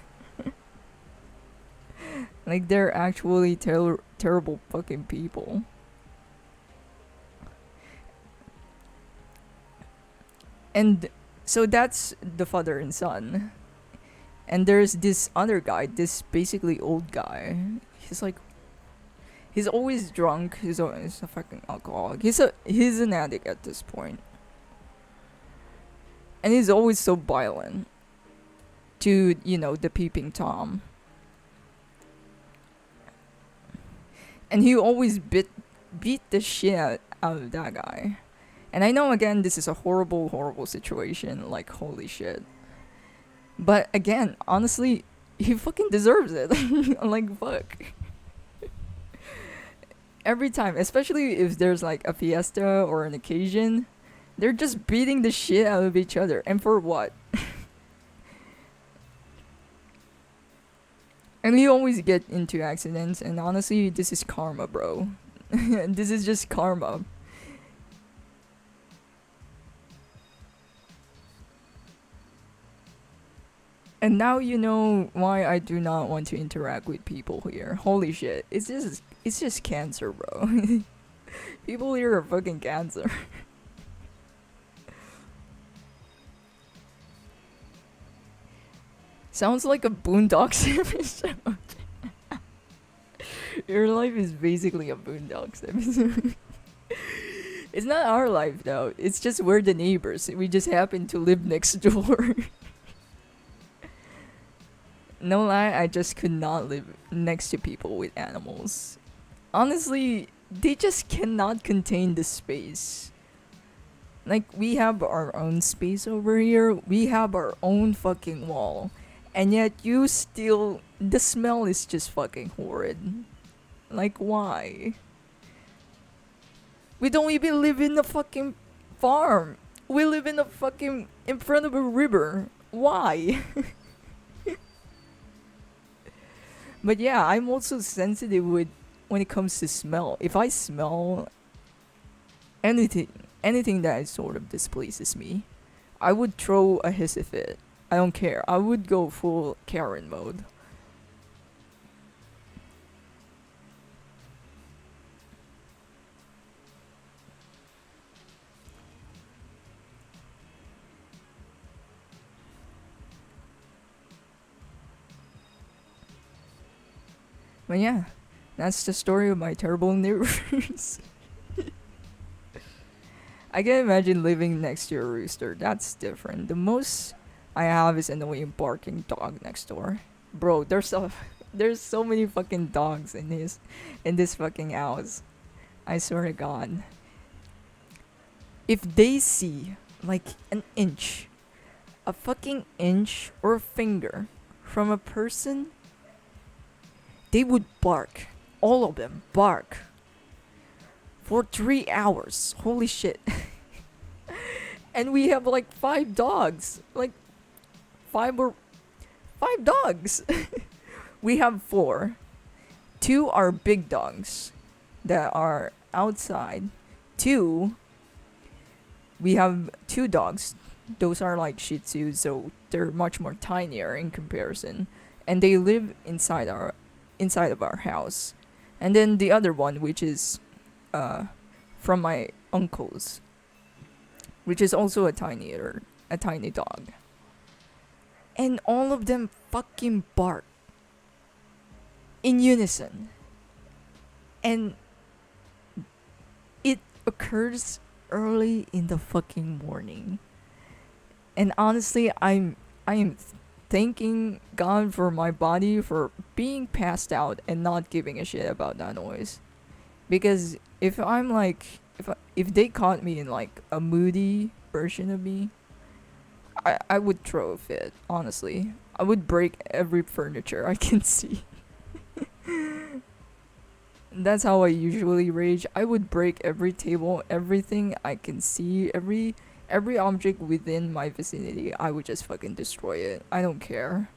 Like, they're actually terrible fucking people. And so that's the father and son. And there's this other guy, this basically old guy. He's like, he's always drunk. He's always a fucking alcoholic. He's an addict at this point. And he's always so violent to, you know, the peeping Tom. And he always beat the shit out of that guy. And I know, again, this is a horrible situation. Like, holy shit. But again, honestly, he fucking deserves it. Like, fuck. Every time, especially if there's like a fiesta or an occasion, they're just beating the shit out of each other. And for what? And we always get into accidents, and honestly, this is karma, bro. This is just karma. And now you know why I do not want to interact with people here. Holy shit. It's just cancer, bro. People here are fucking cancer. Sounds like a Boondocks episode. Your life is basically a Boondocks episode. It's not our life though. It's just we're the neighbors. We just happen to live next door. No lie, I just could not live next to people with animals. Honestly, they just cannot contain the space. Like, we have our own space over here, we have our own fucking wall, and yet you still. The smell is just fucking horrid. Like, why? We don't even live in a fucking farm. We live in a fucking. In front of a river. Why? But yeah, I'm also sensitive with when it comes to smell. If I smell anything anything that sort of displeases me, I would throw a hissy fit. I don't care. I would go full Karen mode. But yeah, that's the story of my terrible neighbors. I can imagine living next to a rooster. That's different. The most I have is an annoying barking dog next door. Bro, there's so many fucking dogs in this fucking house. I swear to God. If they see like an inch, a fucking inch or a finger from a person, they would bark. All of them bark for 3 hours. Holy shit. And we have like five dogs. Like five or five dogs. We have four. Two are big dogs that are outside. Two, we have two dogs. Those are like Shih Tzus, so they're much more tinier in comparison, and they live inside of our house. And then the other one, which is from my uncle's, which is also a tiny dog. And all of them fucking bark in unison. And it occurs early in the fucking morning. And honestly, I am thanking God for my body for being passed out and not giving a shit about that noise. Because if I'm like if they caught me in like a moody version of me, I would throw a fit, honestly. I would break every furniture I can see. That's how I usually rage. I would break every table, everything I can see, every object within my vicinity. I would just fucking destroy it. I don't care.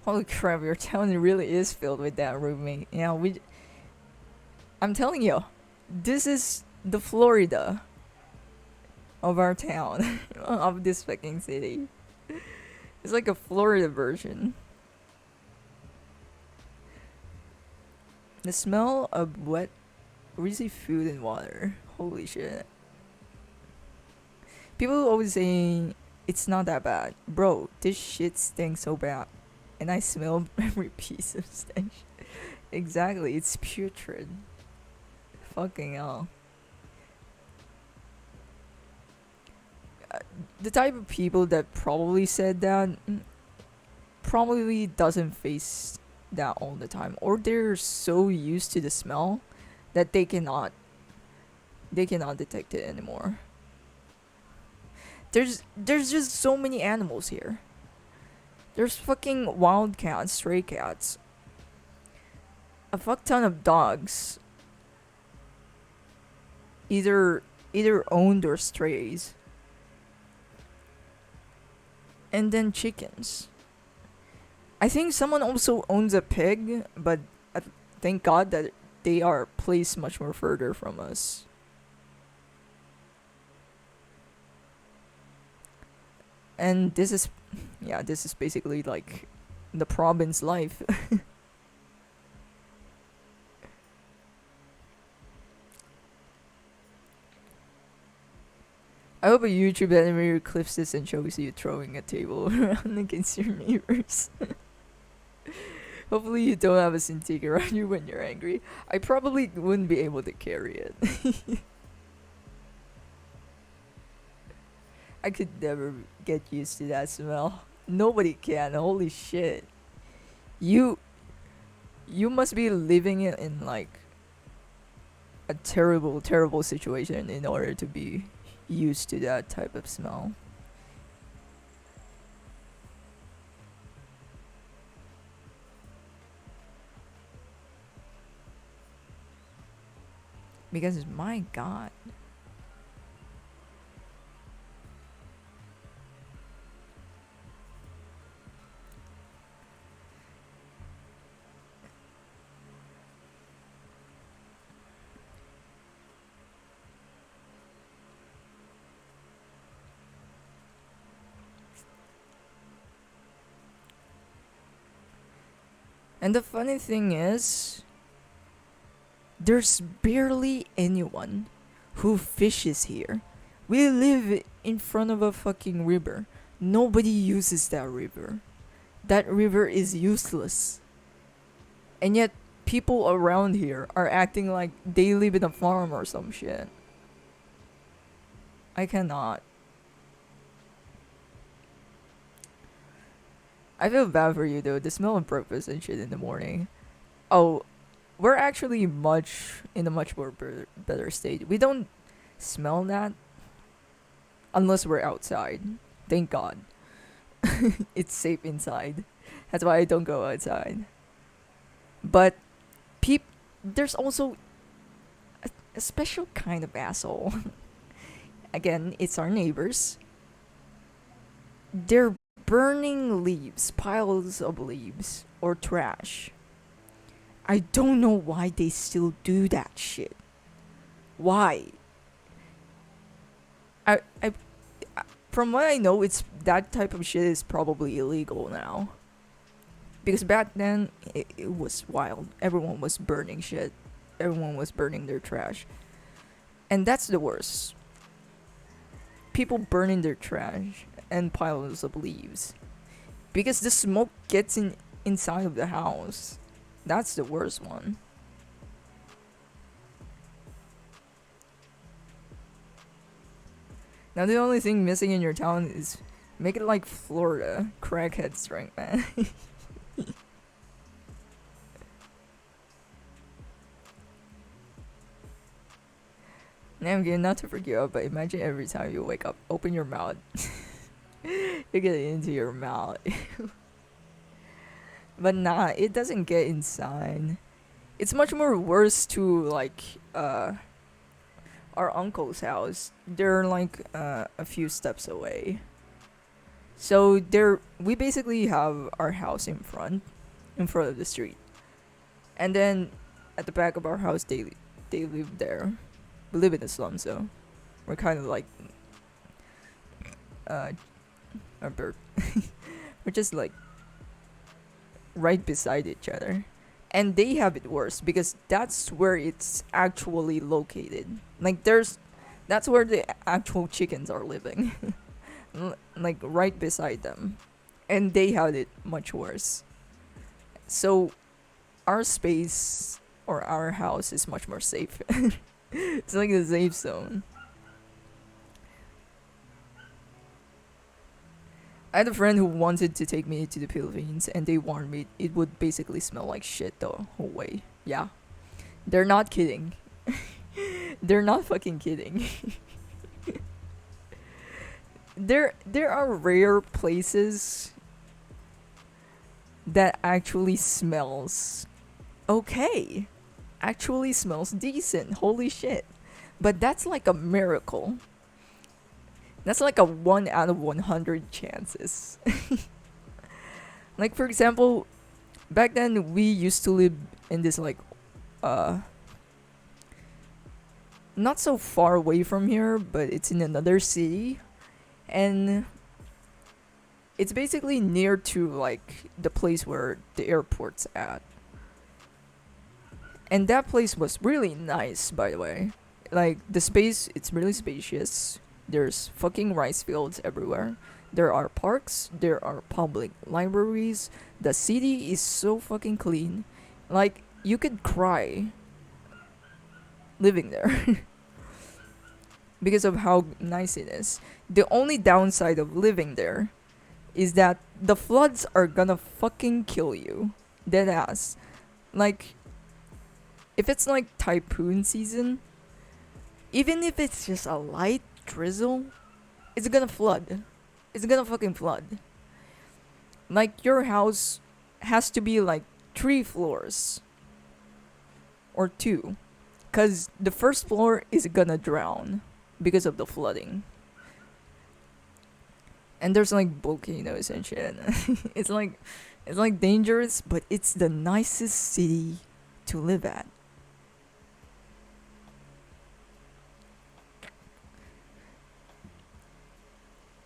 Holy crap, your town really is filled with that roommate. Yeah, I'm telling you, this is the Florida of our town, of this fucking city. It's like a Florida version. The smell of wet, greasy food and water. Holy shit. People always saying it's not that bad. Bro, this shit stinks so bad. And I smell every piece of stench. Exactly, it's putrid. Fucking hell. The type of people that probably said that probably doesn't face that all the time, or they're so used to the smell that they cannot detect it anymore. There's just so many animals here. There's fucking wild cats, stray cats, a fuck ton of dogs, either owned or strays, and then chickens. I think someone also owns a pig, but thank God that they are placed much more further from us. And this is Yeah, this is basically like the province life. I hope a YouTube animator clips this and shows you throwing a table around against your neighbors. Hopefully you don't have a Cintiq around you when you're angry. I probably wouldn't be able to carry it. I could never get used to that smell. Nobody can. Holy shit. You you must be living it in like a terrible, terrible situation in order to be used to that type of smell. Because my god. And the funny thing is, there's barely anyone who fishes here. We live in front of a fucking river. Nobody uses that river. That river is useless. And yet, people around here are acting like they live in a farm or some shit. I cannot. I feel bad for you though. The smell of breakfast and shit in the morning. Oh, we're actually much in a much more better state. We don't smell that unless we're outside. Thank God. It's safe inside. That's why I don't go outside. But there's also a special kind of asshole. Again, it's our neighbors. They're burning leaves, piles of leaves, or trash. I don't know why they still do that shit. Why? I from what I know, it's that type of shit is probably illegal now. Because back then, it was wild. Everyone was burning shit. Everyone was burning their trash. And that's the worst. People burning their trash and piles of leaves. Because the smoke gets inside of the house. That's the worst one. Now the only thing missing in your town is make it like Florida. Crackhead strength, man. Now again, not to freak you out, but imagine every time you wake up, open your mouth. You get it into your mouth. But nah, it doesn't get inside. It's much more worse to like our uncle's house. They're like a few steps away. So we basically have our house in front of the street, and then at the back of our house they live there. We live in the slums, so we're kind of like a bird. We're just like right beside each other. And they have it worse because that's where it's actually located. Like that's where the actual chickens are living. Like right beside them. And they have it much worse. So our space or our house is much more safe. It's like a safe zone. I had a friend who wanted to take me to the Philippines, and they warned me it would basically smell like shit the whole way. Yeah. They're not kidding. They're not fucking kidding. There are rare places that actually smells okay. Actually smells decent. Holy shit. But that's like a miracle. That's like a 1 out of 100 chances. Like for example, back then we used to live in this like not so far away from here, but it's in another city. And It's basically near to like the place where the airport's at. And that place was really nice, by the way. Like the space, it's really spacious. There's fucking rice fields everywhere. There are parks, there are public libraries. The city is so fucking clean. Like you could cry living there because of how nice it is. The only downside of living there is that the floods are gonna fucking kill you. Dead ass. Like, if it's like typhoon season, even if it's just a light drizzle, it's gonna flood. It's gonna fucking flood. Like, your house has to be like 3 floors or two. Because the first floor is gonna drown because of the flooding. And there's like volcanoes and shit. it's like it's like dangerous, but it's the nicest city to live at.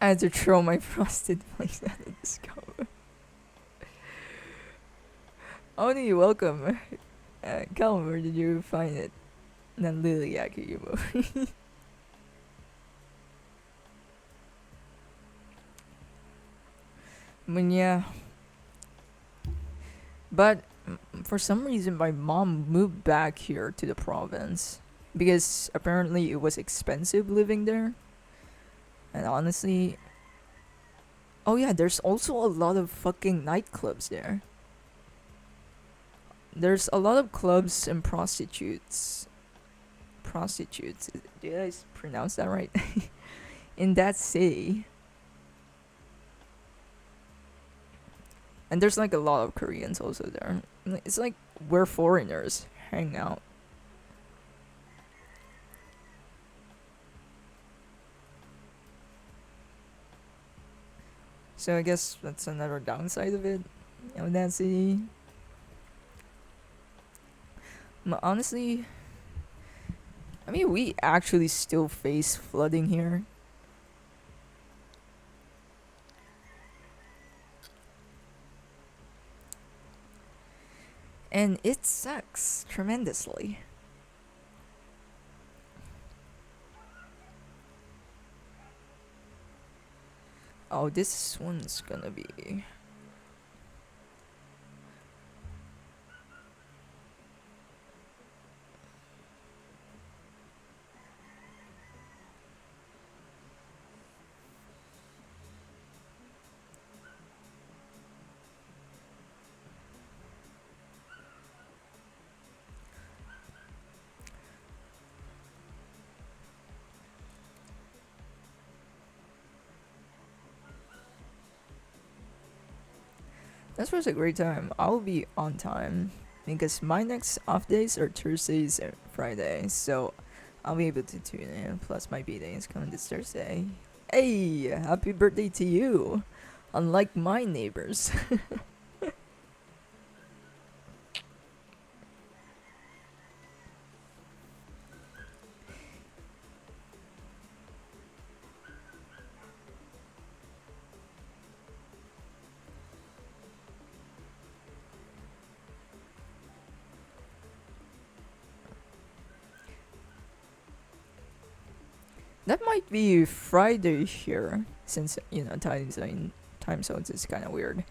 I had to throw my frosted flakes at the discover. Oni, welcome. Calum, where did you find it? Nan Lily Akibo. I mean, yeah. But for some reason, my mom moved back here to the province because apparently it was expensive living there. And honestly, oh yeah, there's also a lot of fucking nightclubs there. There's a lot of clubs and prostitutes. Prostitutes. Did I pronounce that right? In that city. And there's like a lot of Koreans also there. It's like where foreigners hang out. So I guess that's another downside of it. Of that city. But honestly, I mean, we actually still face flooding here. And it sucks tremendously. Oh, this one's gonna be. This was a great time. I'll be on time because my next off days are Thursdays and Fridays, so I'll be able to tune in. Plus, my B day is coming this Thursday. Hey, happy birthday to you! Unlike my neighbors. That might be Friday here, since time zones is kind of weird.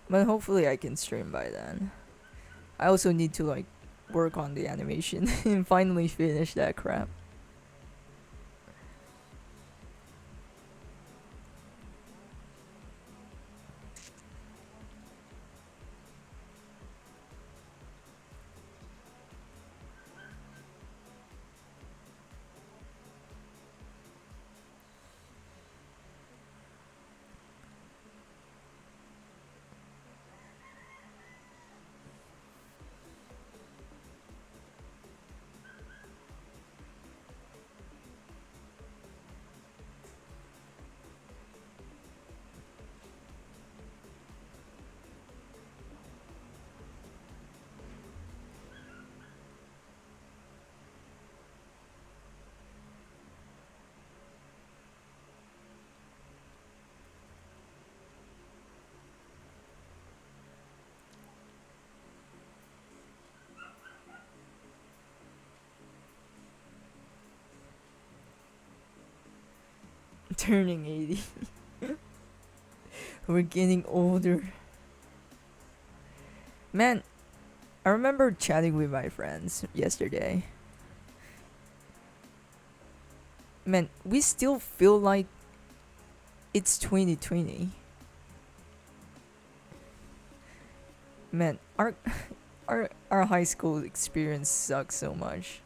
But hopefully I can stream by then. I also need to like work on the animation and finally finish that crap. Turning 80. We're getting older. Man, I remember chatting with my friends yesterday. Man, we still feel like it's 2020. Man, our high school experience sucks so much.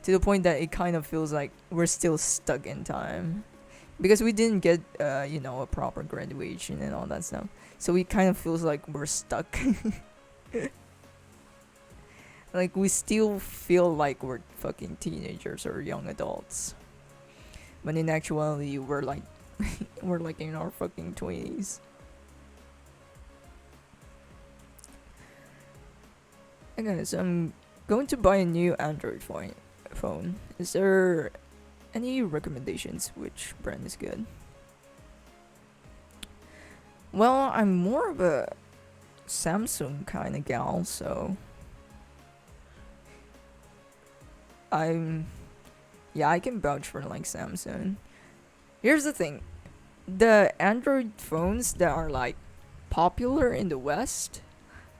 To the point that it kind of feels like we're still stuck in time. Because we didn't get a proper graduation and all that stuff. So it kind of feels like we're stuck. Like we still feel like we're fucking teenagers or young adults. But in actuality we're like we're like in our fucking 20s. Okay, so I'm going to buy a new Android phone. Is there any recommendations which brand is good? Well, I'm more of a Samsung kind of gal, so I'm yeah, I can vouch for like Samsung. Here's the thing. The Android phones that are like popular in the West,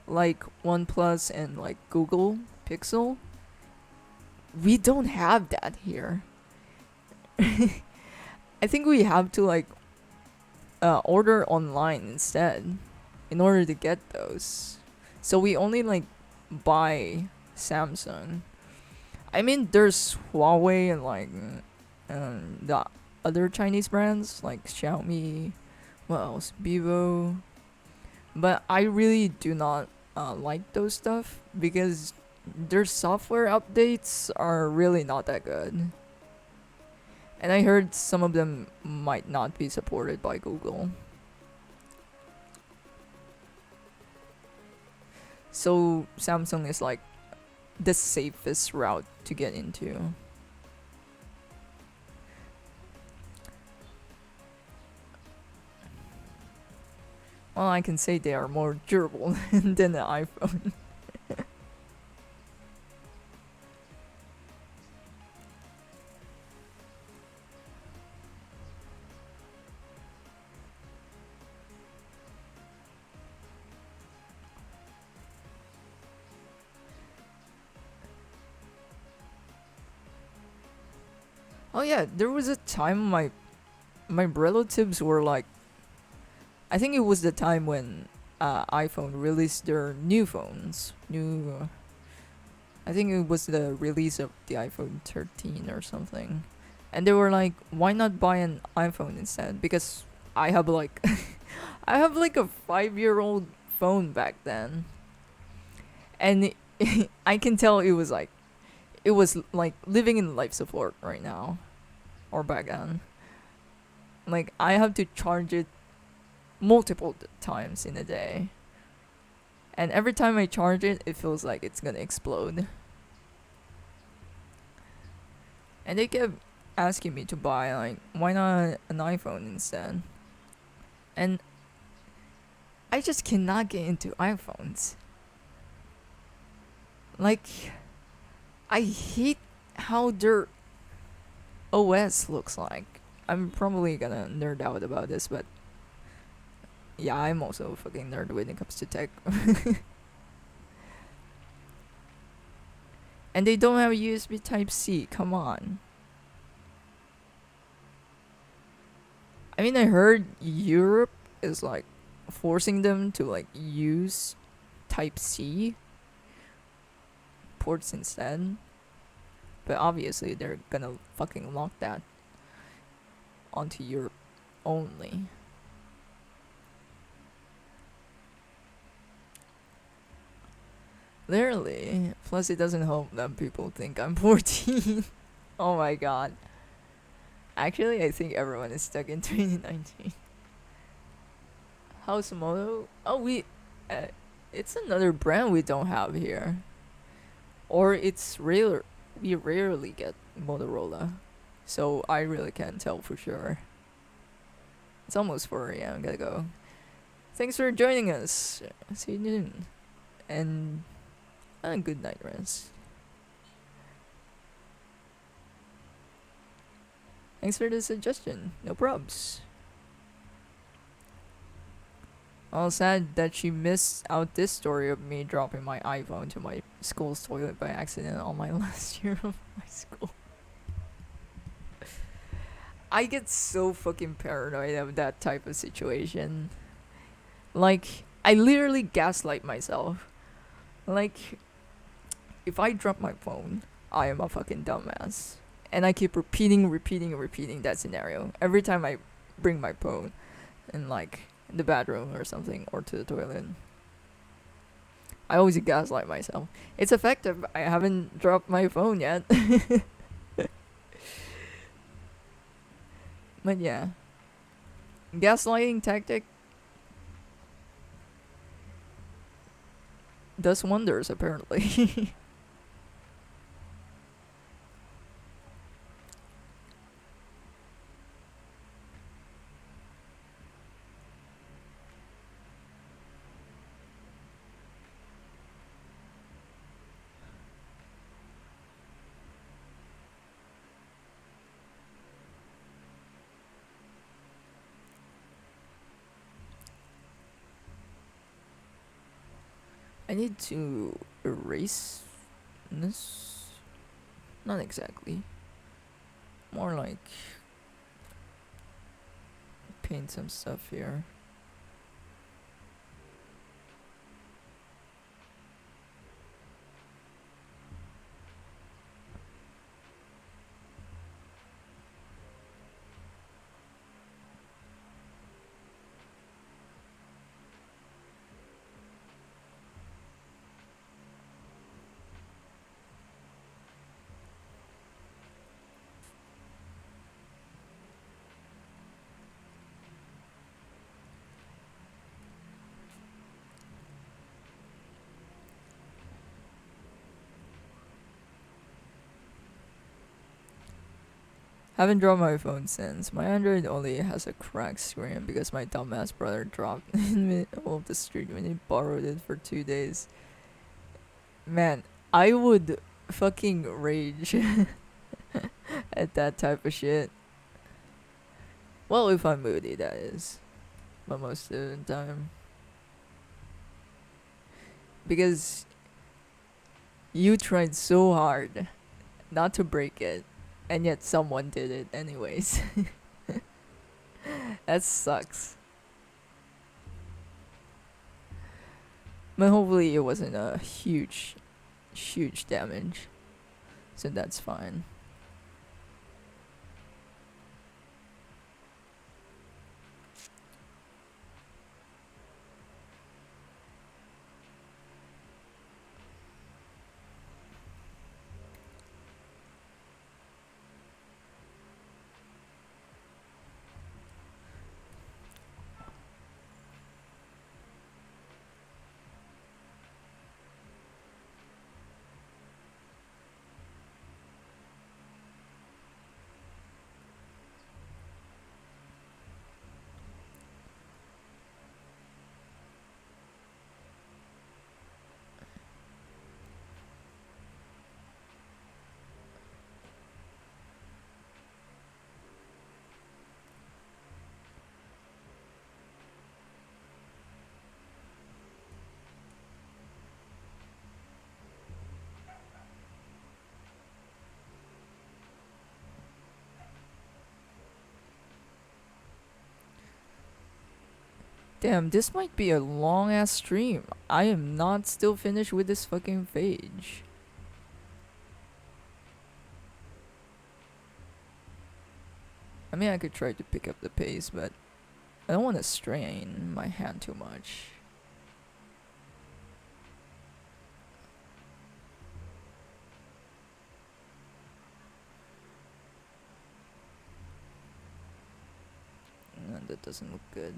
like OnePlus and like Google Pixel, we don't have that here. I think we have to like order online instead in order to get those. So we only like buy Samsung. I mean, there's Huawei and like the other Chinese brands like Xiaomi, what else? Vivo. But I really do not like those stuff because their software updates are really not that good. And I heard some of them might not be supported by Google. So Samsung is like the safest route to get into. Well, I can say they are more durable than the iPhone. Oh yeah, there was a time my relatives were like, I think it was the time when iPhone released their new phones. I think it was the release of the iPhone 13 or something. And they were like, why not buy an iPhone instead? Because I have like I have like a 5-year-old phone back then. And I can tell it was like living in life support right now or back then. Like I have to charge it multiple times in a day. And every time I charge it, it feels like it's gonna explode. And they kept asking me to buy, like, why not an iPhone instead? And I just cannot get into iPhones. Like, I hate how their OS looks like. I'm probably gonna nerd out about this, but yeah, I'm also a fucking nerd when it comes to tech. And they don't have USB Type C. Come on. I mean, I heard Europe is like forcing them to like use Type C ports instead. But obviously, they're gonna fucking lock that onto Europe only. Literally. Plus, it doesn't help that people think I'm 14. Oh my god. Actually, I think everyone is stuck in 2019. House Moto? Oh, it's another brand we don't have here. Or it's rare. We rarely get Motorola. So I really can't tell for sure. It's almost 4 a.m. Gotta go. Thanks for joining us. See you soon. And good night, rest. Thanks for the suggestion. No probs. All sad that she missed out this story of me dropping my iPhone to my school's toilet by accident on my last year of my school. I get so fucking paranoid of that type of situation. Like, I literally gaslight myself. Like, if I drop my phone, I am a fucking dumbass. And I keep repeating that scenario every time I bring my phone in, like, the bathroom or something, or to the toilet. I always gaslight myself. It's effective. I haven't dropped my phone yet. But yeah. Gaslighting tactic does wonders, apparently. I need to erase this. Not exactly. More like paint some stuff here. Haven't dropped my phone since. My Android only has a cracked screen because my dumbass brother dropped in the middle of the street when he borrowed it for 2 days. Man, I would fucking rage at that type of shit. Well, if I'm moody, that is. But most of the time. Because you tried so hard not to break it, and yet someone did it anyways. That sucks. But hopefully it wasn't a huge damage. So that's fine. Damn, this might be a long ass stream. I am not still finished with this fucking page. I mean, I could try to pick up the pace, but I don't want to strain my hand too much. And that doesn't look good.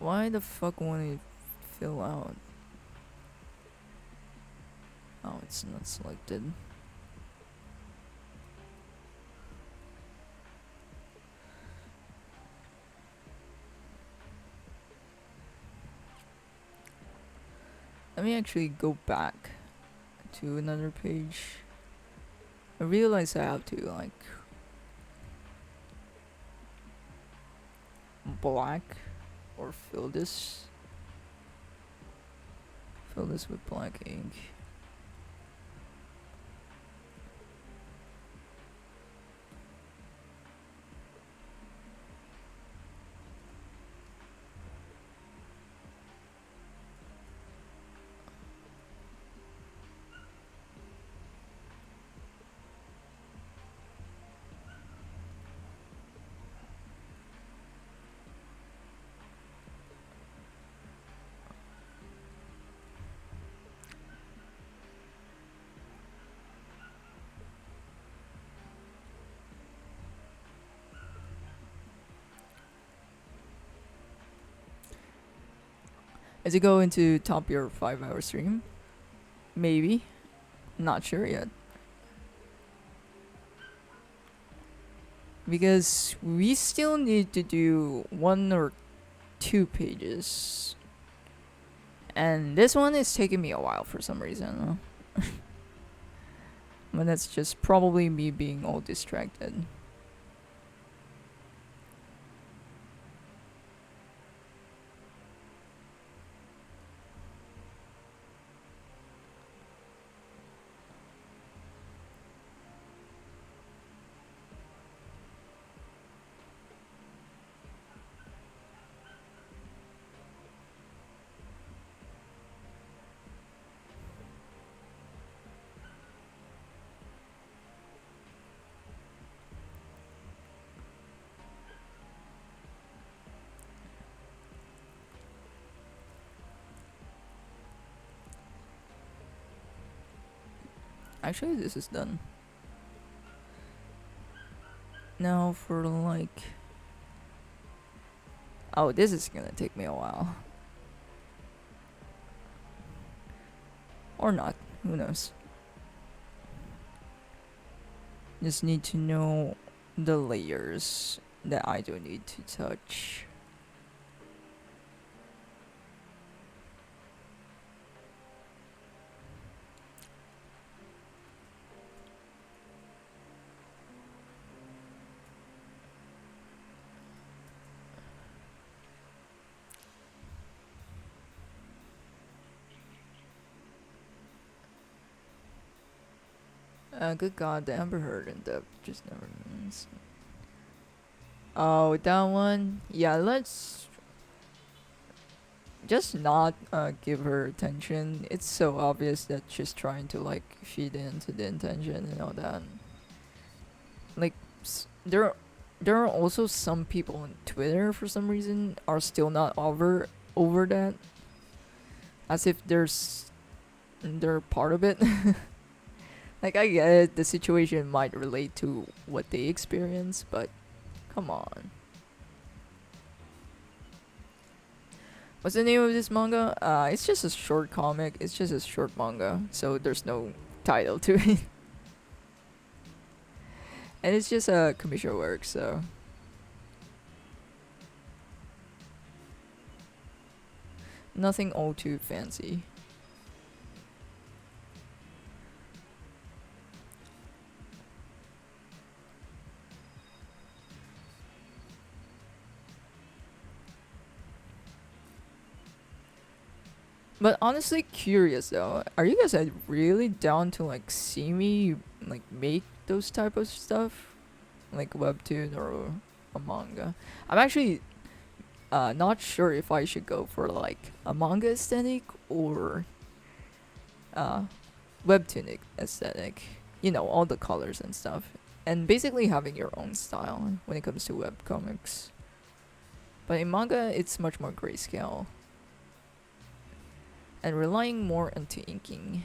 Why the fuck won't it fill out? Oh, it's not selected. Let me actually go back to another page. I realize I have to like black or fill this with black ink. Is it going to top your 5-hour stream? Maybe. Not sure yet. Because we still need to do 1 or 2 pages. And this one is taking me a while for some reason. But that's just probably me being all distracted. Actually, this is done. Now for like... Oh, this is gonna take me a while. Or not. Who knows? Just need to know the layers that I don't need to touch. Good God, the Amber Heard and the just never ends. Oh, that one? Yeah, let's just not give her attention. It's so obvious that she's trying to like feed into the intention and all that. Like, there are also some people on Twitter for some reason are still not over that, as if they're part of it. Like, I get it, the situation might relate to what they experience, but come on. What's the name of this manga? It's just a short comic. It's just a short manga, so there's no title to it. And it's just a commission work, so... Nothing all too fancy. But honestly curious though, are you guys really down to like see me like make those type of stuff? Like webtoon or a manga? I'm actually not sure if I should go for like a manga aesthetic or uh webtoon aesthetic. You know, all the colors and stuff. And basically having your own style when it comes to webcomics. But in manga it's much more grayscale. And relying more into inking.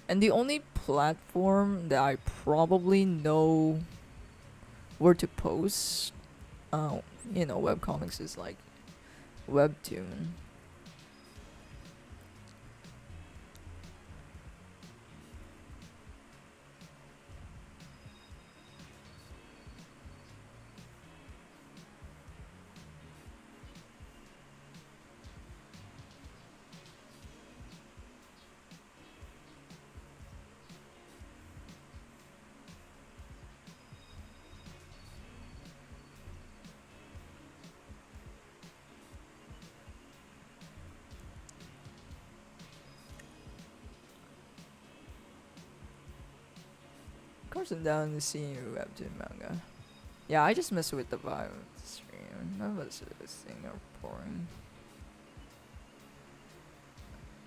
And the only platform that I probably know were to post, uh, webcomics is like webtoon. Of course, I'm down to seeing a webtoon manga. Yeah, I just mess with the vibe of the stream. None of us this thing are boring.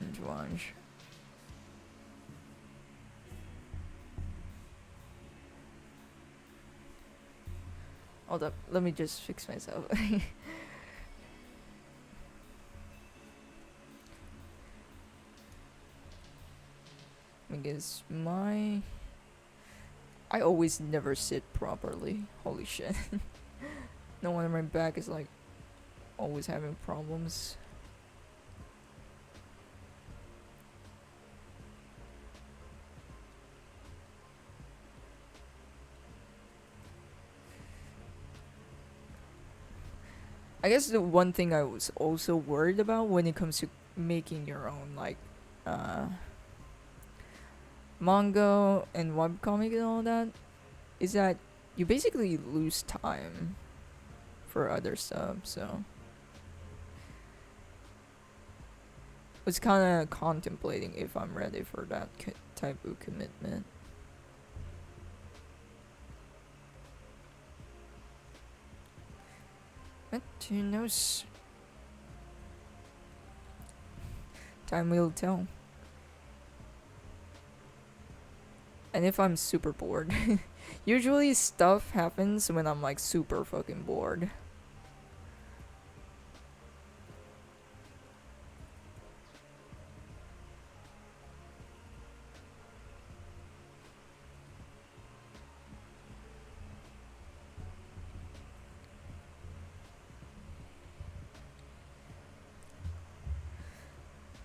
And watch. Hold up, let me just fix myself. Because I always never sit properly. Holy shit. No one in my back is like always having problems. I guess the one thing I was also worried about when it comes to making your own like uh manga and webcomic and all that is that you basically lose time for other stuff, so I was kind of contemplating if I'm ready for that type of commitment. But who knows? Time will tell. And if I'm super bored, usually stuff happens when I'm like super fucking bored.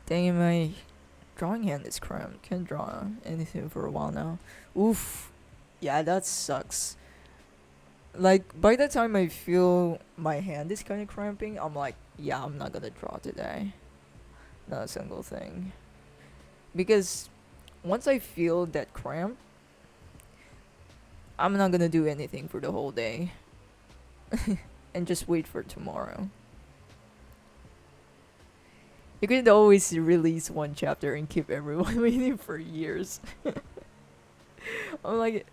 Dang, my drawing hand is cramped. Can't draw anything for a while now. Oof. Yeah, that sucks. Like, by the time I feel my hand is kind of cramping, I'm like, yeah, I'm not gonna draw today. Not a single thing. Because once I feel that cramp, I'm not gonna do anything for the whole day. And just wait for tomorrow. You could always release one chapter and keep everyone waiting for years. I'm like,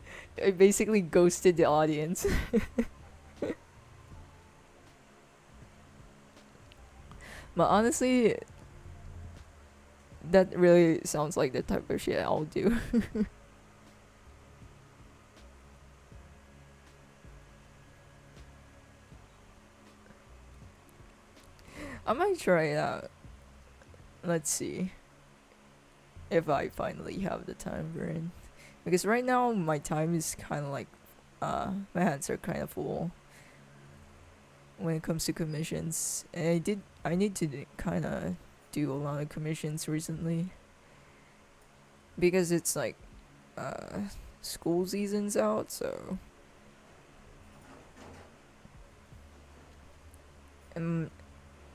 I basically ghosted the audience. But honestly, that really sounds like the type of shit I'll do. I might try it out. Let's see if I finally have the time for it. Because right now my time is kind of like, my hands are kind of full when it comes to commissions. And I need to kind of do a lot of commissions recently. Because it's like, school season's out, so. And,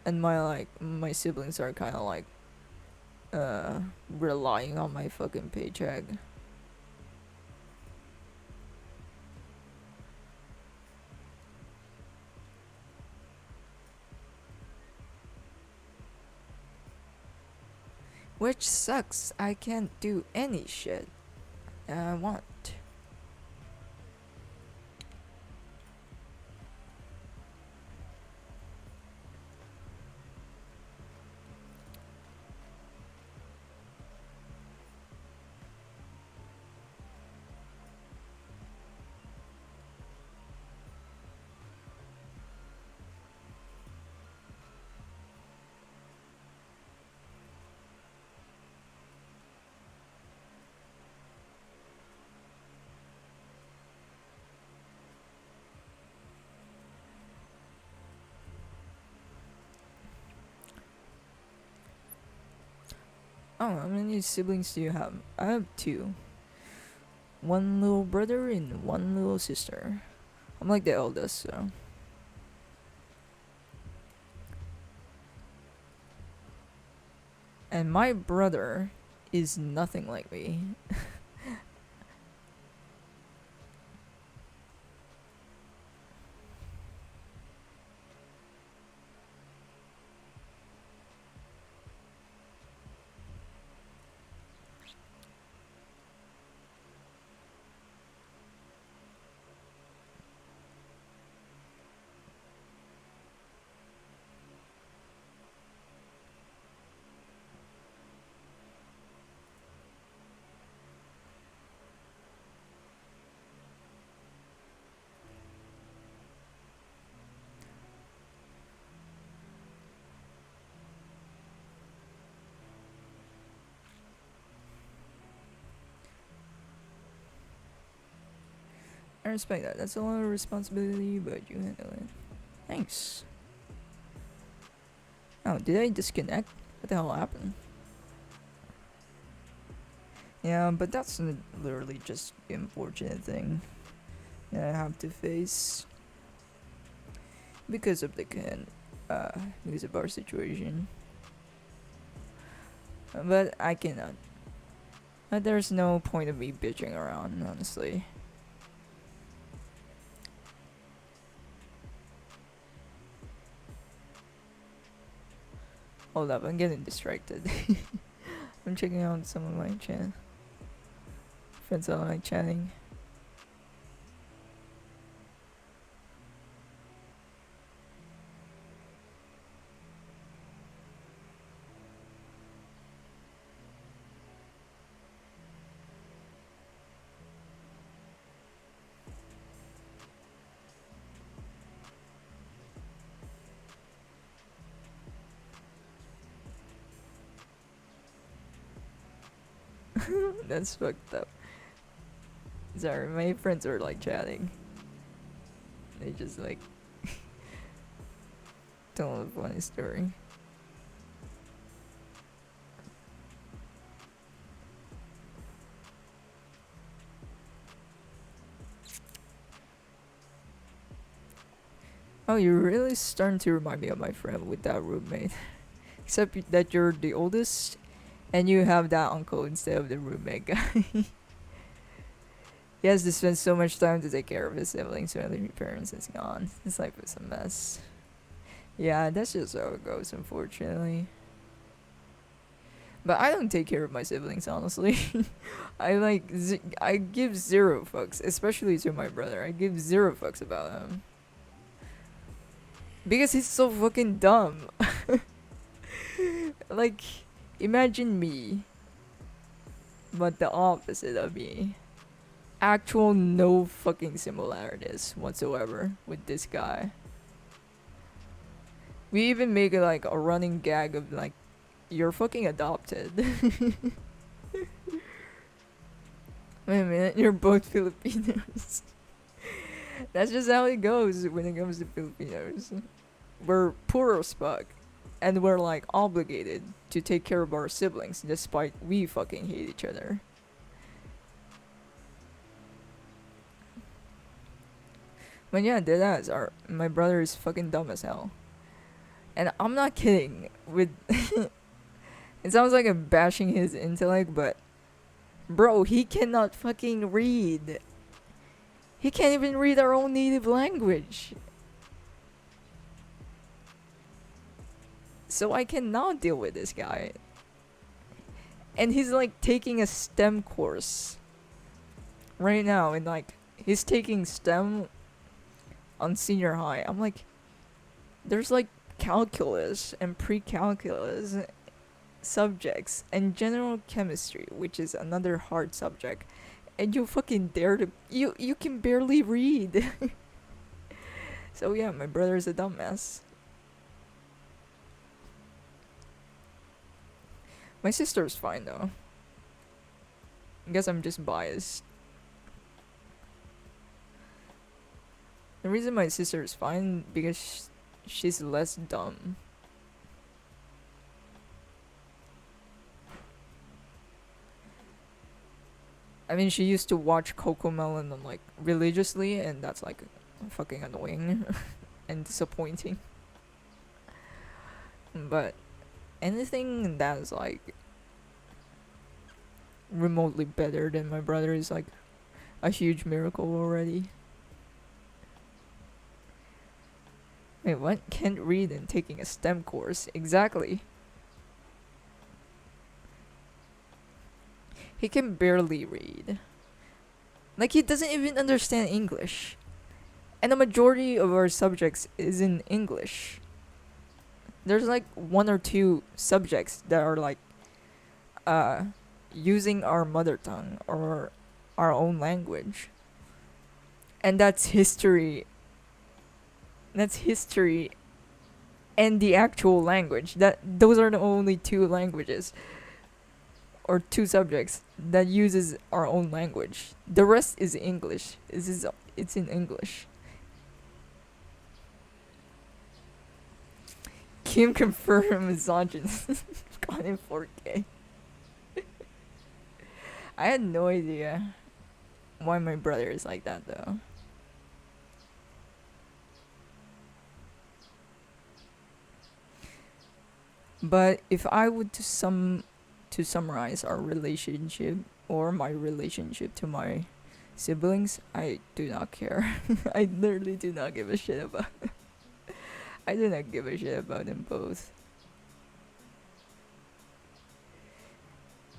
and my siblings are kind of like, relying on my fucking paycheck. Which sucks. I can't do any shit I want. Oh, how many siblings do you have? I have two. One little brother and one little sister. I'm like the eldest, so. And my brother is nothing like me. I respect that. That's a lot of responsibility, but you handle it. Thanks. Oh, did I disconnect? What the hell happened? Yeah, but that's literally just the unfortunate thing that I have to face because of because of our situation. But I cannot. There's no point of me bitching around, honestly. Hold up, I'm getting distracted. I'm checking out some of my friends are like chatting. That's fucked up. Sorry, my friends are like chatting. They just like tell a funny story. Oh, you're really starting to remind me of my friend with that roommate. Except that you're the oldest and you have that uncle instead of the roommate guy. He has to spend so much time to take care of his siblings when their parents is gone. His life is a mess. Yeah, that's just how it goes, unfortunately. But I don't take care of my siblings, honestly. I give zero fucks, especially to my brother. I give zero fucks about him because he's so fucking dumb. Like, imagine me, but the opposite of me. Actual no fucking similarities whatsoever with this guy. We even make it like a running gag of like, you're fucking adopted. Wait a minute, you're both Filipinos. That's just how it goes when it comes to Filipinos. We're poor as fuck. And we're like obligated to take care of our siblings despite we fucking hate each other. But yeah, deadass, my brother is fucking dumb as hell. And I'm not kidding. With it sounds like I'm bashing his intellect, but bro, he cannot fucking read. He can't even read our own native language. So I cannot deal with this guy. And he's like taking a STEM course right now, and like he's taking STEM on senior high. I'm like, there's like calculus and pre-calculus subjects and general chemistry, which is another hard subject, and you fucking dare to you can barely read. So yeah, my brother's a dumbass. My sister's fine though. I guess I'm just biased. The reason my sister is fine because she's less dumb. I mean, she used to watch Coco Melon like religiously, and that's like fucking annoying and disappointing. But anything that is like remotely better than my brother is like a huge miracle already. Wait, what? Can't read and taking a STEM course? Exactly. He can barely read. Like, he doesn't even understand English. And the majority of our subjects is in English. There's like one or two subjects that are like uh using our mother tongue or our own language. And that's history. That's history and the actual language. Those are the only two languages or two subjects that uses our own language. The rest is English. It's in English. Kim confirmed misogynist. Got in 4K. I had no idea why my brother is like that though. But if I would to summarize our relationship or my relationship to my siblings, I do not care. I literally do not give a shit about. I do not give a shit about them both.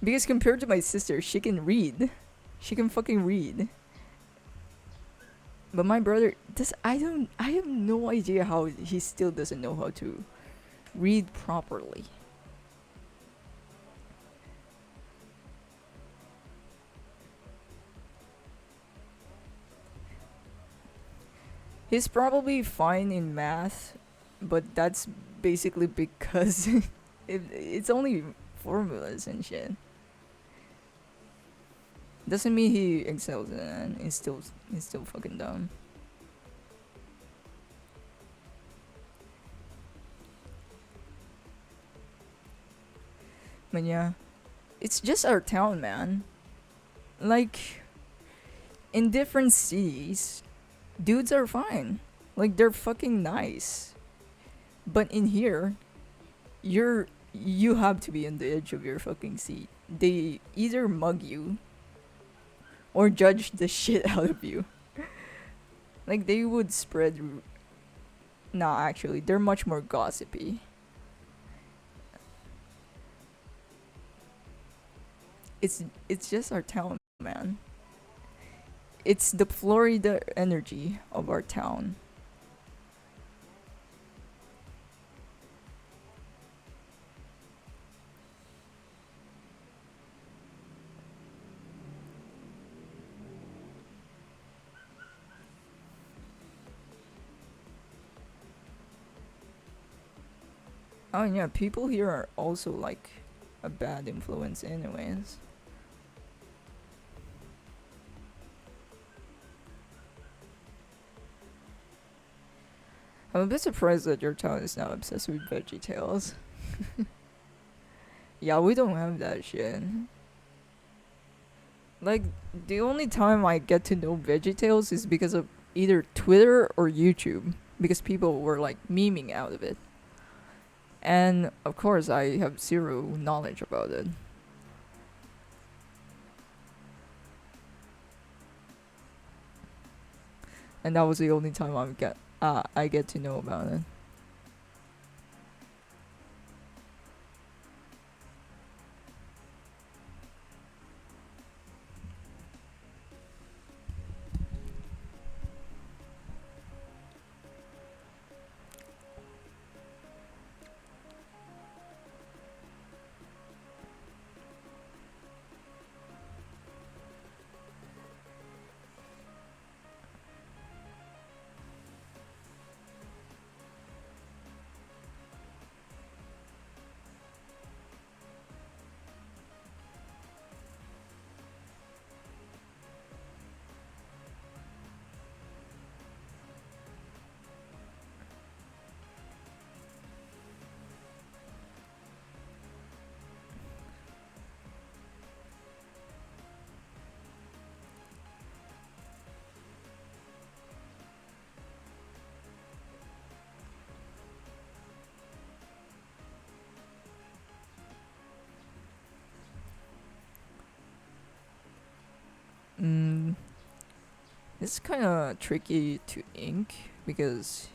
Because compared to my sister, she can read. She can fucking read. But my brother does. I have no idea how he still doesn't know how to read properly. He's probably fine in math, but that's basically because it's only formulas and shit. Doesn't mean he excels in it, and he's still fucking dumb. But yeah, it's just our town, man. Like in different cities, dudes are fine. Like they're fucking nice. But in here, you have to be on the edge of your fucking seat. They either mug you or judge the shit out of you. Like they would spread. Nah, actually, they're much more gossipy. It's just our town, man. It's the Florida energy of our town. Oh yeah, people here are also like a bad influence, anyways. I'm a bit surprised that your town is now obsessed with Veggie Tales. Yeah, we don't have that shit. Like, the only time I get to know Veggie Tales is because of either Twitter or YouTube. Because people were like memeing out of it. And of course, I have zero knowledge about it. And that was the only time I get to know about it. It's kind of tricky to ink because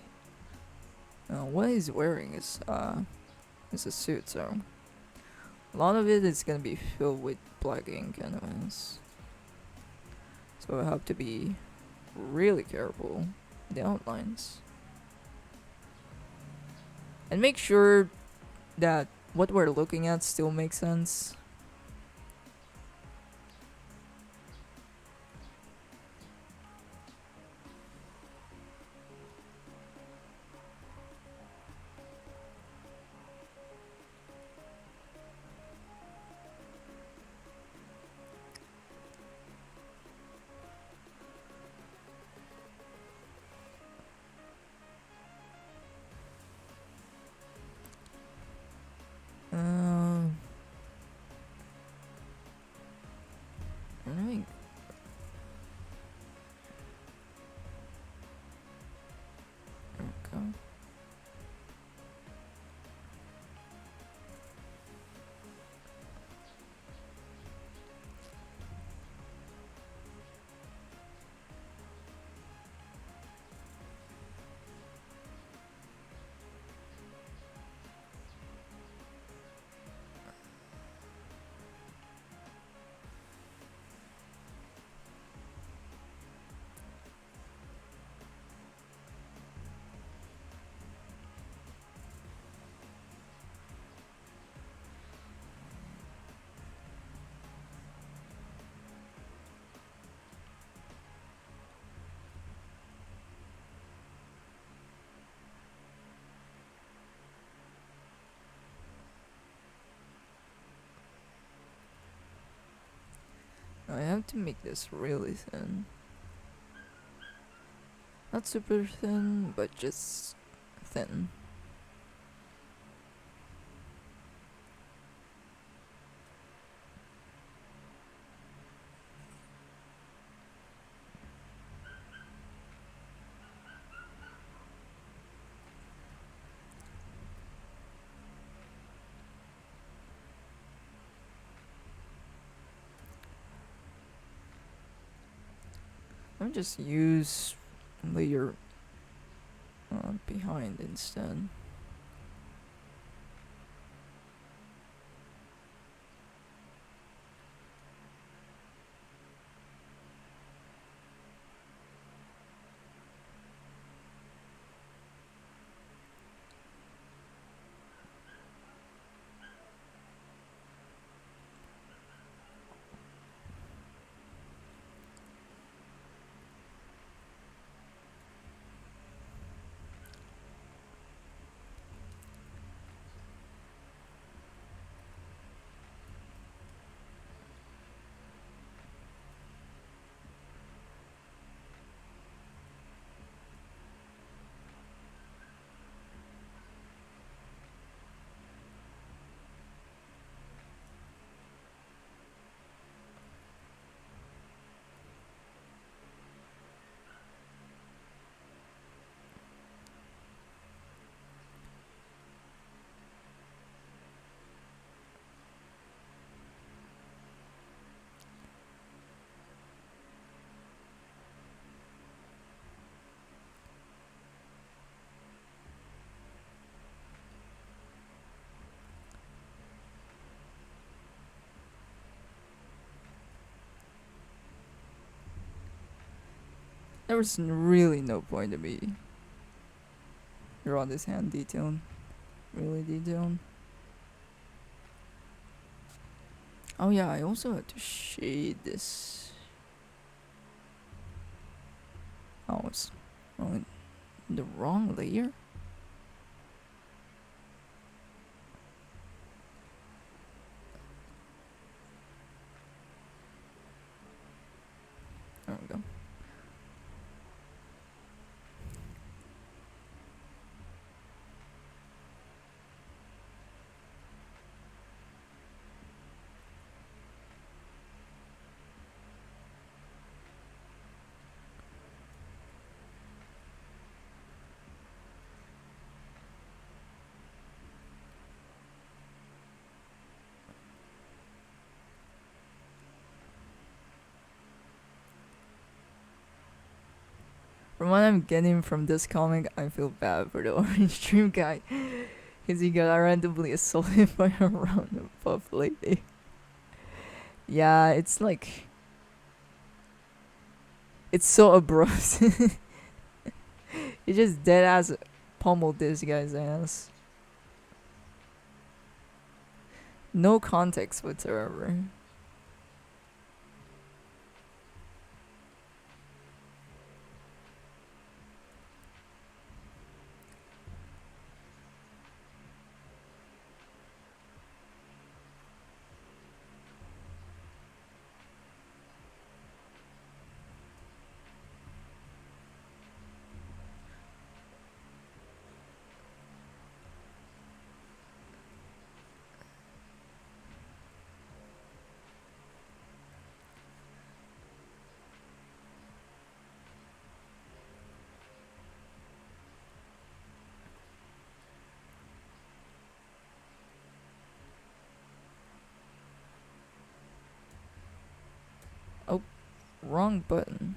what he's wearing is a suit, so a lot of it is gonna be filled with black ink anyways. So I have to be really careful with the outlines and make sure that what we're looking at still makes sense. Um, I think there we go. I have to make this really thin. Not super thin, but just thin. Let me just use layer behind instead. There was really no point to me draw this hand detailed. Really detailed. Oh yeah, I also had to shade this. Oh, it's on the wrong layer? There we go. From what I'm getting from this comic, I feel bad for the orange dream guy. Because he got randomly assaulted by a random buff lady. Yeah, it's like... It's so abrupt. He just dead ass pummeled this guy's ass. No context whatsoever. Oh, wrong button.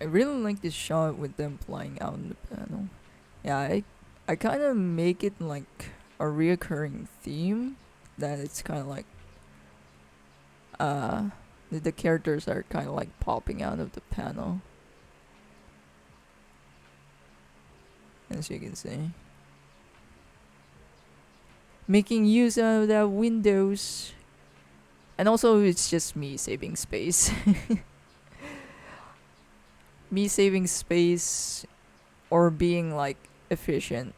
I really like this shot with them flying out in the panel. Yeah, I kind of make it like a reoccurring theme that it's kind of like uh the characters are kind of like popping out of the panel, as you can see, making use of the windows. And also it's just me saving space. Me saving space or being like efficient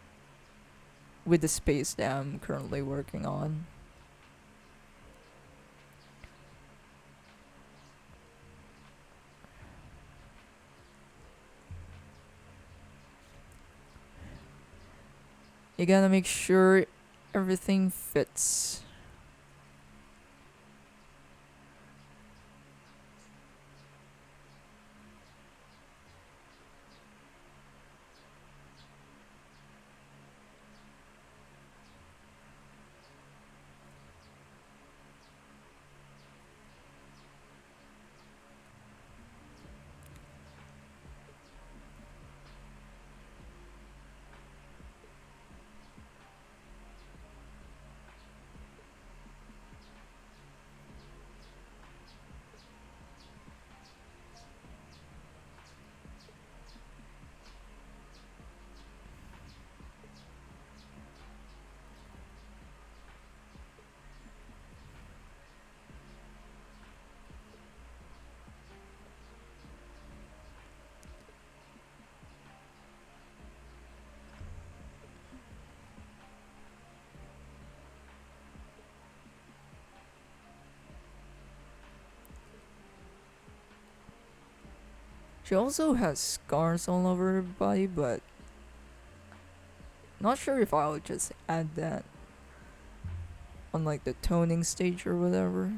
with the space that I'm currently working on. You gotta make sure everything fits. She also has scars all over her body, but not sure if I'll just add that on like the toning stage or whatever.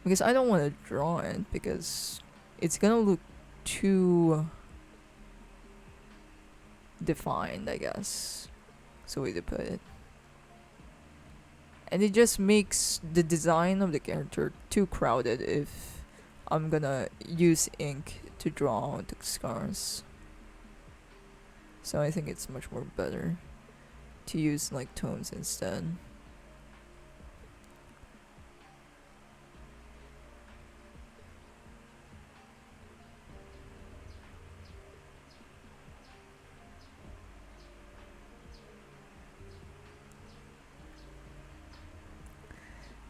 Because I don't want to draw it because it's gonna look too defined, I guess. That's the way to put it. And it just makes the design of the character too crowded if I'm gonna use ink to draw the scars. So I think it's much more better to use like tones instead.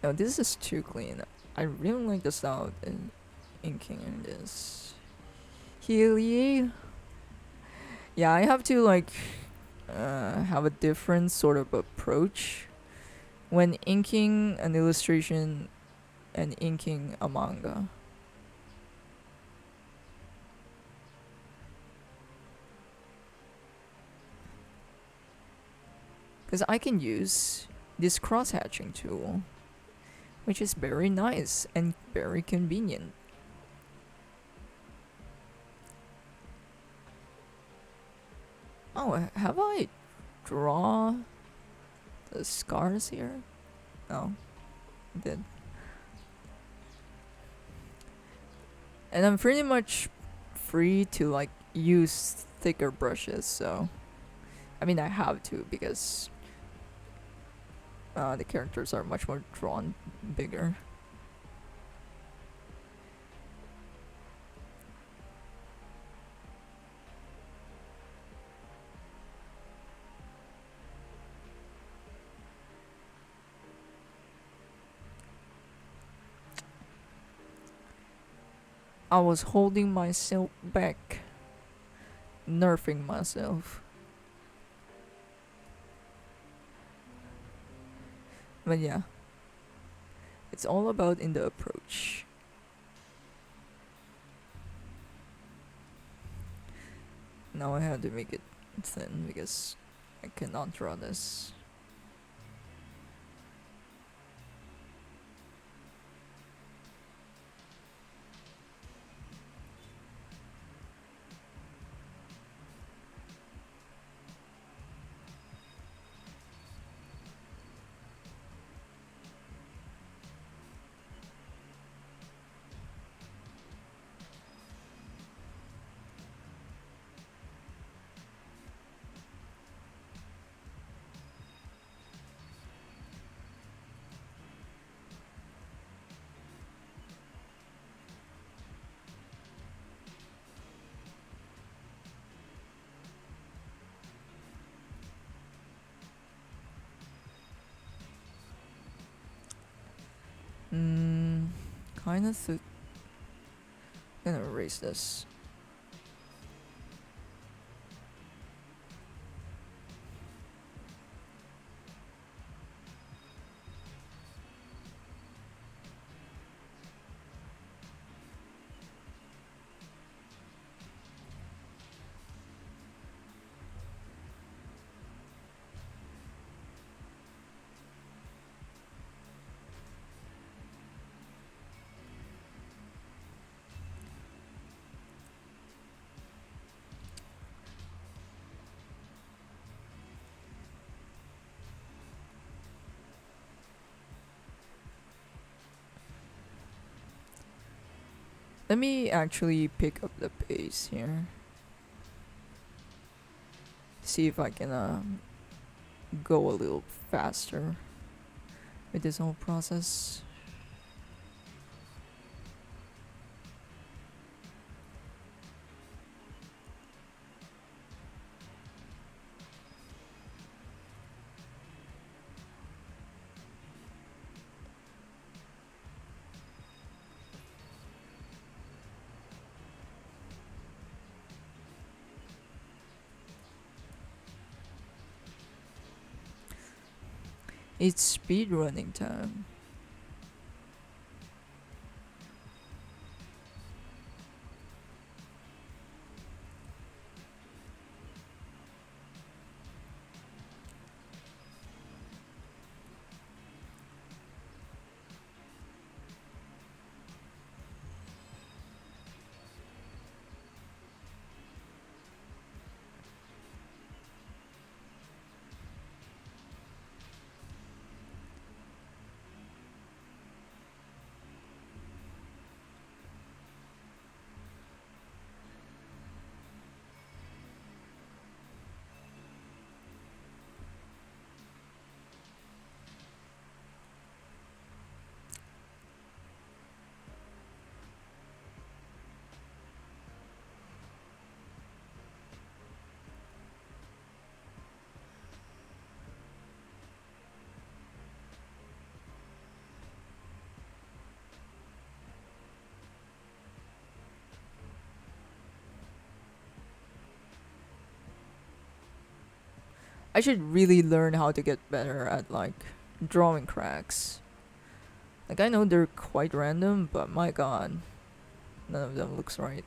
No, this is too clean. I really like the style in inking in this. Healy. Yeah, I have to like have a different sort of approach when inking an illustration and inking a manga. Because I can use this cross hatching tool, which is very nice and very convenient. Oh, have I draw the scars here? No, I did. And I'm pretty much free to like use thicker brushes, so I mean I have to because the characters are much more drawn bigger. I was holding myself back, nerfing myself. But yeah, it's all about in the approach. Now I have to make it thin because I cannot draw this. Kind of gonna erase this. Let me actually pick up the pace here. See if I can go a little faster with this whole process. It's speed running time. I should really learn how to get better at like drawing cracks. Like I know they're quite random, but my god, none of them looks right.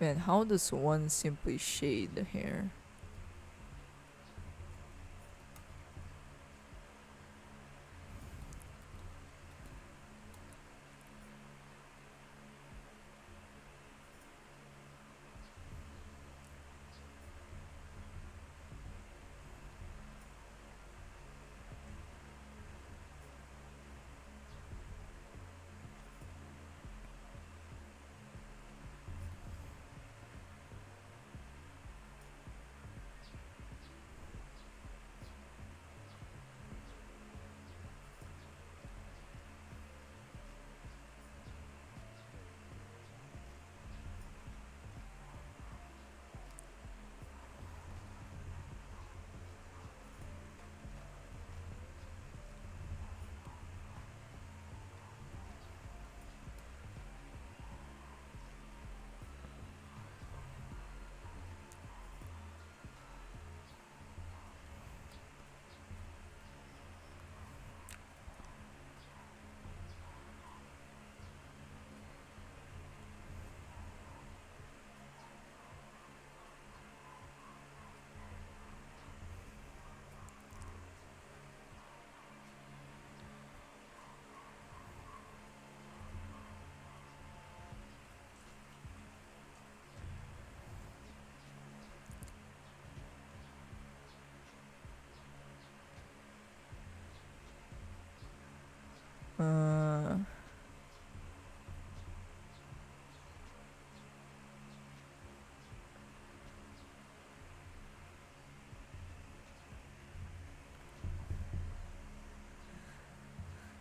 Man, how does one simply shade the hair?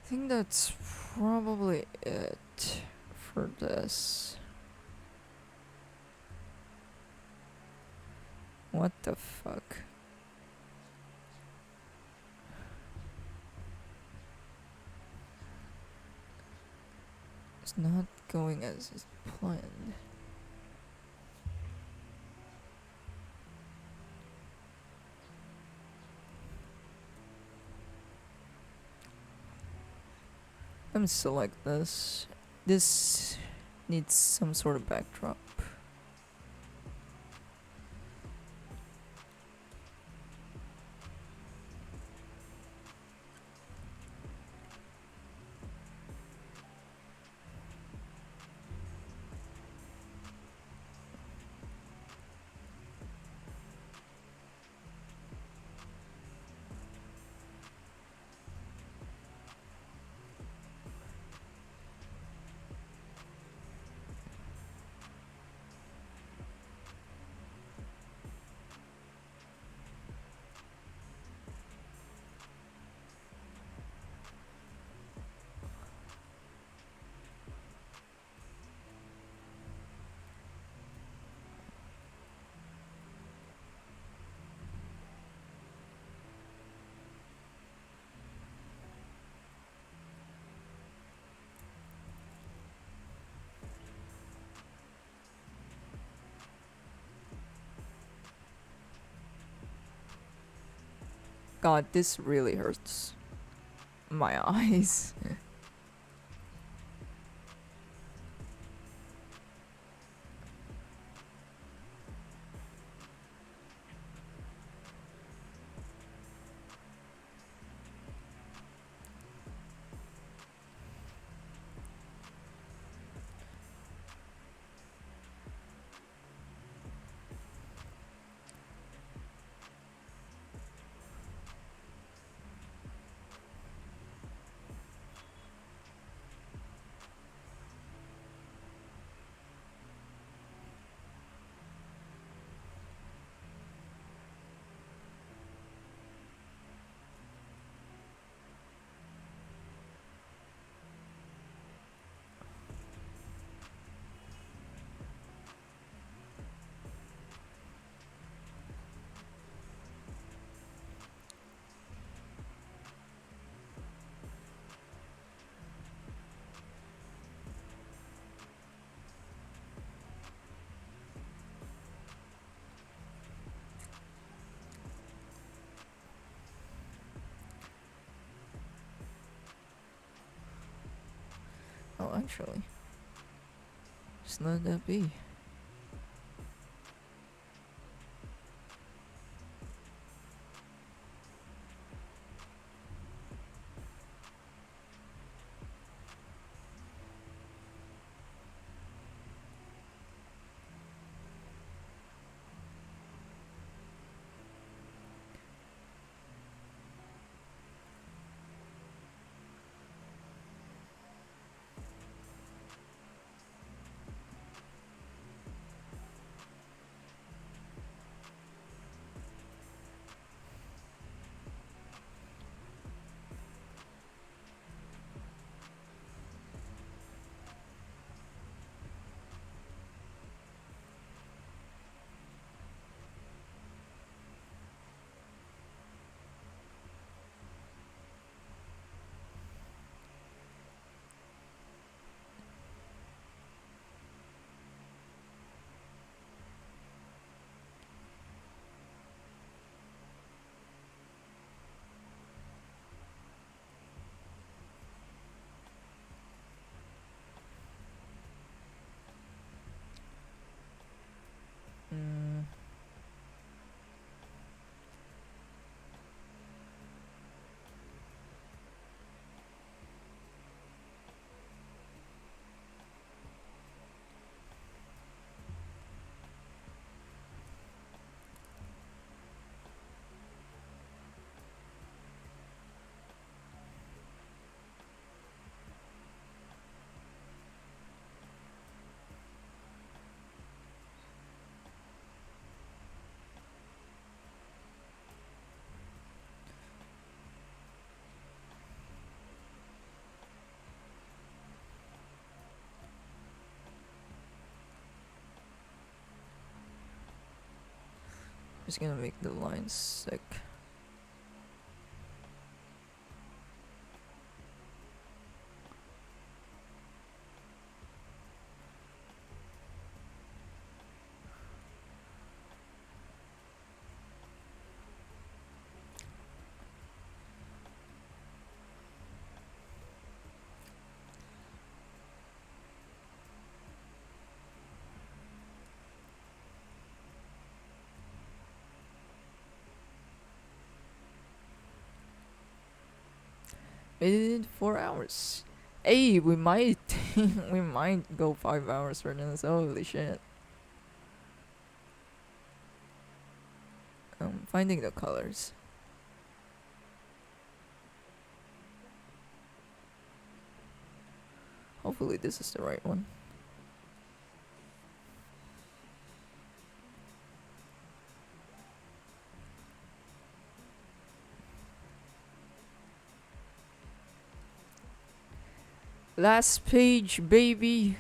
I think that's probably it for this. What the fuck? It's not going as it's planned. Let me select this. This needs some sort of backdrop. God, this really hurts my eyes. Oh, actually, just let that be. Mm, it's gonna make the lines sick. Made it in 4 hours. Hey, we might we might go 5 hours for this. Holy shit. Finding the colors. Hopefully this is the right one. Last page, baby.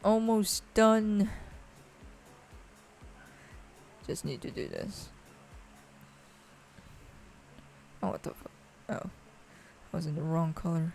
Almost done. Just need to do this. Oh, what the fuck? Oh, I was in the wrong color.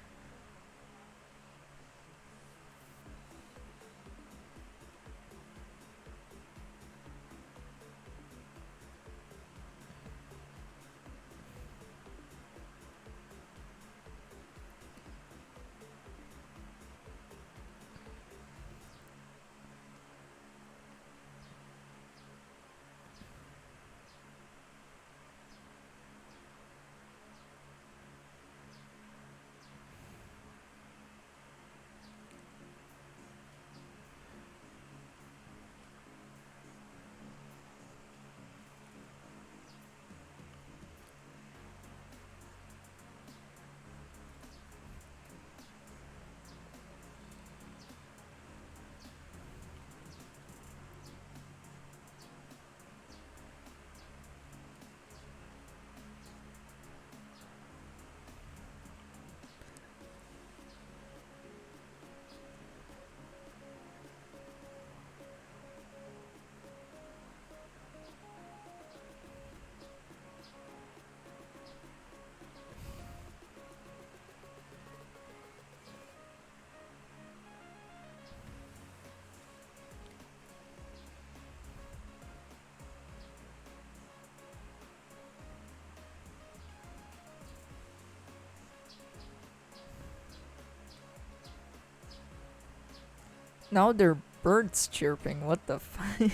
Now they're birds chirping. What the fuck?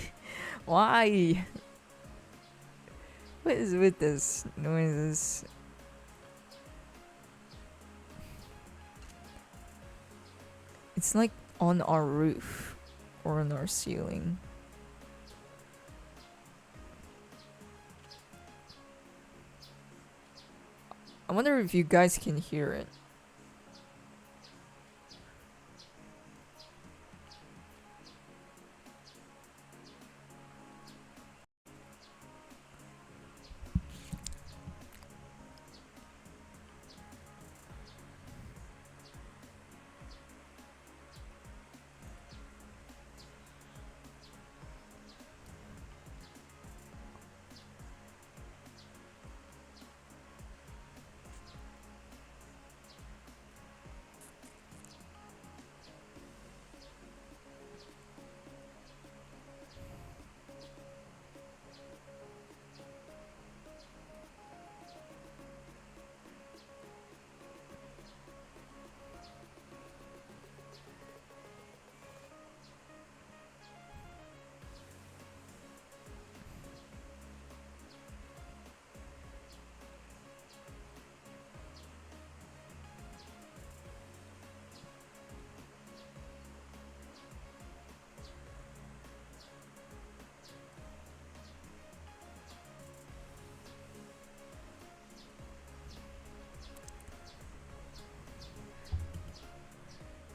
Why? What is with this noises? It's like on our roof or on our ceiling. I wonder if you guys can hear it.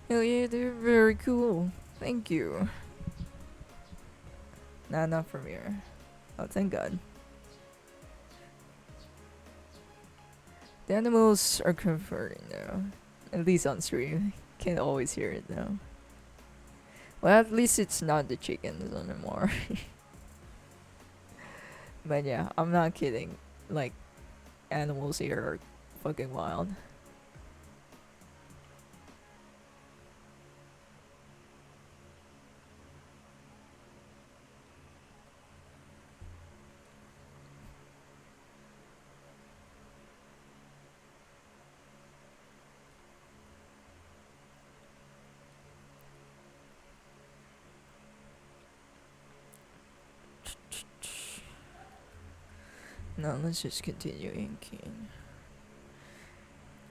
Hell yeah, they're very cool. Thank you. Nah, not from here. Oh, thank God. The animals are converting now. At least on stream. Can't always hear it now. Well, at least it's not the chickens anymore. But yeah, I'm not kidding. Like, animals here are fucking wild. Now let's just continue inking.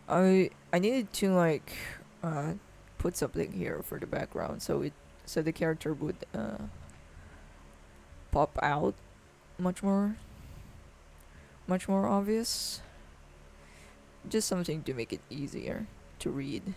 I needed to like put something here for the background so the character would pop out much more obvious. Just something to make it easier to read.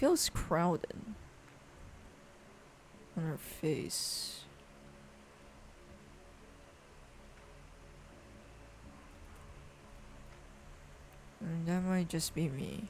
feels crowded on her face. And that might just be me.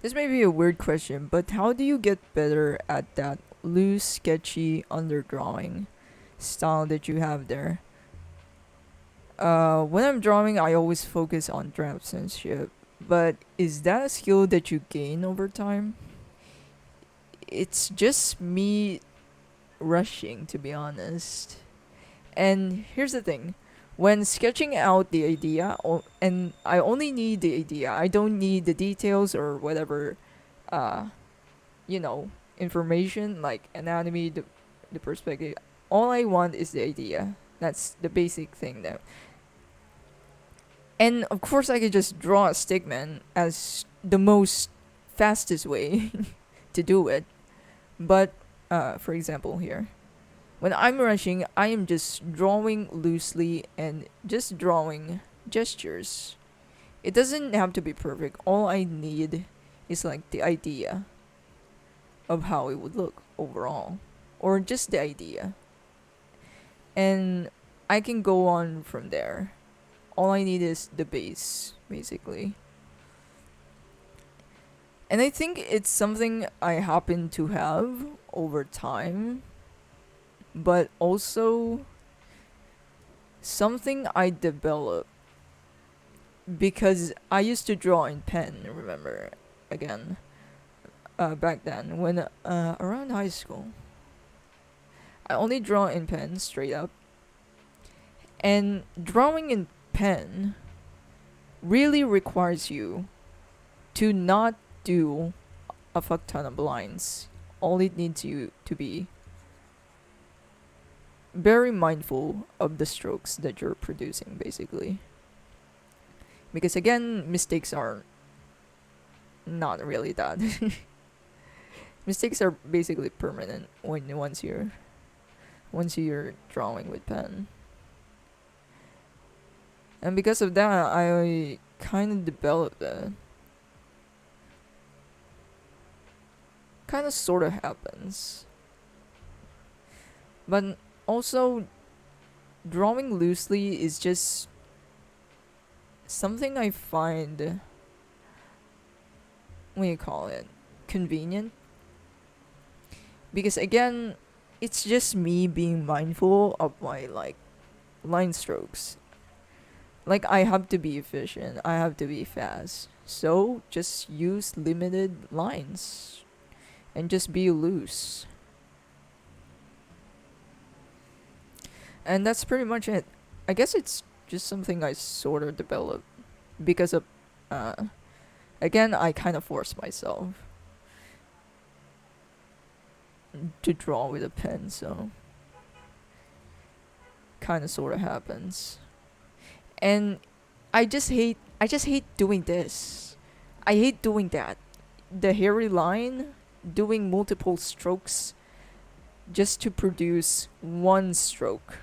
This may be a weird question, but how do you get better at that loose, sketchy underdrawing style that you have there? When I'm drawing, I always focus on draftsmanship, but is that a skill that you gain over time? It's just me rushing, to be honest. And here's the thing, when sketching out the idea, and I only need the idea, I don't need the details or whatever, uh, you know, information like anatomy, the perspective. All I want is the idea. That's the basic thing that. And of course, I could just draw a stickman as the most fastest way to do it. But, for example, here, when I'm rushing, I am just drawing loosely and just drawing gestures. It doesn't have to be perfect. All I need is like the idea of how it would look overall, or just the idea. And I can go on from there. All I need is the base, basically. And I think it's something I happen to have over time, but also something I developed because I used to draw in pen, remember, again, back then, when around high school. I only draw in pen, straight up. And drawing in pen really requires you to not do a fuck ton of lines. All it needs you to be very mindful of the strokes that you're producing, basically. Because again, mistakes are not really that. Mistakes are basically permanent once you're drawing with pen. And because of that, I kind of developed that. Kind of sort of happens. But also, drawing loosely is just something I find, what do you call it, convenient. Because again, it's just me being mindful of my like line strokes. Like I have to be efficient, I have to be fast. So just use limited lines and just be loose. And that's pretty much it. I guess it's just something I sort of developed because of, again, I kind of force myself to draw with a pen, so kind of sort of happens. And I just hate doing this. I hate doing that. The hairy line, doing multiple strokes just to produce one stroke.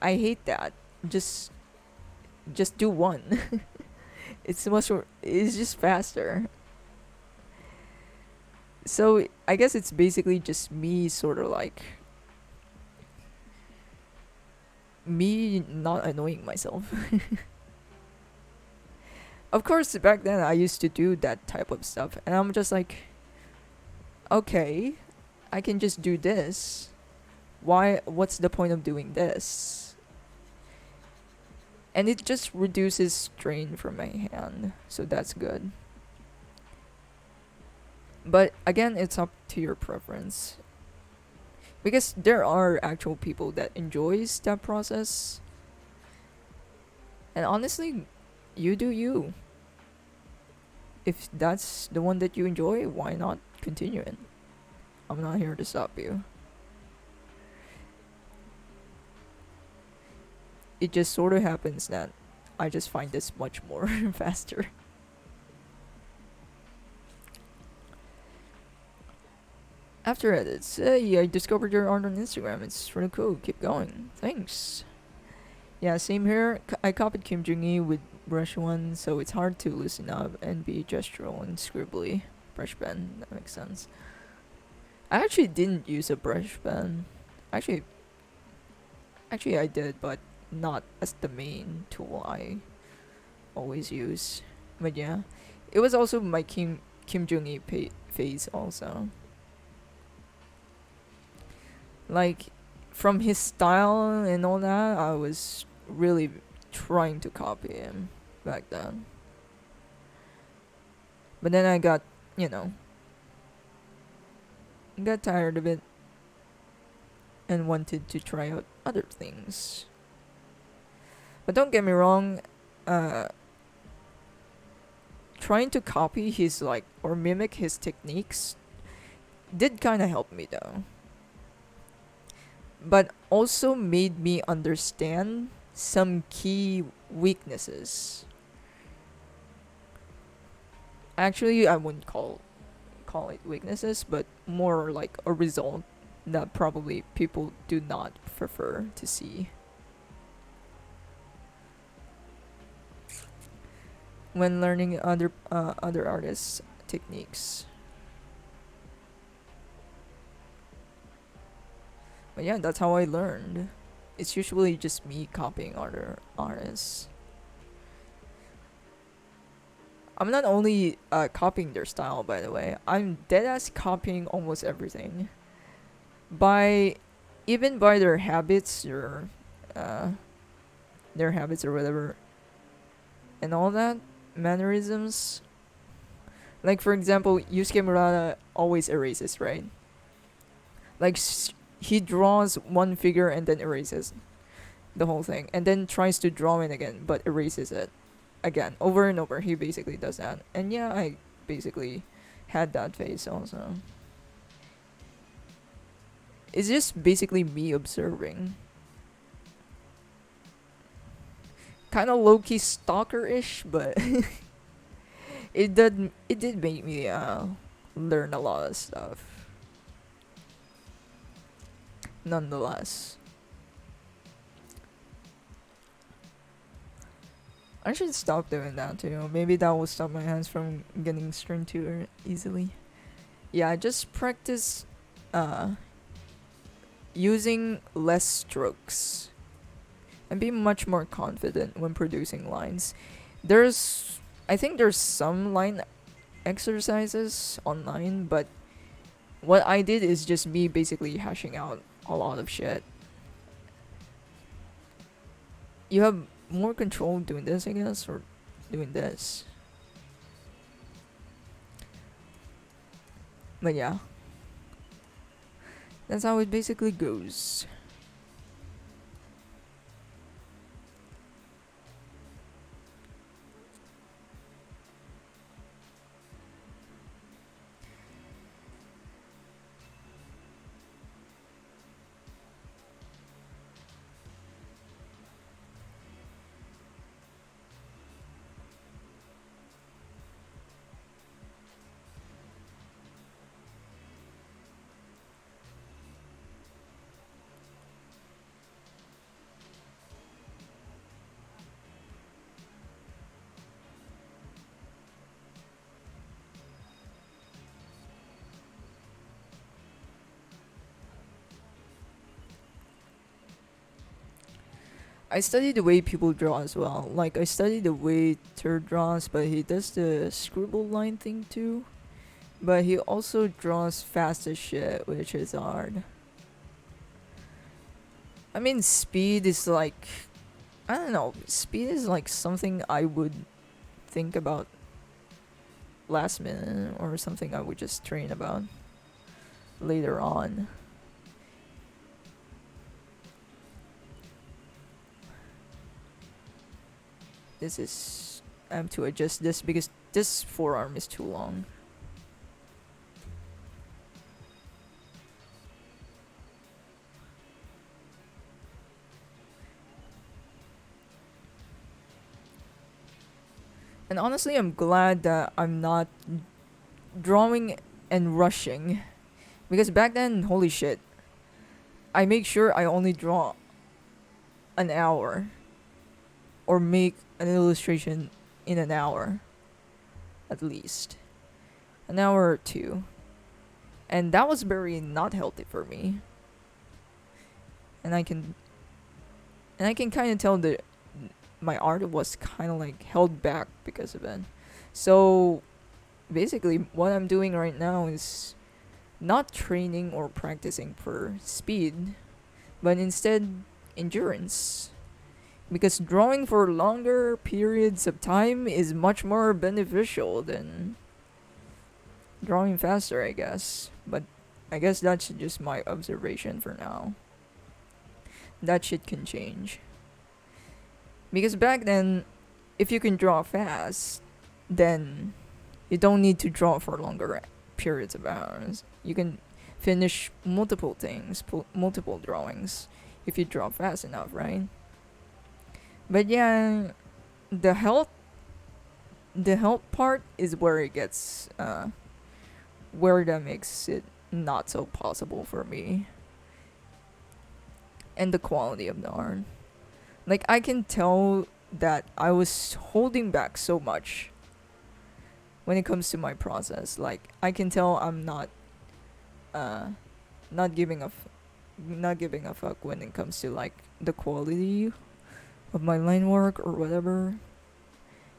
I hate that. Just do one. It's just faster. So I guess it's basically just me sort of like me not annoying myself. Of course, back then I used to do that type of stuff, and I'm just like, okay, I can just do this. What's the point of doing this? And it just reduces strain from my hand, so that's good. But again, it's up to your preference. because there are actual people that enjoys that process, and honestly, you do you. If that's the one that you enjoy, why not continue it? I'm not here to stop you. It just sort of happens that I just find this much more faster. After edits, hey, I discovered your art on Instagram. It's really cool. Keep going. Thanks. Yeah, same here. I copied Kim Jong-gi with brush one, so it's hard to loosen up and be gestural and scribbly. Brush pen, that makes sense. I actually didn't use a brush pen. Actually, actually I did, but not as the main tool I always use. But yeah, it was also my Kim Jong-gi phase also. Like, from his style and all that, I was really trying to copy him back then. But then I got, you know, got tired of it and wanted to try out other things. But don't get me wrong, uh, trying to copy his, like, or mimic his techniques did kind of help me though. But also made me understand some key weaknesses. Actually, I wouldn't call it weaknesses, but more like a result that probably people do not prefer to see when learning other artists' techniques. But yeah, that's how I learned. It's usually just me copying other artists. I'm not only copying their style, by the way. I'm deadass copying almost everything. By even by uh, their habits or whatever, and all that mannerisms. Like for example, Yusuke Murata always erases, right? Like he draws one figure and then erases the whole thing, and then tries to draw it again, but erases it again over and over. He basically does that, and yeah, I basically had that phase also. It's just basically me observing. Kind of low key stalker ish, but it did make me learn a lot of stuff. Nonetheless, I should stop doing that too. Maybe that will stop my hands from getting strained too easily. Yeah, just practice uh using less strokes and be much more confident when producing lines. I think there's some line exercises online, but what I did is just me basically hashing out a lot of shit. You have more control doing this, I guess, or doing this. But yeah, that's how it basically goes. I study the way people draw as well. Like, I study the way Tur draws, but he does the scribble line thing too. But he also draws fast as shit, which is hard. I mean, speed is like. I don't know. Speed is like something I would think about last minute, or something I would just train about later on. this is I have to adjust this because this forearm is too long. And honestly, I'm glad that I'm not drawing and rushing. Because back then, holy shit, I make sure I only draw an hour or make an illustration in an hour at least. An hour or two. And that was very not healthy for me. And I can kind of tell that my art was kind of like held back because of it. So basically what I'm doing right now is not training or practicing for speed, but instead endurance. Because drawing for longer periods of time is much more beneficial than drawing faster, I guess. But I guess that's just my observation for now. That shit can change. Because back then, if you can draw fast, then you don't need to draw for longer periods of hours. You can finish multiple things, multiple drawings, if you draw fast enough, right? But yeah, the health, the health part is where it gets, where that makes it not so possible for me. And the quality of the art. Like I can tell that I was holding back so much when it comes to my process. Like I can tell I'm uh not giving a not giving a fuck when it comes to like the quality of my line work or whatever.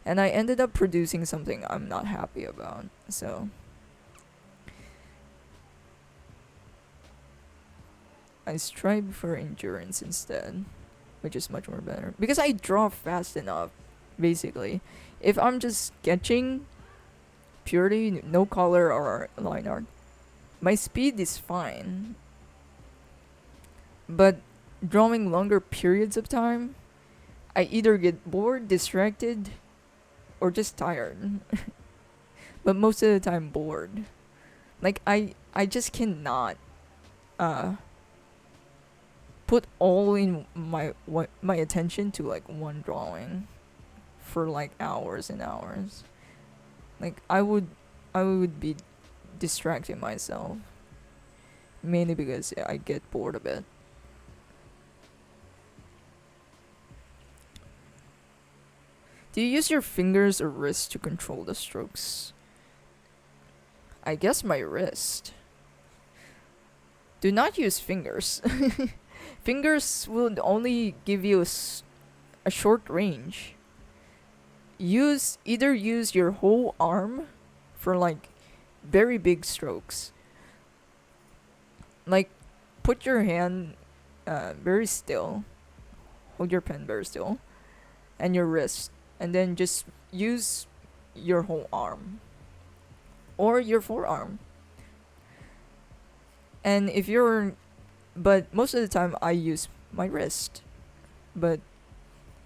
And I ended up producing something I'm not happy about. So I strive for endurance instead, which is much more better because I draw fast enough. Basically, if I'm just sketching purely no color or line art, my speed is fine. But drawing longer periods of time, I either get bored, distracted, or just tired. But most of the time bored. Like I just cannot uh put all in my attention to like one drawing for like hours and hours. Like I would be distracting myself mainly because I get bored of it. Do you use your fingers or wrist to control the strokes? I guess my wrist. Do not use fingers. Fingers will only give you a short range. Use your whole arm for like very big strokes. Like put your hand very still. Hold your pen very still and your wrist and then just use your whole arm or your forearm. And if you're but most of the time I use my wrist. But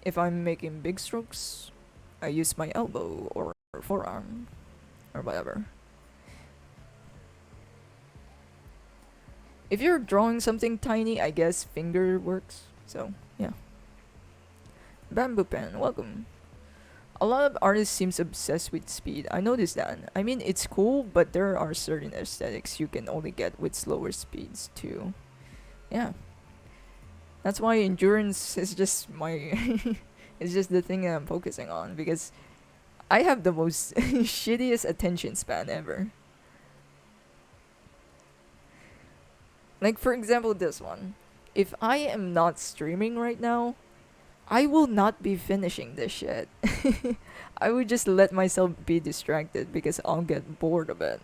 if I'm making big strokes, I use my elbow or forearm or whatever. If you're drawing something tiny, I guess finger works. So, yeah. Bamboo pen, welcome. A lot of artists seems obsessed with speed. I noticed that. I mean, it's cool, but there are certain aesthetics you can only get with slower speeds too. Yeah. That's why endurance is just my it's just the thing that I'm focusing on because I have the most shittiest attention span ever. Like for example this one. If I am not streaming right now, I will not be finishing this shit. I would just let myself be distracted because I'll get bored of it.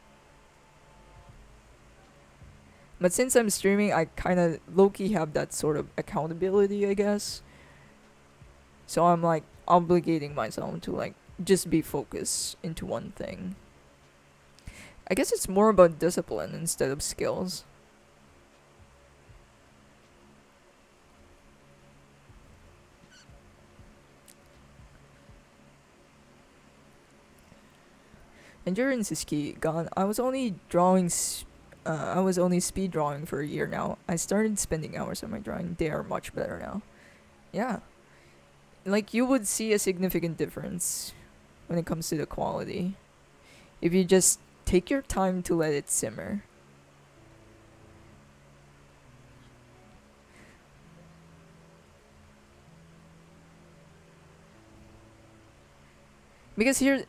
But since I'm streaming, I kind of low key have that sort of accountability, I guess. So I'm like obligating myself to like just be focused into one thing. I guess it's more about discipline instead of skills. Endurance is key. God, I was only drawing. I was only speed drawing for a year now. I started spending hours on my drawing. They are much better now. Yeah, like you would see a significant difference when it comes to the quality if you just take your time to let it simmer. Because here,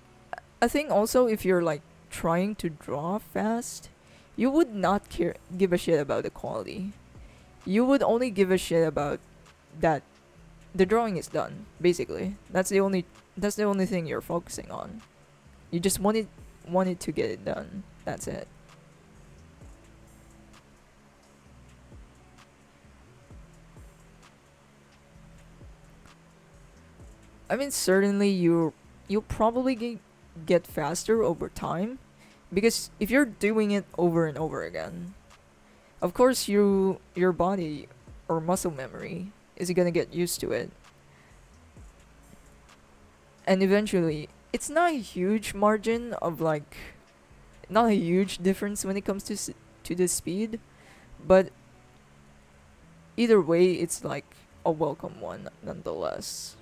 I think also if you're like trying to draw fast, you would not give a shit about the quality. You would only give a shit about that the drawing is done. Basically, that's the only thing you're focusing on. You just wanted to get it done. That's it. I mean, certainly you'll probably get faster over time, because if you're doing it over and over again, of course your body or muscle memory is gonna get used to it, and eventually it's not a huge margin of like, not a huge difference when it comes to to the speed, but either way it's like a welcome one nonetheless.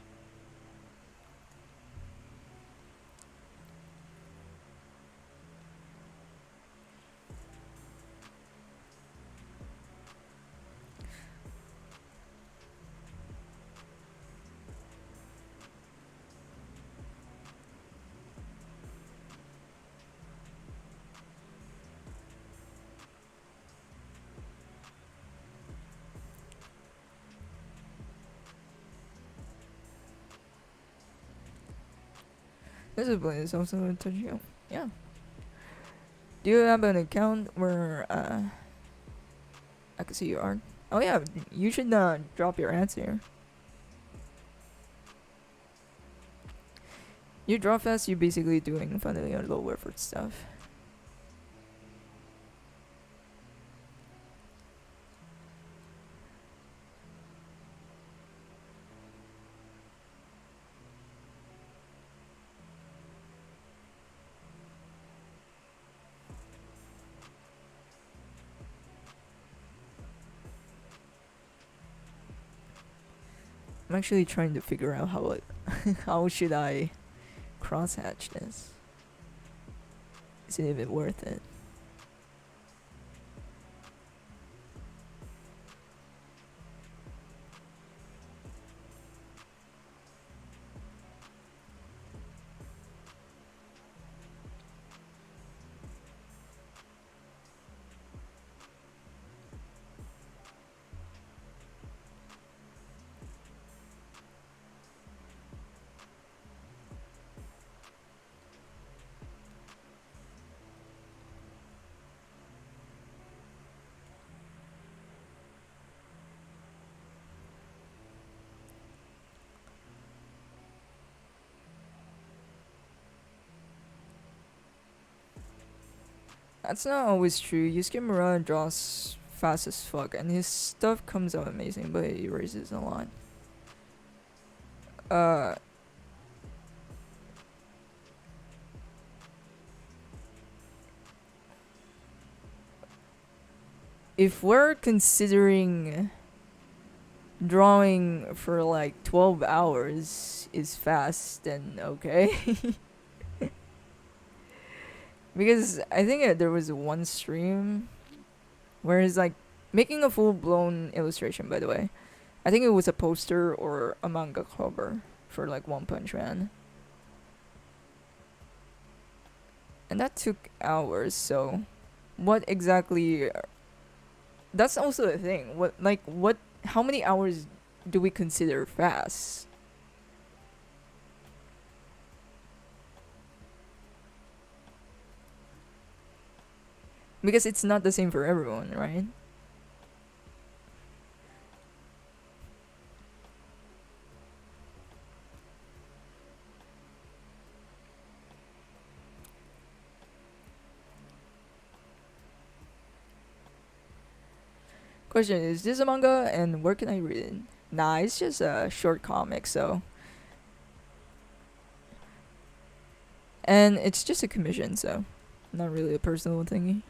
Discipline is also a touchy. Yeah. Do you have an account where I can see your art? Oh yeah, you should drop your answer. You draw fast. You basically doing finally on low effort stuff. I'm actually trying to figure out how how should I crosshatch this. Is it even worth it? That's not always true. Yusuke Murata draws fast as fuck, and his stuff comes out amazing, but he erases a lot. Uh, if we're considering drawing for like 12 hours is fast, then okay. Because I think there was one stream where he's like making a full blown illustration, by the way. I think it was a poster or a manga cover for like One Punch Man. And that took hours, so what exactly, that's also the thing. What how many hours do we consider fast? Because it's not the same for everyone, right? Question, is this a manga and where can I read it? Nah, it's just a short comic, so And it's just a commission, so not really a personal thingy.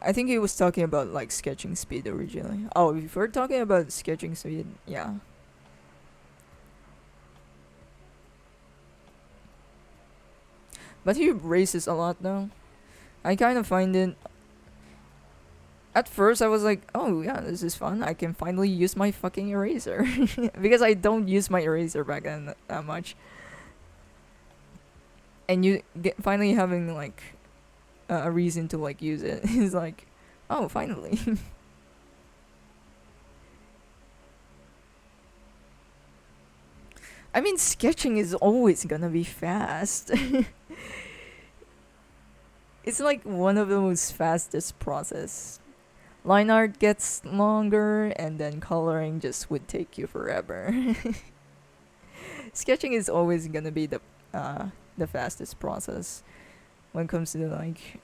I think he was talking about like sketching speed originally. Oh, if we're talking about sketching speed, yeah. But he races a lot though. I kind of find it. At first, I was like, "Oh yeah, this is fun. I can finally use my fucking eraser," because I don't use my eraser back then that much. And you get finally having like a reason to like use it is like, oh, finally. I mean, sketching is always gonna be fast. It's like one of the most fastest process. Line art gets longer, and then coloring just would take you forever. Sketching is always gonna be the fastest process when it comes to like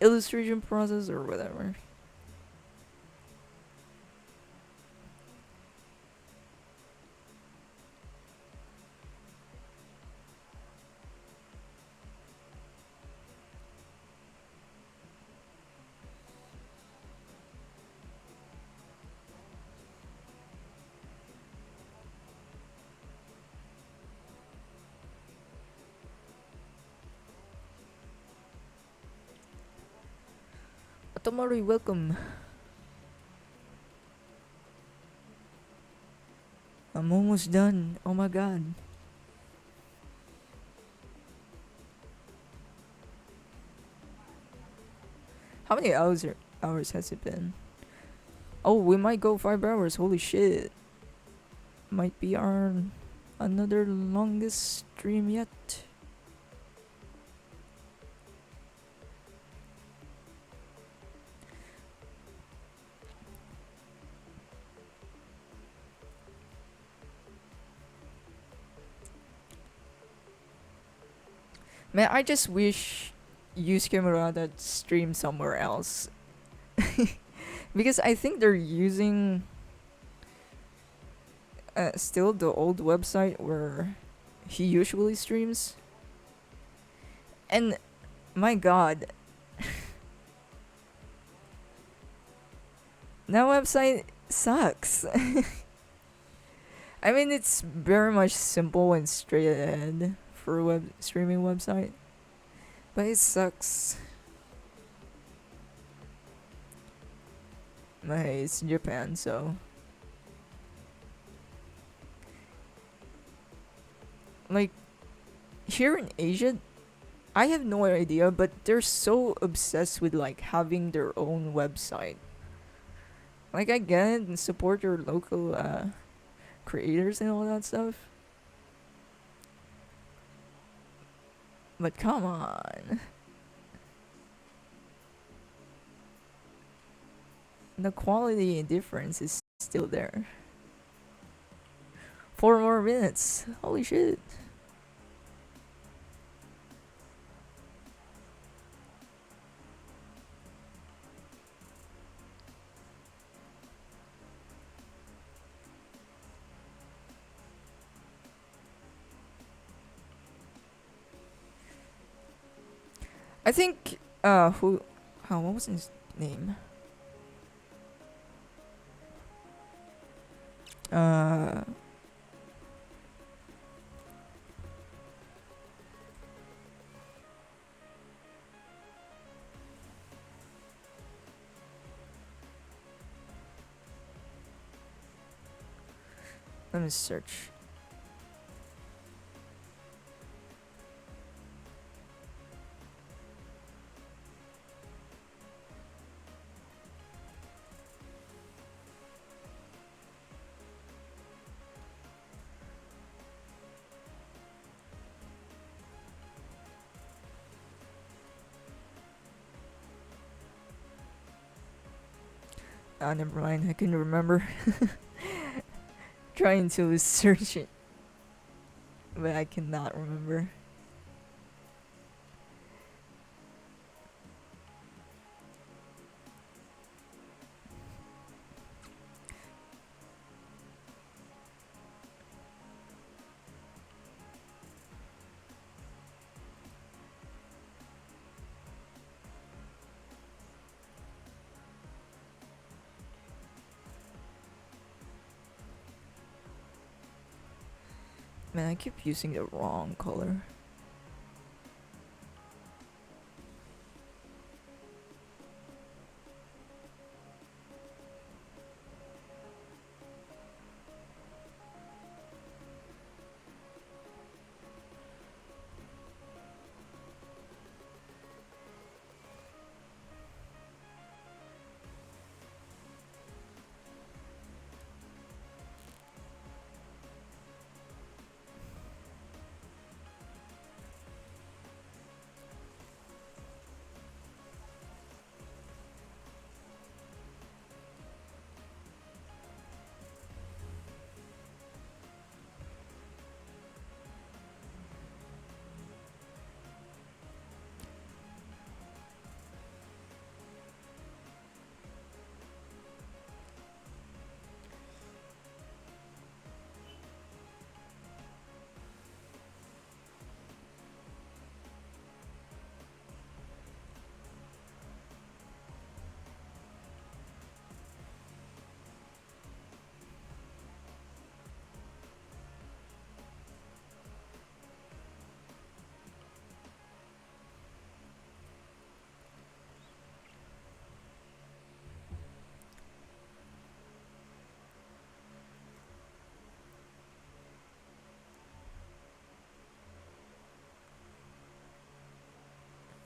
illustration process or whatever. Tomori, welcome. I'm almost done. Oh my god. How many hours has it been? Oh, we might go 5 hours. Holy shit. Might be our another longest stream yet. Man, I just wish use camera that stream somewhere else. Because I think they're using still the old website where he usually streams. And my god, that website sucks. I mean, it's very much simple and straight ahead for a web streaming website, but it sucks. But hey, it's Japan, so like here in Asia, I have no idea, but they're so obsessed with like having their own website. Like I get it and support your local creators and all that stuff. But come on. The quality difference is still there. 4 more minutes. Holy shit. I think what was his name? Uh Let me search. Ah, never mind. I couldn't remember. Trying to search it, but I cannot remember. Man, I keep using the wrong color.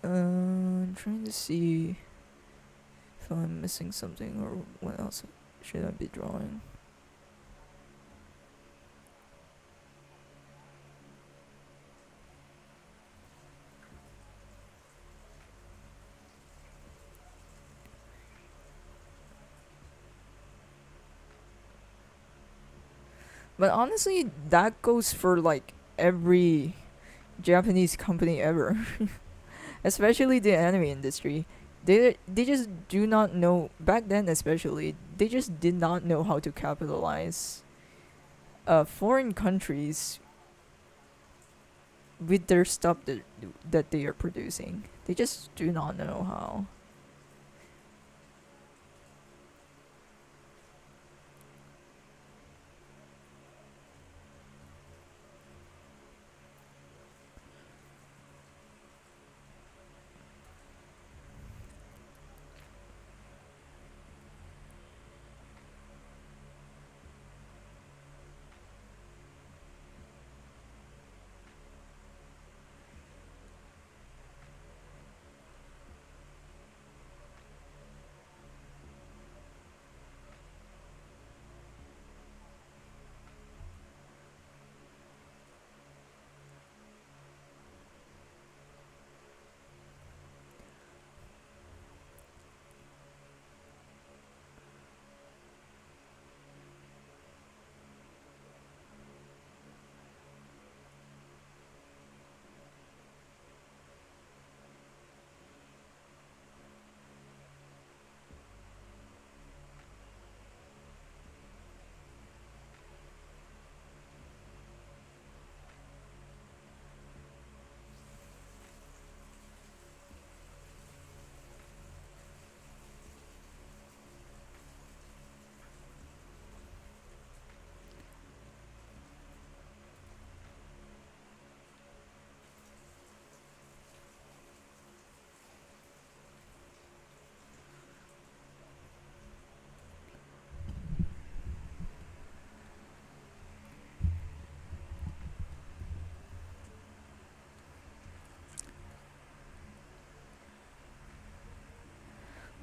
I'm trying to see if I'm missing something or what else should I be drawing. But honestly, that goes for like every Japanese company ever, especially the anime industry. They just do not know back then, especially they just did not know how to capitalize foreign countries with their stuff that they are producing. They just do not know how.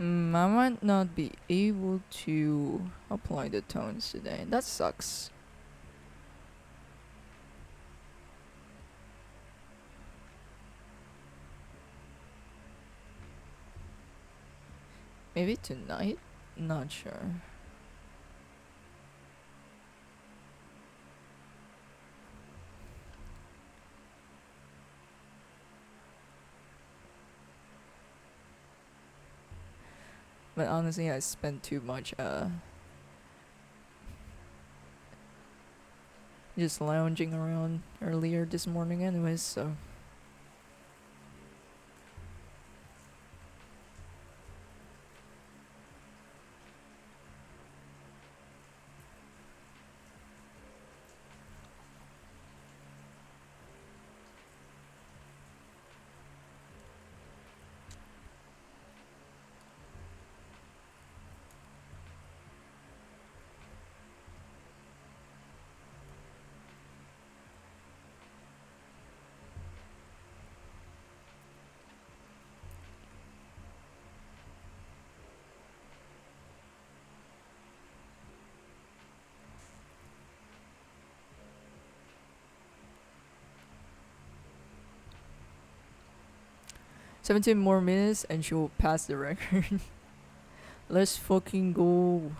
I might not be able to apply the tones today. That sucks. Maybe tonight? Not sure. But honestly, I spent too much just lounging around earlier this morning anyways, so 17 more minutes and she will pass the record. Let's fucking go.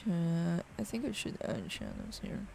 I think I should add channels here.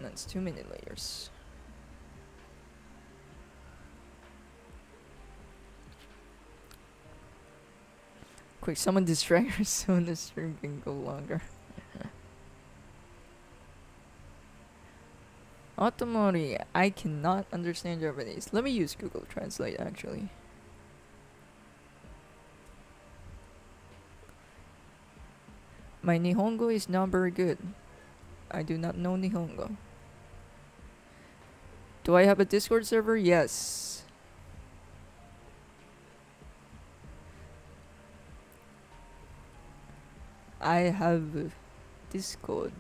That's too many layers. Quick, someone distract her so the stream can go longer. Otomori, I cannot understand Japanese. Let me use Google Translate actually. My Nihongo is not very good. I do not know Nihongo. Do I have a Discord server? Yes. I have Discord,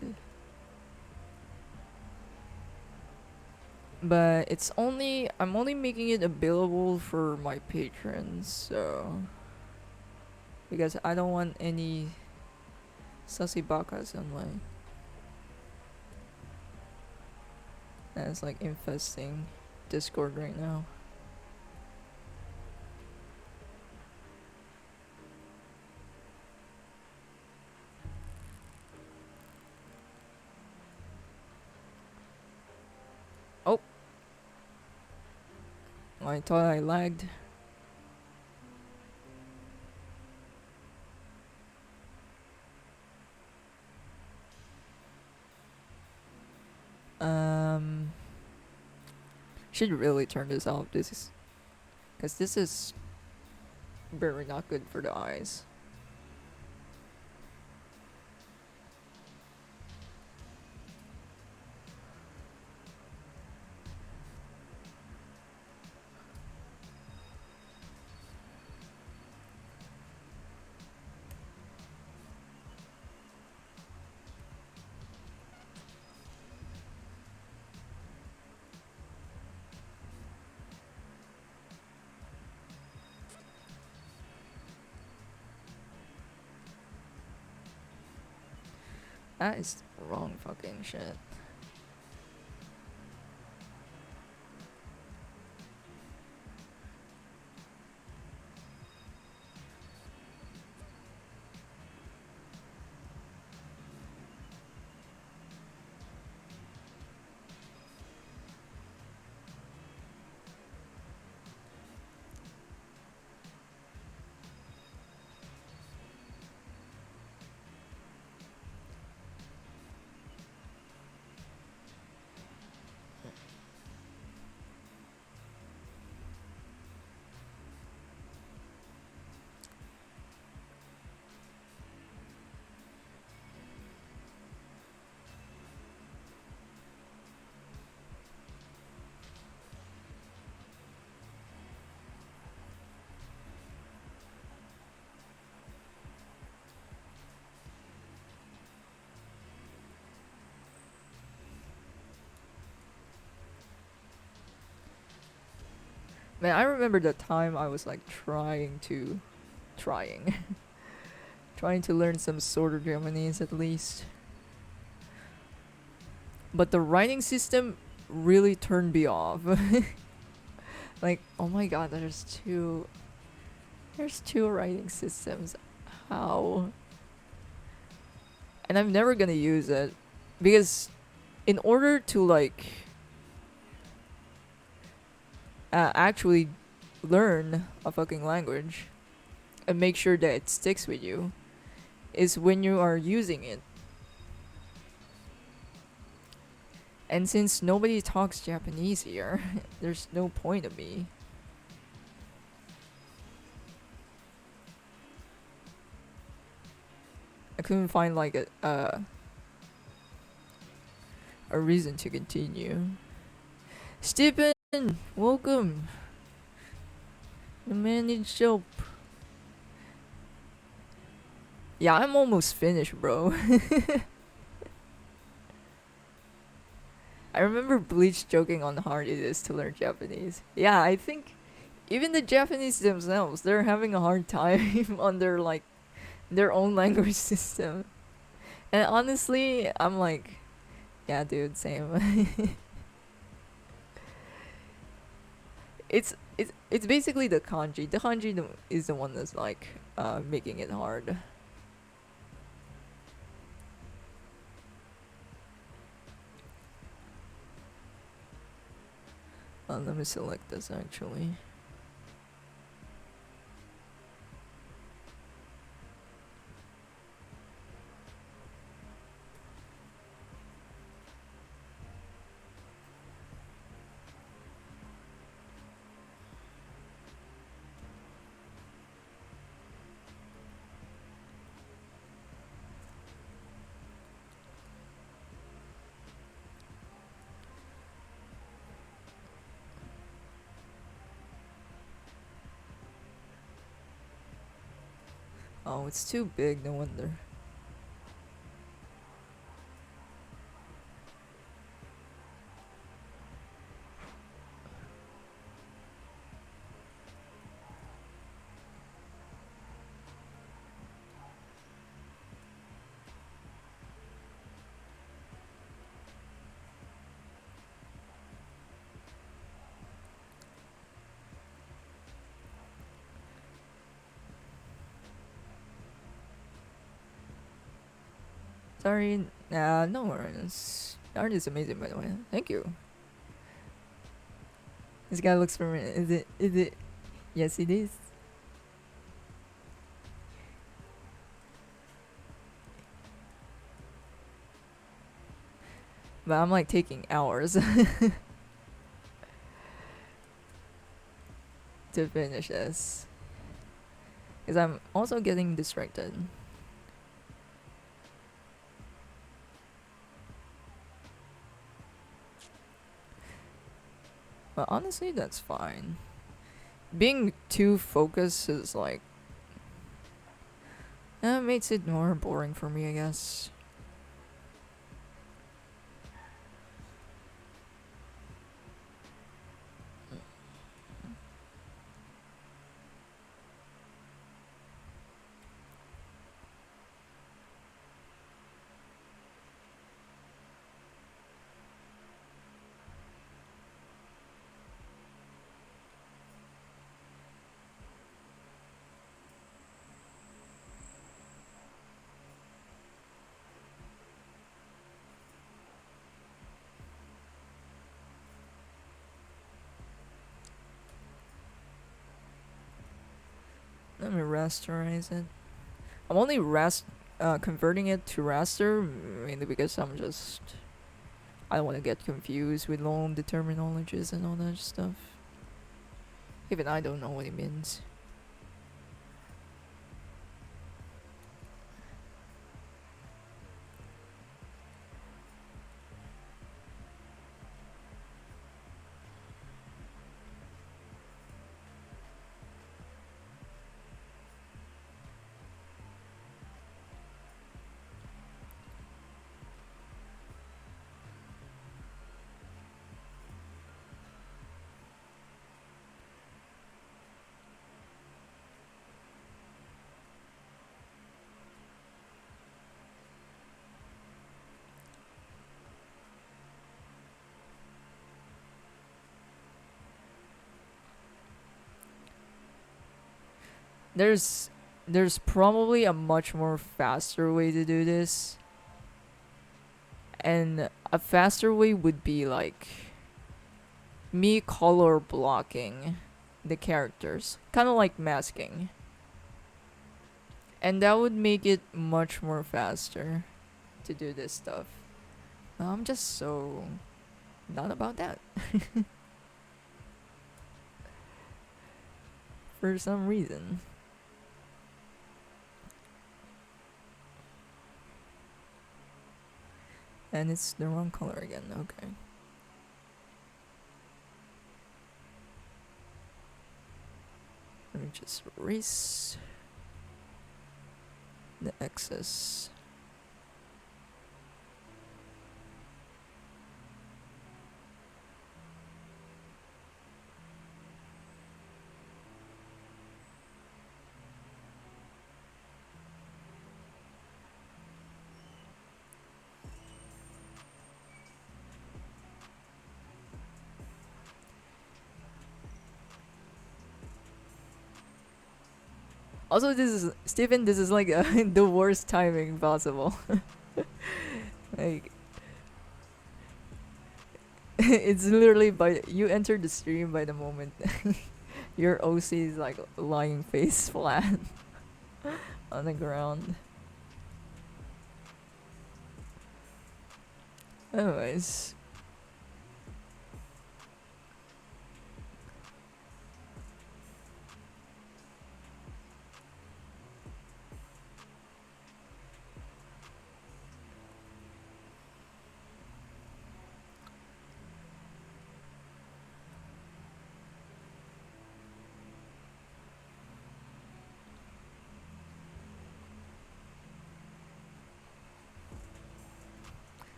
but I'm only making it available for my patrons, so because I don't want any sussy bakas online that's like infesting Discord right now. Oh, I thought I lagged. Um, should really turn this off. This is because this is very not good for the eyes. That is wrong fucking shit. Man, I remember the time I was like trying, trying to learn some sort of Japanese at least. But the writing system really turned me off. Like, oh my god, there's two writing systems. How? And I'm never gonna use it because in order to like actually learn a fucking language and make sure that it sticks with you is when you are using it. And since nobody talks Japanese here, there's no point of me. I couldn't find like a reason to continue. Stephen, welcome. The man needs help. Yeah, I'm almost finished, bro. I remember Bleach joking on how hard it is to learn Japanese. Yeah, I think even the Japanese themselves, they're having a hard time on their own language system. And honestly, I'm like, yeah, dude, same. It's basically the kanji. The kanji is the one that's like making it hard. Let me select this actually. Oh, it's too big, no wonder. Sorry, no worries. The art is amazing, by the way. Thank you. This guy looks familiar. Is it? Is it? Yes, it is. But I'm like taking hours to finish this. Because I'm also getting distracted. But honestly, that's fine. Being too focused is like. Makes it more boring for me, I guess. Let me rasterize it. I'm only converting it to raster mainly because I don't want to get confused with long terminologies and all that stuff. Even I don't know what it means. There's there's probably a much more faster way to do this. And a faster way would be like me color blocking the characters, kind of like masking. And that would make it much more faster to do this stuff. I'm just so not about that for some reason. And it's the wrong color again, okay. Let me just erase the excess. Also, this is Stephen. This is like the worst timing possible. Like, it's literally by you enter the stream by the moment your OC is like lying face flat on the ground. Anyways,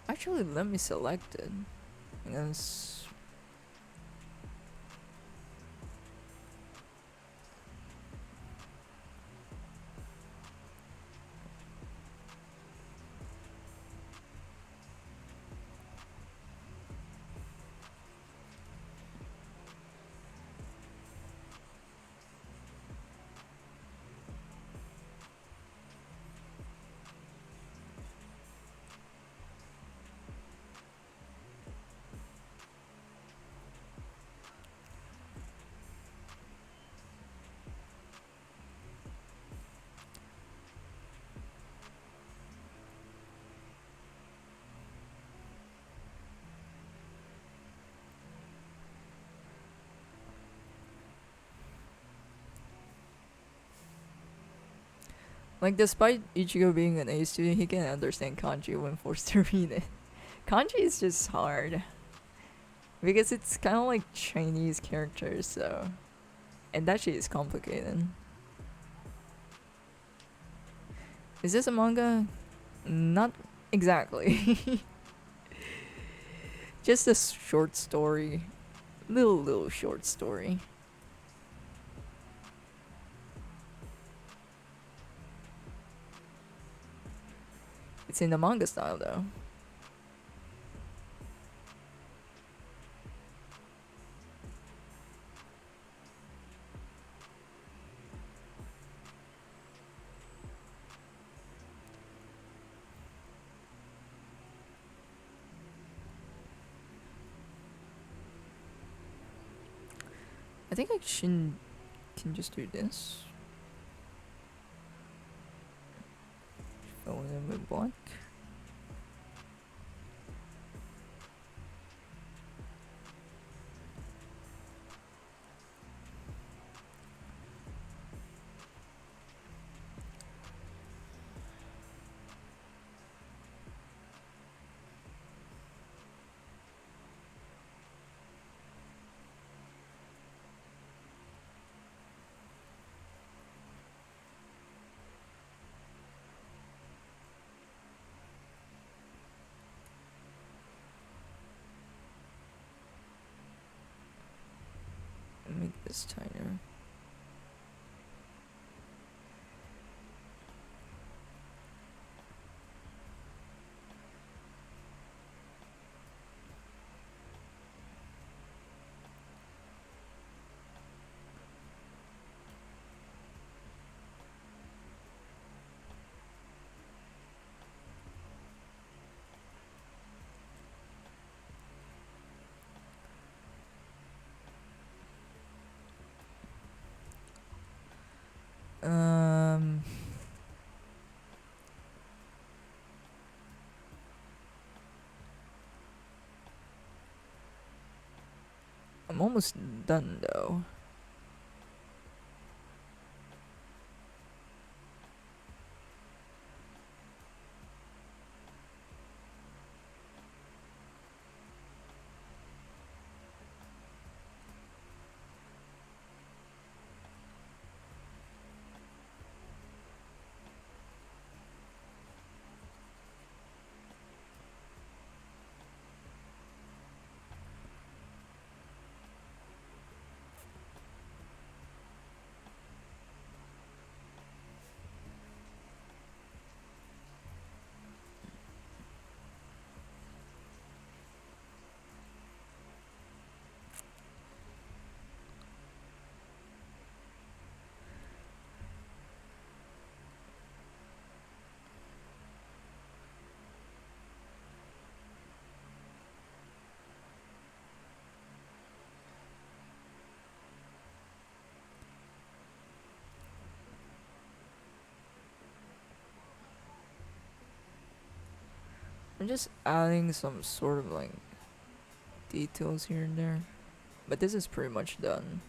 actually, let me select it. Yes. Like, despite Ichigo being an A student, he can understand kanji when forced to read it. Kanji is just hard because it's kind of like Chinese characters, so and that shit is complicated. Is this a manga? Not exactly. Just a short story, little short story. It's in the manga style though. I think I can just do this. Fill it in with black. Make this tighter. Um, I'm almost done though. I'm just adding some sort of like details here and there, but this is pretty much done.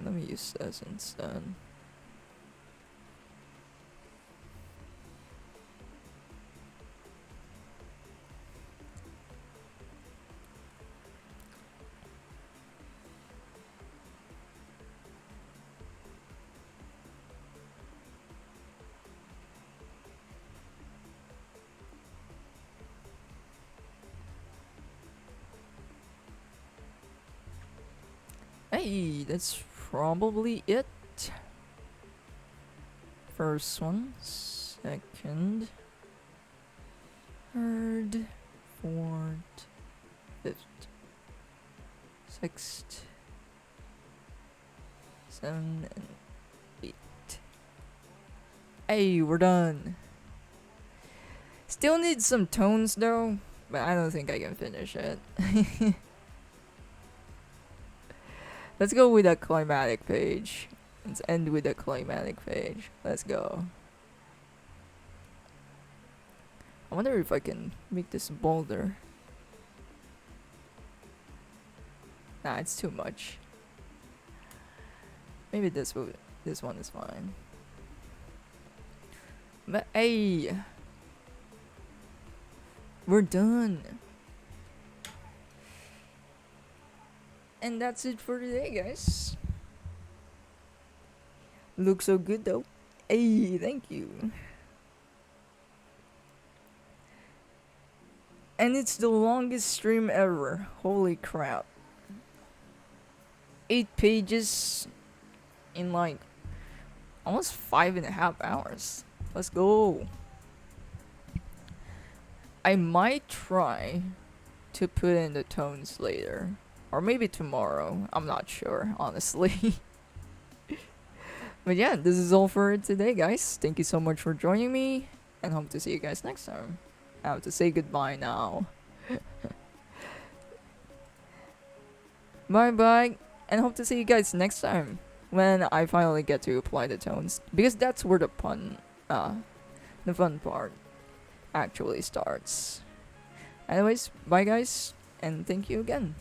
Let me use this instead. Hey, that's probably it. First one, second, third, fourth, fifth, sixth, 7, and 8. Hey, we're done. still need some tones though, but I don't think I can finish it. Let's go with a climatic page. Let's end with a climatic page. Let's go. I wonder if I can make this bolder. Nah, it's too much. Maybe this one is fine. But hey, we're done. And that's it for today, guys. Looks so good though. Hey, thank you. And it's the longest stream ever. Holy crap. 8 pages in like almost 5.5 hours. Let's go. I might try to put in the tones later. Or maybe tomorrow. I'm not sure, honestly. But yeah, this is all for today, guys. Thank you so much for joining me. And hope to see you guys next time. I have to say goodbye now. Bye bye. And hope to see you guys next time. When I finally get to apply the tones. Because that's where the fun part actually starts. Anyways, bye guys. And thank you again.